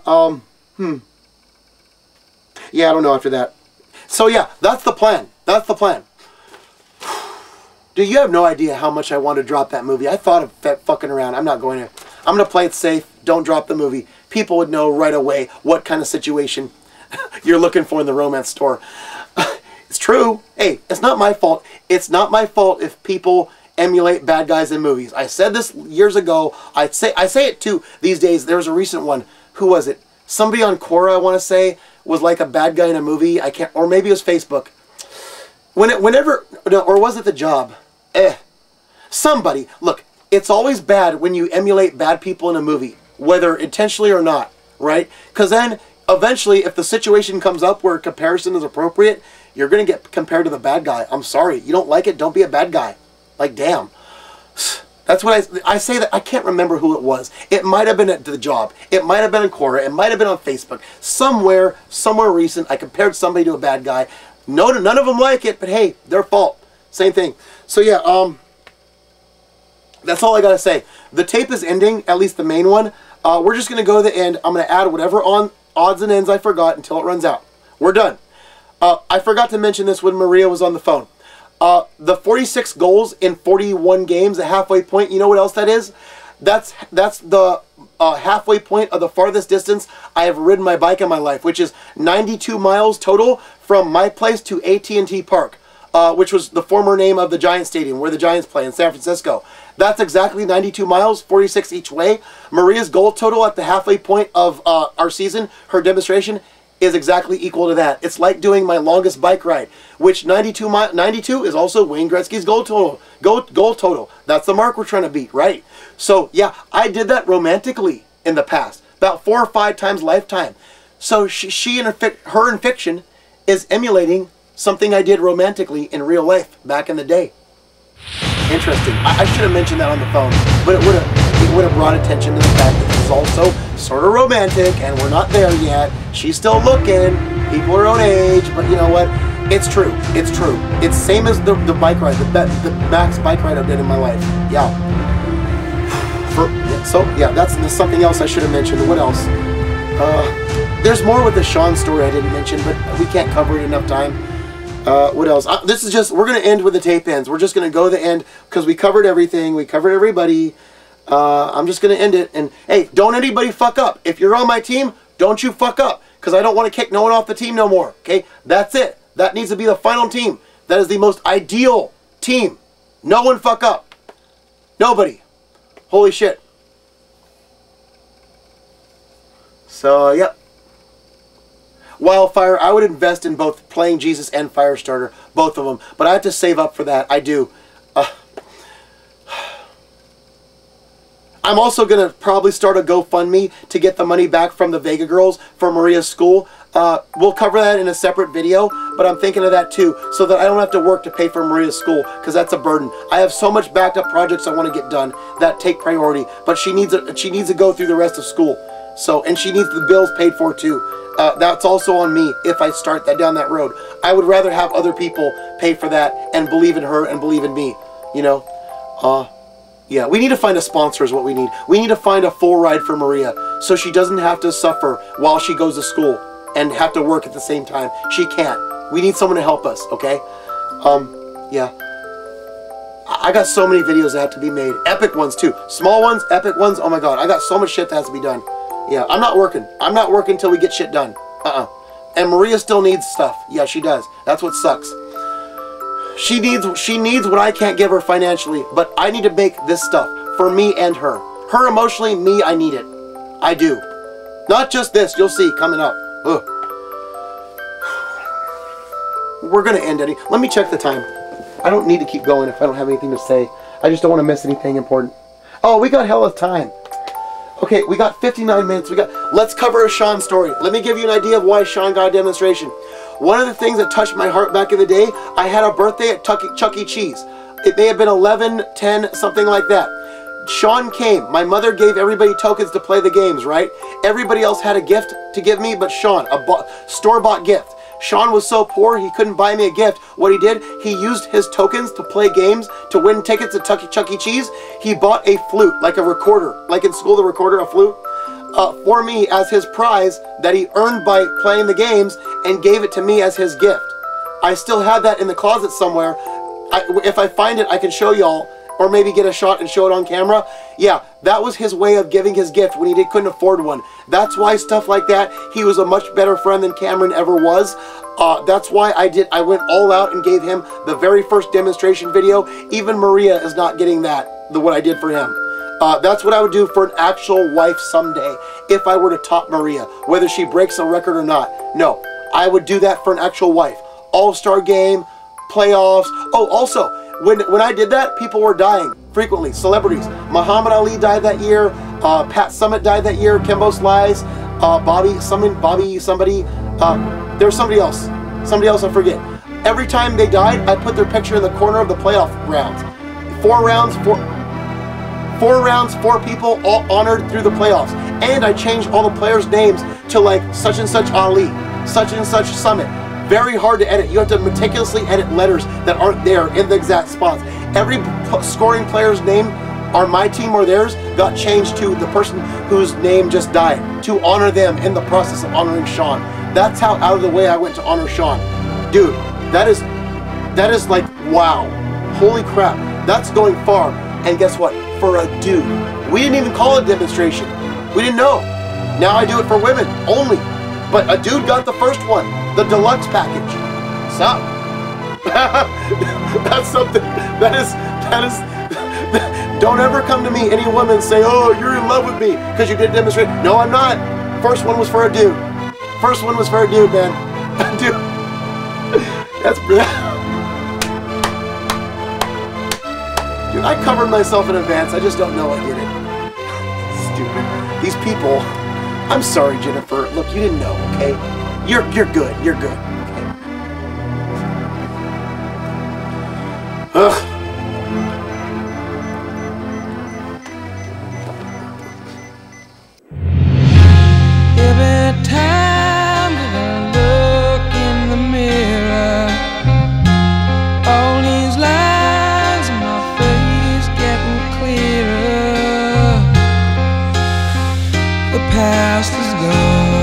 yeah, I don't know after that. So yeah, that's the plan. That's the plan. Dude, you have no idea how much I want to drop that movie. I thought of that fucking around. I'm not going to. I'm going to play it safe. Don't drop the movie. People would know right away what kind of situation you're looking for in the romance store. It's true. Hey, it's not my fault. It's not my fault if people emulate bad guys in movies. I said this years ago. I say it too these days. There was a recent one. Who was it? Somebody on Quora, I want to say, was like a bad guy in a movie. I can't, or maybe it was Facebook. Or was it The Job? Somebody. Look, it's always bad when you emulate bad people in a movie, whether intentionally or not, right? Because then eventually, if the situation comes up where comparison is appropriate, you're going to get compared to the bad guy. I'm sorry. You don't like it? Don't be a bad guy. Like, damn. That's what I say that. I can't remember who it was. It might have been at The Job. It might have been on Quora. It might have been on Facebook. Somewhere recent, I compared somebody to a bad guy. No, none of them like it, but hey, their fault. Same thing. So yeah, that's all I gotta say. The tape is ending, at least the main one. We're just gonna go to the end. I'm gonna add whatever on odds and ends I forgot until it runs out. We're done. I forgot to mention this when Maria was on the phone. The 46 goals in 41 games, a halfway point. You know what else that is? That's the halfway point of the farthest distance I have ridden my bike in my life, which is 92 miles total from my place to AT&T Park, which was the former name of the Giants Stadium, where the Giants play in San Francisco. That's exactly 92 miles, 46 each way. Maria's goal total at the halfway point of our season, her demonstration, is exactly equal to that. It's like doing my longest bike ride, which 92 is also Wayne Gretzky's goal total. Goal total. That's the mark we're trying to beat, right? So yeah, I did that romantically in the past, about 4 or 5 times lifetime. So she in her in fiction is emulating something I did romantically in real life back in the day. interesting. I should have mentioned that on the phone, but it would have brought attention to the fact that this is also sort of romantic, and we're not there yet. She's still looking. People are own age, but you know what? It's true. It's true. It's same as the bike ride, the max bike ride I've done in my life. Yeah. So yeah, that's something else I should have mentioned. What else? There's more with the Sean story I didn't mention, but we can't cover it enough time. What else? This is just, we're going to end with the tape ends. We're just going to go to the end because we covered everything. We covered everybody. I'm just going to end it. And hey, don't anybody fuck up. If you're on my team, don't you fuck up, because I don't want to kick no one off the team no more. Okay? That's it. That needs to be the final team. That is the most ideal team. No one fuck up. Nobody. Holy shit. So, yep. Wildfire, I would invest in both Playing Jesus and Firestarter, both of them. But I have to save up for that. I do. I'm also going to probably start a GoFundMe to get the money back from the Vega girls for Maria's school. We'll cover that in a separate video, but I'm thinking of that too, so that I don't have to work to pay for Maria's school, because that's a burden. I have so much backed up projects I want to get done that take priority, but she needs to go through the rest of school. So, and she needs the bills paid for too. That's also on me if I start down that road. I would rather have other people pay for that and believe in her and believe in me, you know. Yeah, we need to find a sponsor is what we need. We need to find a full ride for Maria so she doesn't have to suffer while she goes to school and have to work at the same time. She can't. We need someone to help us, okay? Yeah. I got so many videos that have to be made. Epic ones too. Small ones, epic ones. Oh my god, I got so much shit that has to be done. Yeah, I'm not working. I'm not working until we get shit done. And Maria still needs stuff. Yeah, she does. That's what sucks. She needs what I can't give her financially, but I need to make this stuff for me and her. Her emotionally, me, I need it. I do. Not just this, you'll see coming up. Ugh. We're gonna end it. Let me check the time. I don't need to keep going if I don't have anything to say. I just don't want to miss anything important. Oh, we got hell of time. Okay, we got 59 minutes. Let's cover a Sean story. Let me give you an idea of why Sean got a demonstration. One of the things that touched my heart back in the day, I had a birthday at Chuck E. Cheese. It may have been 11, 10, something like that. Sean came. My mother gave everybody tokens to play the games, right? Everybody else had a gift to give me, but Sean, a store-bought gift. Sean was so poor he couldn't buy me a gift. What he did, he used his tokens to play games to win tickets at Chuck E. Cheese. He bought a flute, like a recorder, like in school the recorder, a flute, for me as his prize that he earned by playing the games, and gave it to me as his gift. I still have that in the closet somewhere. If I find it, I can show y'all, or maybe get a shot and show it on camera. Yeah, that was his way of giving his gift when he couldn't afford one. That's why stuff like that, he was a much better friend than Cameron ever was. That's why I went all out and gave him the very first demonstration video. Even Maria is not getting what I did for him. That's what I would do for an actual wife someday, if I were to top Maria, whether she breaks a record or not. No, I would do that for an actual wife. All-star game, playoffs. Oh, also, when I did that, people were dying frequently. Celebrities. Muhammad Ali died that year. Pat Summitt died that year. Kimbo Slice. Bobby, somebody. There's somebody else. Somebody else, I forget. Every time they died, I put their picture in the corner of the playoff rounds. 4 rounds, 4 people all honored through the playoffs. And I changed all the players' names to like such and such Ali, such and such Summit. Very hard to edit. You have to meticulously edit letters that aren't there in the exact spots. Every scoring player's name on my team or theirs got changed to the person whose name just died, to honor them in the process of honoring Sean. That's how out of the way I went to honor Sean. Dude, that is like, wow. Holy crap. That's going far. And guess what? For a dude. We didn't even call it a demonstration. We didn't know. Now I do it for women only. But a dude got the first one, the deluxe package. So, that's something, that is, don't ever come to me, any woman, say, oh, you're in love with me because you did demonstrate. No, I'm not. First one was for a dude. First one was for a dude, man. Dude, that's dude, I covered myself in advance. I just don't know I did it. Stupid. These people. I'm sorry, Jennifer. Look, you didn't know, okay? You're good. You're good. Okay. Ugh. past is gone.